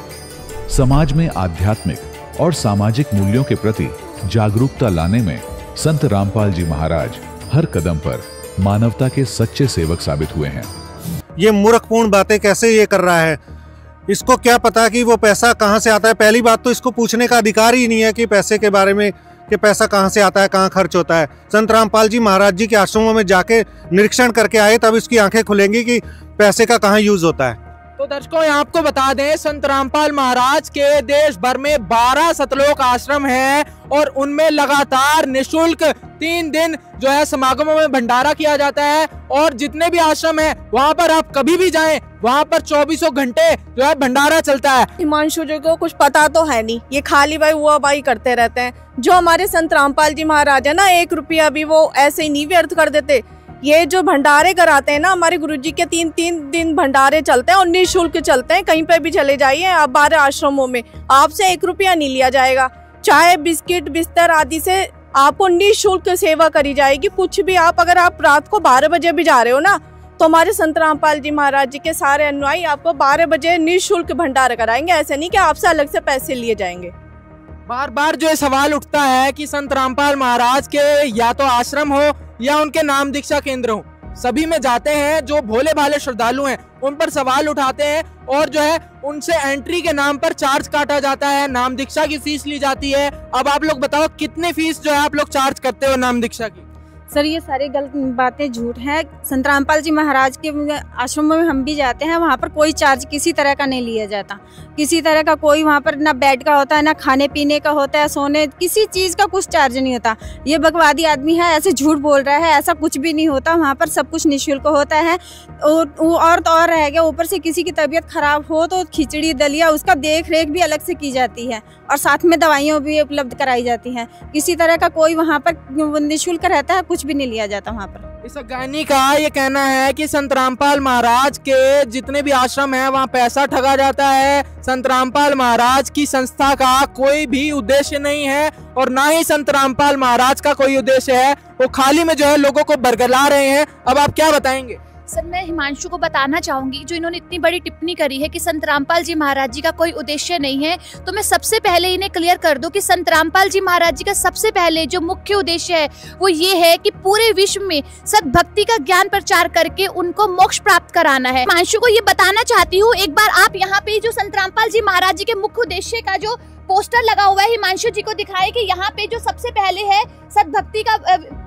[SPEAKER 7] समाज में आध्यात्मिक और सामाजिक मूल्यों के प्रति जागरूकता लाने में संत रामपाल जी महाराज हर कदम पर मानवता के सच्चे सेवक साबित हुए हैं।
[SPEAKER 16] ये मूर्खपूर्ण बातें कैसे ये कर रहा है? इसको क्या पता कि वो पैसा कहाँ से आता है? पहली बात तो इसको पूछने का अधिकार ही नहीं है कि पैसे के बारे में, कि पैसा कहाँ से आता है, कहाँ खर्च होता है। संत रामपाल जी महाराज जी के आश्रमों में जाके निरीक्षण करके आए, तब इसकी आंखें खुलेंगी कि पैसे का कहाँ यूज होता है।
[SPEAKER 14] तो दर्शकों यहाँ आपको बता दें, संत रामपाल महाराज के देश भर में 12 सतलोक आश्रम हैं और उनमें लगातार निःशुल्क 3 दिन जो है समागमों में भंडारा किया जाता है। और जितने भी आश्रम हैं वहाँ पर आप कभी भी जाएं, वहाँ पर 24 घंटे जो है भंडारा चलता है।
[SPEAKER 8] हिमांशु जी को कुछ पता तो है नहीं, ये खाली भाई हुआ भाई करते रहते हैं। जो हमारे संत रामपाल जी महाराज है ना, 1 रुपया भी वो ऐसे ही नहीं व्यर्थ कर देते। ये जो भंडारे कराते हैं ना, हमारे गुरुजी के 3 दिन भंडारे चलते हैं और निःशुल्क चलते हैं। कहीं पे भी चले जाइए आप 12 आश्रमों में, आपसे 1 रुपया नहीं लिया जाएगा। चाय बिस्किट बिस्तर आदि से आपको निःशुल्क सेवा करी जाएगी। कुछ भी आप, अगर आप रात को 12 बजे भी जा रहे हो ना, तो हमारे संत रामपाल जी महाराज जी के सारे अनुयायी आपको 12 बजे निःशुल्क भंडारा कराएंगे। ऐसे नहीं कि आपसे अलग से पैसे लिए जाएंगे।
[SPEAKER 14] बार बार जो सवाल उठता है कि संत रामपाल महाराज के या तो आश्रम हो या उनके नाम दीक्षा केंद्र हो, सभी में जाते हैं जो भोले भाले श्रद्धालु हैं उन पर सवाल उठाते हैं और जो है उनसे एंट्री के नाम पर चार्ज काटा जाता है, नाम दीक्षा की फीस ली जाती है। अब आप लोग बताओ कितनी फीस जो है आप लोग चार्ज करते हो नाम दीक्षा की?
[SPEAKER 9] सर ये सारी गलत बातें झूठ है। संत रामपाल जी महाराज के आश्रमों में हम भी जाते हैं, वहाँ पर कोई चार्ज किसी तरह का नहीं लिया जाता। किसी तरह का कोई वहाँ पर ना बेड का होता है, ना खाने पीने का होता है, सोने किसी चीज़ का कुछ चार्ज नहीं होता। ये बकवादी आदमी है, ऐसे झूठ बोल रहा है, ऐसा कुछ भी नहीं होता। वहाँ पर सब कुछ निःशुल्क होता है। और तो और रह गया, ऊपर से किसी की तबीयत खराब हो तो खिचड़ी दलिया उसका देख रेख भी अलग से की जाती है और साथ में दवाइयाँ भी उपलब्ध कराई जाती हैं। किसी तरह का कोई वहाँ पर निःशुल्क रहता है, कुछ भी नहीं लिया जाता वहाँ पर।
[SPEAKER 14] इस अज्ञानी का ये कहना है कि संत रामपाल महाराज के जितने भी आश्रम हैं वहाँ पैसा ठगा जाता है। संत रामपाल महाराज की संस्था का कोई भी उद्देश्य नहीं है और ना ही संत रामपाल महाराज का कोई उद्देश्य है। वो खाली में जो है लोगों को बरगला रहे हैं। अब आप क्या बताएंगे?
[SPEAKER 4] सर मैं हिमांशु को बताना चाहूंगी, जो इन्होंने इतनी बड़ी टिप्पणी करी है कि संत रामपाल जी महाराज जी का कोई उद्देश्य नहीं है, तो मैं सबसे पहले इन्हें क्लियर कर दूं कि संत रामपाल जी महाराज जी का सबसे पहले जो मुख्य उद्देश्य है वो ये है कि पूरे विश्व में सद्भक्ति का ज्ञान प्रचार करके उनको मोक्ष प्राप्त कराना है। हिमांशु को ये बताना चाहती हूँ, एक बार आप यहाँ पे जो संत रामपाल जी महाराज जी के मुख्य उद्देश्य का जो पोस्टर लगा हुआ है हिमांशु जी को दिखाए कि यहाँ पे जो सबसे पहले है सद्भक्ति का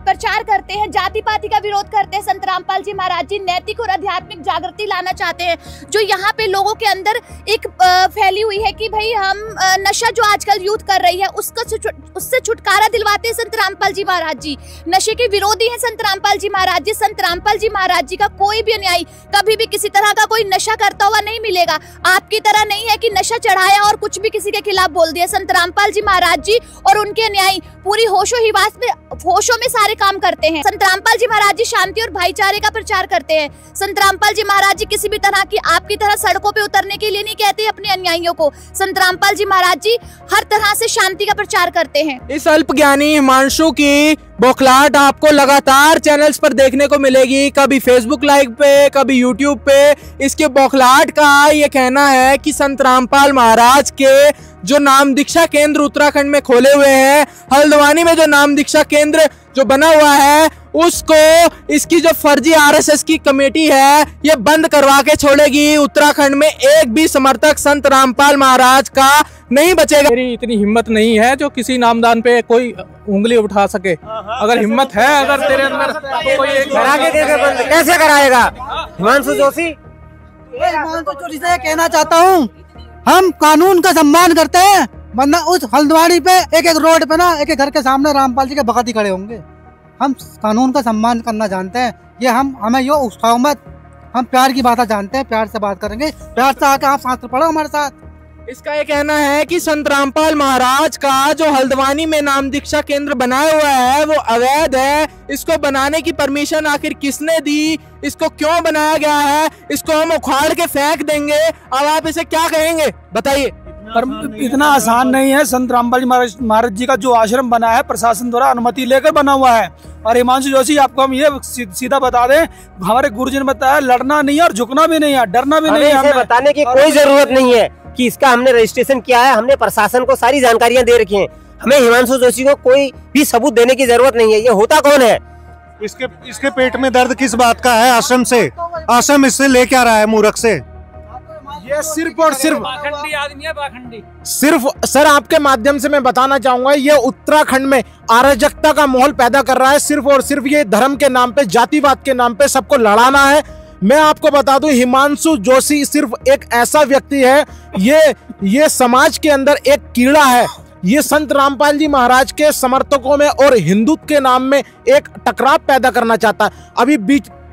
[SPEAKER 4] प्रचार करते हैं, जाति पाति का विरोध करते हैं। संत रामपाल जी महाराज जी नैतिक और आध्यात्मिक जागृति लाना चाहते हैं। जो यहाँ पे लोगों के अंदर एक फैली हुई है कि भाई हम नशा जो आजकल यूथ कर रही है उससे छुटकारा दिलवाते हैं संत रामपाल जी महाराज जी। नशे के विरोधी हैं संत रामपाल जी महाराज जी। संत रामपाल जी महाराज जी का कोई भी अनुयायी कभी भी किसी तरह का कोई नशा करता हुआ नहीं मिलेगा। आपकी तरह नहीं है कि नशा चढ़ाया और कुछ भी किसी के खिलाफ बोल दिया। संत रामपाल जी महाराज जी और उनके अनुयायी पूरी होशों में सारे काम करते हैं। संत रामपाल जी महाराज जी शांति और भाईचारे का प्रचार करते हैं। संत रामपाल जी महाराज जी किसी भी तरह की आपकी तरह सड़कों पे उतरने के लिए नहीं कहते अपने अनुयायियों को। संत रामपाल जी महाराज जी हर तरह से शांति का प्रचार करते हैं।
[SPEAKER 14] इस अल्पज्ञानी हिमांशु की बौखलाहट आपको लगातार चैनल्स पर देखने को मिलेगी, कभी फेसबुक लाइव पे, कभी यूट्यूब पे। इसके बौखलाहट का ये कहना है कि संत रामपाल महाराज के जो नाम दीक्षा केंद्र उत्तराखंड में खोले हुए हैं, हल्द्वानी में जो नाम दीक्षा केंद्र जो बना हुआ है, उसको इसकी जो फर्जी आरएसएस की कमेटी है ये बंद करवा के छोड़ेगी। उत्तराखंड में एक भी समर्थक संत रामपाल महाराज का नहीं बचेगा। मेरी इतनी हिम्मत नहीं है जो किसी नामदान पे कोई उंगली उठा सके। अगर हिम्मत है, अगर तेरे अंदर तो कोई
[SPEAKER 3] करा के देखे बंद कैसे कराएगा? हिमांशु जोशी,
[SPEAKER 10] हिमांशु जोशी से कहना चाहता हूँ, हम कानून का सम्मान करते हैं, वरना उस हल्द्वानी पे एक रोड पे ना एक घर के सामने रामपाल जी के भगत ही खड़े होंगे। हम कानून का सम्मान करना जानते हैं। ये हमें यो उठाओ मत, हम प्यार की बात जानते हैं, प्यार से बात करेंगे। प्यार से आके आप शास्त्र पढ़ो हमारे साथ।
[SPEAKER 14] इसका ये कहना है कि संत रामपाल महाराज का जो हल्द्वानी में नाम दीक्षा केंद्र बनाया हुआ है वो अवैध है। इसको बनाने की परमिशन आखिर किसने दी, इसको क्यों बनाया गया है, इसको हम उखाड़ के फेंक देंगे। अब आप इसे क्या कहेंगे बताइए?
[SPEAKER 23] पर इतना आसान नहीं है। संत रामपाल जी महाराज जी का जो आश्रम बना है प्रशासन द्वारा अनुमति लेकर बना हुआ है। और हिमांशु जोशी, आपको हम ये सीधा बता दें, हमारे गुरुजी ने बताया लड़ना नहीं है और झुकना भी नहीं है, डरना भी नहीं है।
[SPEAKER 3] हमें बताने की कोई जरूरत नहीं है कि इसका हमने रजिस्ट्रेशन किया है। हमने प्रशासन को सारी जानकारियां दे रखी हैं। हमें हिमांशु जोशी को कोई भी सबूत देने की जरूरत नहीं है। ये होता कौन है?
[SPEAKER 16] इसके पेट में दर्द किस बात का है? आश्रम से, आश्रम इससे ले क्या रहा है मूर्ख से?
[SPEAKER 17] ये सिर्फ और सिर्फ
[SPEAKER 21] पाखंडी आदमी है, पाखंडी।
[SPEAKER 17] सिर्फ सर आपके माध्यम से मैं बताना चाहूंगा, ये उत्तराखंड में अराजकता का माहौल पैदा कर रहा है। सिर्फ और सिर्फ ये धर्म के नाम पे, जातिवाद के नाम पे सबको लड़ाना है। मैं आपको बता दूं, हिमांशु जोशी सिर्फ एक ऐसा व्यक्ति है, ये समाज के अंदर एक कीड़ा है। ये संत रामपाल जी महाराज के समर्थकों में और हिंदुत्व के नाम में एक टकराव पैदा करना चाहता है।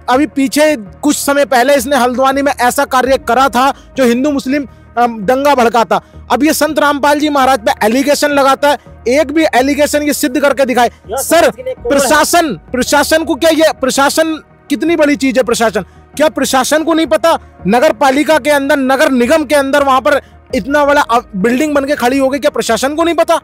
[SPEAKER 17] अभी पीछे कुछ समय पहले इसने हल्द्वानी में ऐसा कार्य करा था जो हिंदू मुस्लिम दंगा भड़काता। अब ये संत रामपाल जी महाराज पे एलिगेशन लगाता है, एक भी एलिगेशन ये सिद्ध करके दिखाए। सर, प्रशासन को क्या, ये प्रशासन कितनी बड़ी चीज है? प्रशासन क्या, प्रशासन को नहीं पता? नगर पालिका के अंदर, नगर निगम के अंदर वहां पर इतना बड़ा बिल्डिंग बन के खड़ी हो गई, क्या प्रशासन को नहीं पता?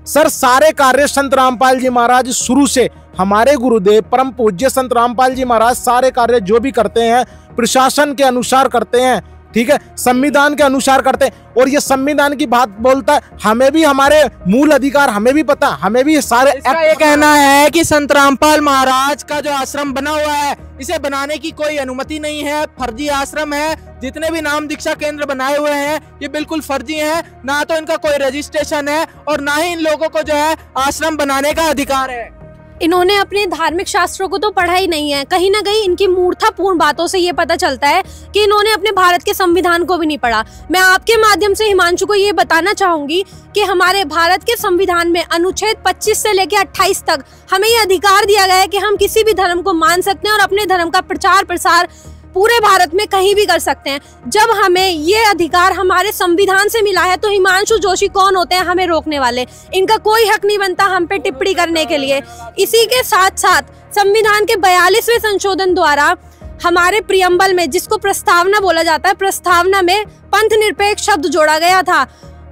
[SPEAKER 17] सर, सारे कार्य संत रामपाल जी महाराज शुरू से, हमारे गुरुदेव परम पूज्य संत रामपाल जी महाराज सारे कार्य जो भी करते हैं प्रशासन के अनुसार करते हैं, ठीक है, संविधान के अनुसार करते हैं। और ये संविधान की बात बोलता है, हमें भी हमारे मूल अधिकार हमें भी पता, हमें भी सारे।
[SPEAKER 14] इसका ये कहना है कि संत रामपाल महाराज का जो आश्रम बना हुआ है, इसे बनाने की कोई अनुमति नहीं है, फर्जी आश्रम है। जितने भी नाम दीक्षा केंद्र बनाए हुए हैं ये बिल्कुल फर्जी हैं, ना तो इनका कोई रजिस्ट्रेशन है और ना ही इन लोगों को जो है आश्रम बनाने का अधिकार है।
[SPEAKER 19] इन्होंने अपने धार्मिक शास्त्रों को तो पढ़ा ही नहीं है। कहीं ना कहीं इनकी मूर्खतापूर्ण बातों से ये पता चलता है कि इन्होंने अपने भारत के संविधान को भी नहीं पढ़ा। मैं आपके माध्यम से हिमांशु को ये बताना चाहूंगी कि हमारे भारत के संविधान में अनुच्छेद 25 से लेकर 28 तक हमें ये अधिकार दिया गया है कि हम किसी भी धर्म को मान सकते हैं और अपने धर्म का प्रचार प्रसार पूरे भारत में कहीं भी कर सकते हैं। जब हमें ये अधिकार हमारे संविधान से मिला है तो हिमांशु जोशी कौन होते हैं हमें रोकने वाले? इनका कोई हक नहीं बनता हम पे टिप्पणी करने के लिए। इसी के साथ साथ संविधान के 42वें संशोधन द्वारा हमारे प्रियम्बल में, जिसको प्रस्तावना बोला जाता है, प्रस्तावना में पंथ निरपेक्ष शब्द जोड़ा गया था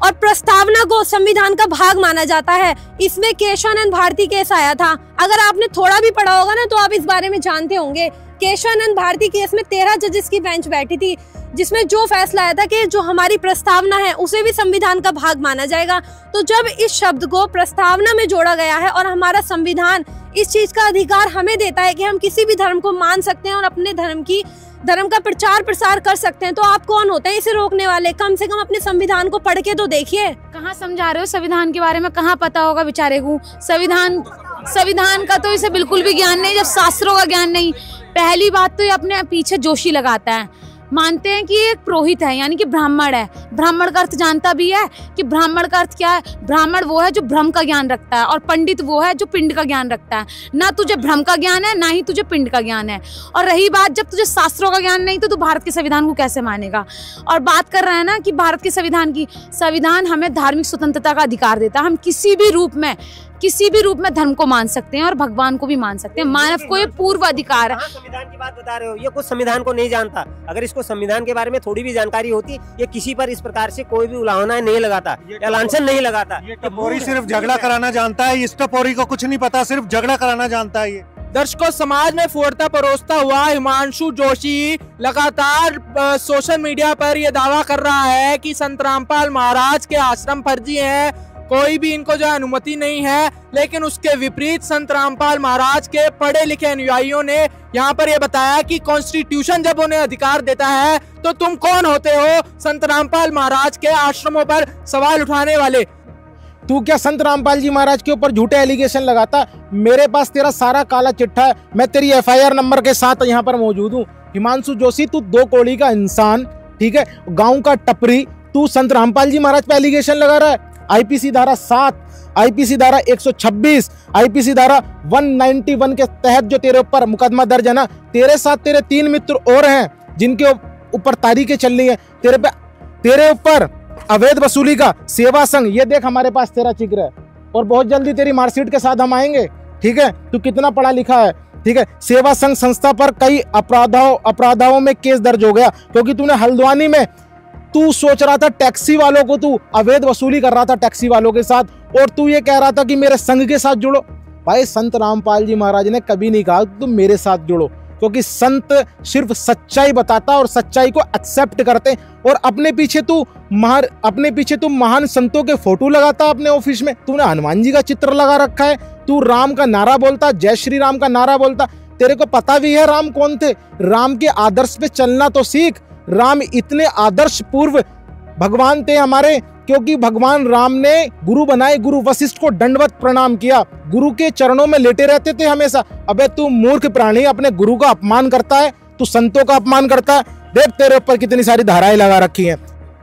[SPEAKER 19] और प्रस्तावना को संविधान का भाग माना जाता है। इसमें केशवानंद भारती केस आया था। अगर आपने थोड़ा भी पढ़ा होगा ना तो आप इस बारे में जानते होंगे। केशवानंद भारती केस में 13 जजेस की बेंच बैठी थी, जिसमें जो फैसला आया था कि जो हमारी प्रस्तावना है उसे भी संविधान का भाग माना जाएगा। तो जब इस शब्द को प्रस्तावना में जोड़ा गया है और हमारा संविधान इस चीज का अधिकार हमें देता है कि हम किसी भी धर्म को मान सकते हैं और अपने धर्म का प्रचार प्रसार कर सकते हैं, तो आप कौन होते हैं इसे रोकने वाले? कम से कम अपने संविधान को पढ़ के तो देखिए।
[SPEAKER 18] कहाँ समझा रहे हो संविधान के बारे में? कहाँ पता होगा बेचारे को संविधान का? तो इसे बिल्कुल भी ज्ञान नहीं, जब शास्त्रों का ज्ञान नहीं। पहली बात तो ये अपने पीछे जोशी लगाता है, मानते हैं कि ये एक पुरोहित है यानी कि ब्राह्मण है। ब्राह्मण का अर्थ जानता भी है कि ब्राह्मण का अर्थ क्या है? ब्राह्मण वो है जो ब्रह्म का ज्ञान रखता है और पंडित वो है जो पिंड का ज्ञान रखता है। ना तुझे ब्रह्म का ज्ञान है ना ही तुझे पिंड का ज्ञान है। और रही बात, जब तुझे शास्त्रों का ज्ञान नहीं तो तू भारत के संविधान को कैसे मानेगा? और बात कर रहे हैं ना कि भारत के संविधान की, संविधान हमें धार्मिक स्वतंत्रता का अधिकार देता है। हम किसी भी रूप में धर्म को मान सकते हैं और भगवान को भी मान सकते हैं। मानव को ये पूर्व अधिकार है।
[SPEAKER 3] संविधान की बात बता रहे हो, ये कुछ संविधान को नहीं जानता। अगर इसको संविधान के बारे में थोड़ी भी जानकारी होती, ये किसी पर इस प्रकार से कोई भी उलाहना नहीं लगाता या लांछन नहीं लगाता।
[SPEAKER 16] ये टपोरी सिर्फ झगड़ा कराना जानता है, इस टपोरी को कुछ नहीं पता, सिर्फ झगड़ा कराना जानता है। ये
[SPEAKER 14] दर्शकों, समाज में फूटता परोसता हुआ हिमांशु जोशी लगातार सोशल मीडिया पर यह दावा कर रहा है कि संत रामपाल महाराज के आश्रम फर्जी हैं, कोई भी इनको जो अनुमति नहीं है। लेकिन उसके विपरीत संत रामपाल महाराज के पढ़े लिखे अनुयायियों ने यहाँ पर यह बताया कि कॉन्स्टिट्यूशन जब उन्हें अधिकार देता है तो तुम कौन होते हो संत रामपाल महाराज के आश्रमों पर सवाल उठाने वाले?
[SPEAKER 17] तू क्या संत रामपाल जी महाराज के ऊपर झूठे एलिगेशन लगाता? मेरे पास तेरा सारा काला चिट्ठा है, मैं तेरी FIR नंबर के साथ यहाँ पर मौजूद हूँ। हिमांशु जोशी, तू 2 कौड़ी का इंसान, ठीक है, गाँव का टपरी, तू संत रामपाल जी महाराज पे एलिगेशन लगा रहा है। IPC धारा 7, IPC धारा 126, IPC धारा 191 के तहत जो तेरे ऊपर मुकदमा दर्ज है ना, तेरे साथ तेरे 3 मित्र और हैं जिनके ऊपर तारीखें चल रही है। तेरे ऊपर अवैध वसूली का सेवा संघ, ये देख हमारे पास तेरा चित्र है और बहुत जल्दी तेरी मार्कशीट के साथ हम आएंगे, ठीक है। तू कितना पढ़ा लिखा है, ठीक है। सेवा संघ संस्था पर कई अपराधों में केस दर्ज हो गया क्योंकि तूने हल्द्वानी में तू सोच रहा था टैक्सी वालों को, तू अवैध वसूली कर रहा था टैक्सी वालों के साथ, और तू ये कह रहा था कि मेरे संघ के साथ जुड़ो। भाई, संत रामपाल जी महाराज ने कभी नहीं कहा तुम मेरे साथ जुड़ो, क्योंकि संत सिर्फ सच्चाई बताता और सच्चाई को एक्सेप्ट करते। और अपने पीछे तू महान संतों के फोटो लगाता अपने ऑफिस में। तूने हनुमान जी का चित्र लगा रखा है, तू राम का नारा बोलता, जय श्री राम का नारा बोलता। तेरे को पता भी है राम कौन थे? राम के आदर्श पे चलना तो सीख। राम इतने आदर्श पूर्व भगवान थे हमारे, क्योंकि भगवान राम ने गुरु बनाए, गुरु वशिष्ठ को दंडवत प्रणाम किया, गुरु के चरणों में लेटे रहते थे हमेशा। अबे तू मूर्ख प्राणी, अपने गुरु का अपमान करता है। तू संतों का अपमान करता है। देख तेरे ऊपर कितनी सारी धाराएं लगा रखी हैं।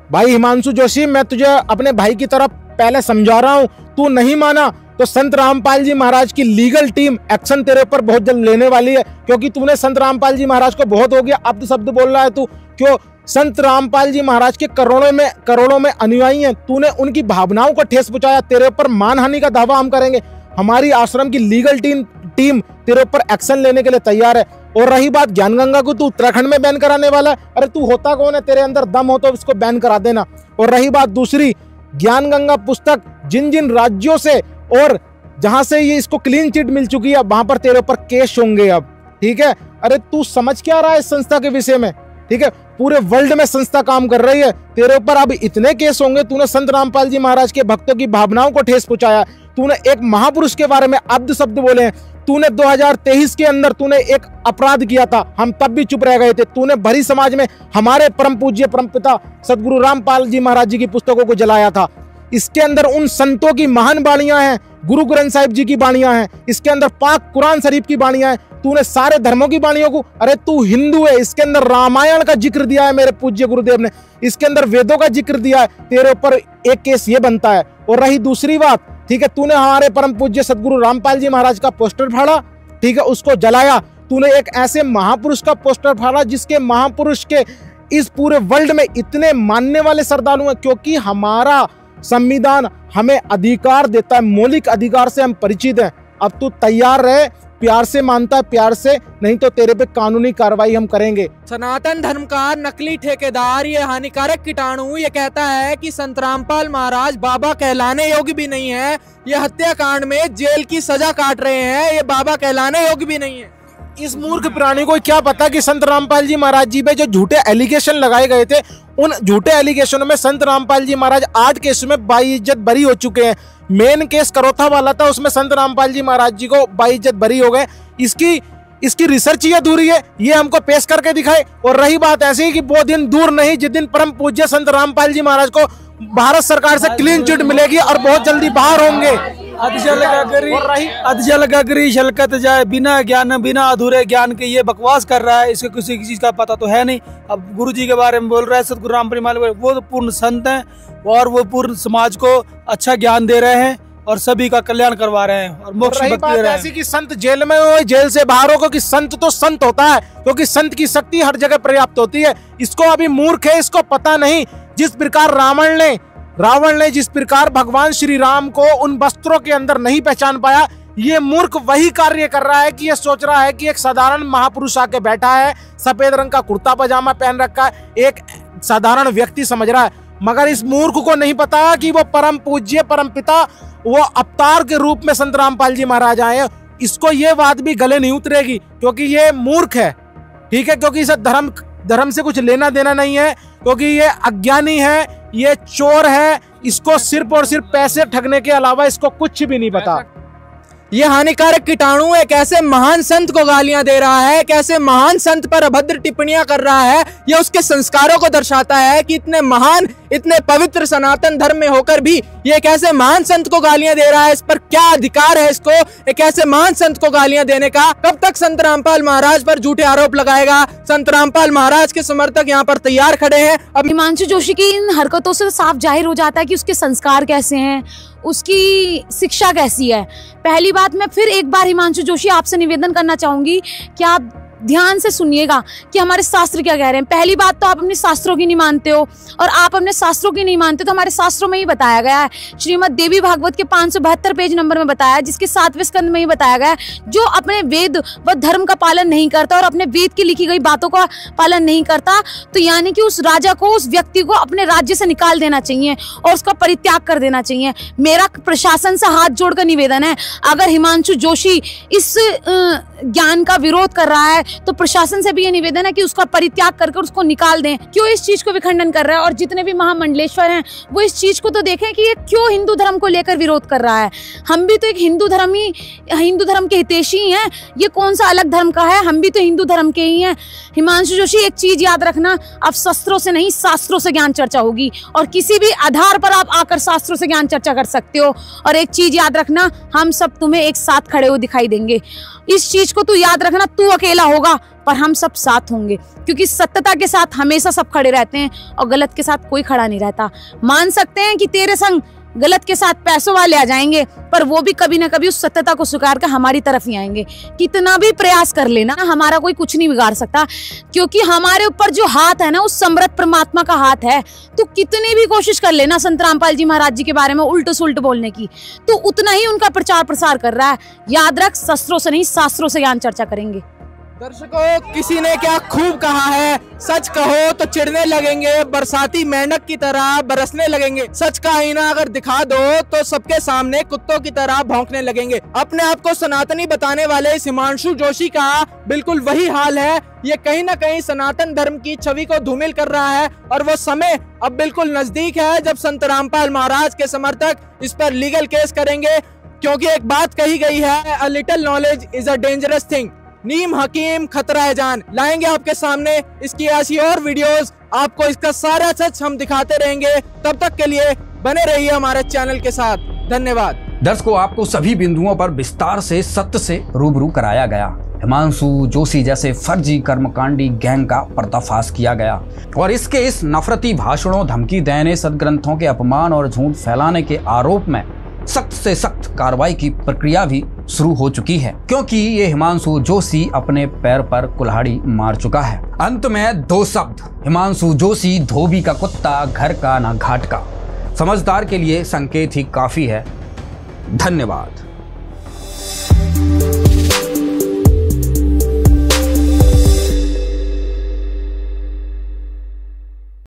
[SPEAKER 17] भाई हिमांशु जोशी, मैं तुझे अपने भाई की तरफ पहले समझा रहा हूं, तू नहीं माना तो संत रामपाल जी महाराज की लीगल टीम एक्शन तेरे ऊपर बहुत जल्द लेने वाली है, क्योंकि तूने संत रामपाल जी महाराज को बहुत हो गया अब शब्द बोल रहा है तू। क्यों? संत रामपाल जी महाराज के करोड़ों में अनुयायी हैं, तूने उनकी भावनाओं को ठेस पहुंचाया, तेरे ऊपर मानहानि का दावा हम करेंगे। हमारी आश्रम की लीगल टीम तेरे ऊपर एक्शन लेने के लिए तैयार है। और रही बात ज्ञानगंगा को तू उत्तराखंड में बैन कराने वाला है, अरे तू होता कौन है? तेरे अंदर दम हो तो इसको बैन करा देना। और रही बात दूसरी, ज्ञानगंगा पुस्तक जिन राज्यों से और जहां से ये इसको क्लीन चिट मिल चुकी है वहां पर तेरे ऊपर केस होंगे अब, ठीक है? अरे तू समझ क्या रहा है इस संस्था के विषय में, ठीक है? पूरे वर्ल्ड में संस्था काम कर रही है, तेरे ऊपर अब इतने केस होंगे। तूने संत रामपाल जी महाराज के भक्तों की भावनाओं को ठेस पहुंचाया, तूने एक महापुरुष के बारे में अब्द शब्द बोले हैं, तूने 2023 के अंदर तूने एक अपराध किया था, हम तब भी चुप रह गए थे। तूने भरी समाज में हमारे परम पूज्य परमपिता सदगुरु रामपाल जी महाराज जी की पुस्तकों को जलाया था। इसके अंदर उन संतों की महान बाणियां हैं, गुरु ग्रंथ साहिब जी की बाणियां हैं, इसके अंदर पाक कुरान शरीफ की बाणियां हैं। तूने सारे धर्मों की बाणियों को, अरे तू हिंदू है, इसके अंदर रामायण का जिक्र दिया है मेरे पूज्य गुरुदेव ने, इसके अंदर वेदों का जिक्र दिया है, तेरे ऊपर एक केस ये बनता है। और रही दूसरी बात, ठीक है, तूने हमारे परम पूज्य सदगुरु रामपाल जी महाराज का पोस्टर फाड़ा, ठीक है, उसको जलाया। तूने एक ऐसे महापुरुष का पोस्टर फाड़ा जिसके महापुरुष के इस पूरे वर्ल्ड में इतने मानने वाले श्रद्धालु हैं, क्योंकि हमारा संविधान हमें अधिकार देता है, मौलिक अधिकार से हम परिचित हैं। अब तू तैयार रहे, प्यार से मानता है प्यार से, नहीं तो तेरे पे कानूनी कार्रवाई हम करेंगे।
[SPEAKER 14] सनातन धर्म का नकली ठेकेदार, ये हानिकारक कीटाणु, ये कहता है कि संत रामपाल महाराज बाबा कहलाने योग्य भी नहीं है, ये हत्याकांड में जेल की सजा काट रहे हैं, ये बाबा कहलाने योग्य भी नहीं है।
[SPEAKER 17] इस मूर्ख प्राणी को क्या पता कि संत रामपाल जी महाराज जी पे जो झूठे एलिगेशन लगाए गए थे, उन झूठे एलिगेशनों में संत रामपाल जी महाराज 8 केस में बाइज्जत बरी हो चुके हैं। मेन केस करोथा वाला था, उसमें संत रामपाल जी महाराज जी को बाइज्जत बरी हो गए। इसकी रिसर्च ही अधूरी है, ये हमको पेश करके दिखाए। और रही बात ऐसी कि वो दिन दूर नहीं जिस दिन परम पूज्य संत रामपाल जी महाराज को भारत सरकार से क्लीन चिट मिलेगी और बहुत जल्दी बाहर होंगे।
[SPEAKER 23] अधजल गगरी छलकत जाए, बिना ज्ञान बिना अधूरे ज्ञान के ये बकवास कर रहा है, इसको किसी चीज का पता तो है नहीं। अब गुरुजी के बारे में बोल रहा है, सतगुरु रामपाल महाराज वो तो पूर्ण संत हैं और वो पूर्ण समाज को अच्छा ज्ञान दे रहे हैं और सभी का कल्याण करवा रहे हैं और मोक्ष भक्ति दे रहे हैं।
[SPEAKER 17] ऐसी कि संत जेल में हो, जेल से बाहर हो, क्योंकि संत तो संत होता है, क्योंकि संत की शक्ति हर जगह पर्याप्त होती है। इसको अभी मूर्ख है, इसको पता नहीं। जिस प्रकार रावण ने जिस प्रकार भगवान श्री राम को उन वस्त्रों के अंदर नहीं पहचान पाया, ये मूर्ख वही कार्य कर रहा है कि ये सोच रहा है कि एक साधारण महापुरुष आके बैठा है, सफेद रंग का कुर्ता पजामा पहन रखा है, एक साधारण व्यक्ति समझ रहा है। मगर इस मूर्ख को नहीं पता कि वो परम पूज्य परम पिता, वो अवतार के रूप में संत रामपाल जी महाराज आए हैं। इसको ये बात भी गले नहीं उतरेगी, क्योंकि ये मूर्ख है, ठीक है, क्योंकि इसे धर्म से कुछ लेना देना नहीं है, क्योंकि ये अज्ञानी है, ये चोर है, इसको सिर्फ और सिर्फ पैसे ठगने के अलावा इसको कुछ भी नहीं पता।
[SPEAKER 14] ये हानिकारक कीटाणु एक ऐसे महान संत को गालियां दे रहा है, कैसे महान संत पर अभद्र टिप्पणियां कर रहा है। ये उसके संस्कारों को दर्शाता है कि इतने महान, इतने पवित्र सनातन धर्म में होकर भी ये एक ऐसे महान संत को गालियां दे रहा है। इस पर क्या अधिकार है इसको एक ऐसे महान संत को गालियां देने का? कब तक संत रामपाल महाराज पर झूठे आरोप लगाएगा? संत रामपाल महाराज के समर्थक यहाँ पर तैयार खड़े हैं।
[SPEAKER 18] अब हिमांशु जोशी की इन हरकतों से साफ जाहिर हो जाता है कि उसके संस्कार कैसे हैं, उसकी शिक्षा कैसी है। पहली बात, मैं फिर एक बार हिमांशु जोशी आपसे निवेदन करना चाहूंगी कि आप ध्यान से सुनिएगा कि हमारे शास्त्र क्या कह रहे हैं। पहली बात तो आप अपने शास्त्रों की नहीं मानते हो, और आप अपने शास्त्रों की नहीं मानते तो हमारे शास्त्रों में ही बताया गया है, श्रीमद् देवी भागवत के 572 पेज नंबर में बताया है, जिसके 7वें स्कंद में ही बताया गया है, जो अपने वेद व धर्म का पालन नहीं करता और अपने वेद की लिखी गई बातों का पालन नहीं करता, तो यानी कि उस राजा को, उस व्यक्ति को अपने राज्य से निकाल देना चाहिए और उसका परित्याग कर देना चाहिए। मेरा प्रशासन से हाथ जोड़कर निवेदन है, अगर हिमांशु जोशी इस ज्ञान का विरोध कर रहा है तो प्रशासन से भी ये निवेदन है कि उसका परित्याग करके उसको निकाल दें। क्यों इस चीज को विखंडन कर रहा है? और जितने भी महामंडलेश्वर हैं वो इस चीज को तो देखें कि ये क्यों हिंदू धर्म को लेकर विरोध कर रहा है। हम भी तो एक हिंदू धर्म के हितैषी हैं, ये कौन सा अलग धर्म का है? हम भी तो हिंदू धर्म के ही हैं। हिमांशु जोशी, एक चीज याद रखना, अब शस्त्रों से नहीं शास्त्रों से ज्ञान चर्चा होगी, और किसी भी आधार पर आप आकर शास्त्रों से ज्ञान चर्चा कर सकते हो। और एक चीज याद रखना, हम सब तुम्हें एक साथ खड़े हुए दिखाई देंगे। इस चीज को तू याद रखना, तू अकेला होगा होगा पर हम सब साथ होंगे, क्योंकि सत्यता के साथ हमेशा सब खड़े रहते हैं और गलत के साथ कोई खड़ा नहीं रहता। मान सकते हैं कि तेरे संग गलत के साथ पैसों वाले आ जाएंगे, पर वो भी कभी ना कभी उस सत्यता को स्वीकार कर हमारी तरफ ही आएंगे। कितना भी प्रयास कर लेना, हमारा कोई कुछ नहीं बिगाड़ सकता, क्योंकि हमारे ऊपर जो हाथ है ना, उस समर्थ परमात्मा का हाथ है। तो कितनी भी कोशिश कर लेना संत रामपाल जी महाराज जी के बारे में उल्ट सुल्ट बोलने की, तो उतना ही उनका प्रचार प्रसार कर रहा है। याद रख, शस्त्रों से नहीं शास्त्रों से ज्ञान चर्चा करेंगे।
[SPEAKER 14] दर्शकों, किसी ने क्या खूब कहा है, सच कहो तो चिढ़ने लगेंगे, बरसाती मेंढक की तरह बरसने लगेंगे। सच का आईना अगर दिखा दो तो सबके सामने कुत्तों की तरह भौंकने लगेंगे। अपने आप को सनातनी बताने वाले हिमांशु जोशी का बिल्कुल वही हाल है। ये कहीं ना कहीं सनातन धर्म की छवि को धूमिल कर रहा है और वो समय अब बिल्कुल नजदीक है जब संत रामपाल महाराज के समर्थक इस पर लीगल केस करेंगे, क्योंकि एक बात कही गई है, a little knowledge is a dangerous thing. नीम हकीम खतरा है जान। लाएंगे आपके सामने इसकी ऐसी और वीडियोस, आपको इसका सारा सच हम दिखाते रहेंगे। तब तक के लिए बने रहिए हमारे चैनल के साथ। धन्यवाद।
[SPEAKER 1] दर्शकों, आपको सभी बिंदुओं पर विस्तार से सत्य से रूबरू कराया गया। हिमांशु जोशी जैसे फर्जी कर्मकांडी गैंग का पर्दाफाश किया गया और इसके इस नफरती भाषणों, धमकी देने, सदग्रंथों के अपमान और झूठ फैलाने के आरोप में सख्त से सख्त कार्रवाई की प्रक्रिया भी शुरू हो चुकी है, क्योंकि ये हिमांशु जोशी अपने पैर पर कुल्हाड़ी मार चुका है। अंत में दो शब्द, हिमांशु जोशी धोबी का कुत्ता, घर का ना घाट का। समझदार के लिए संकेत ही काफी है। धन्यवाद।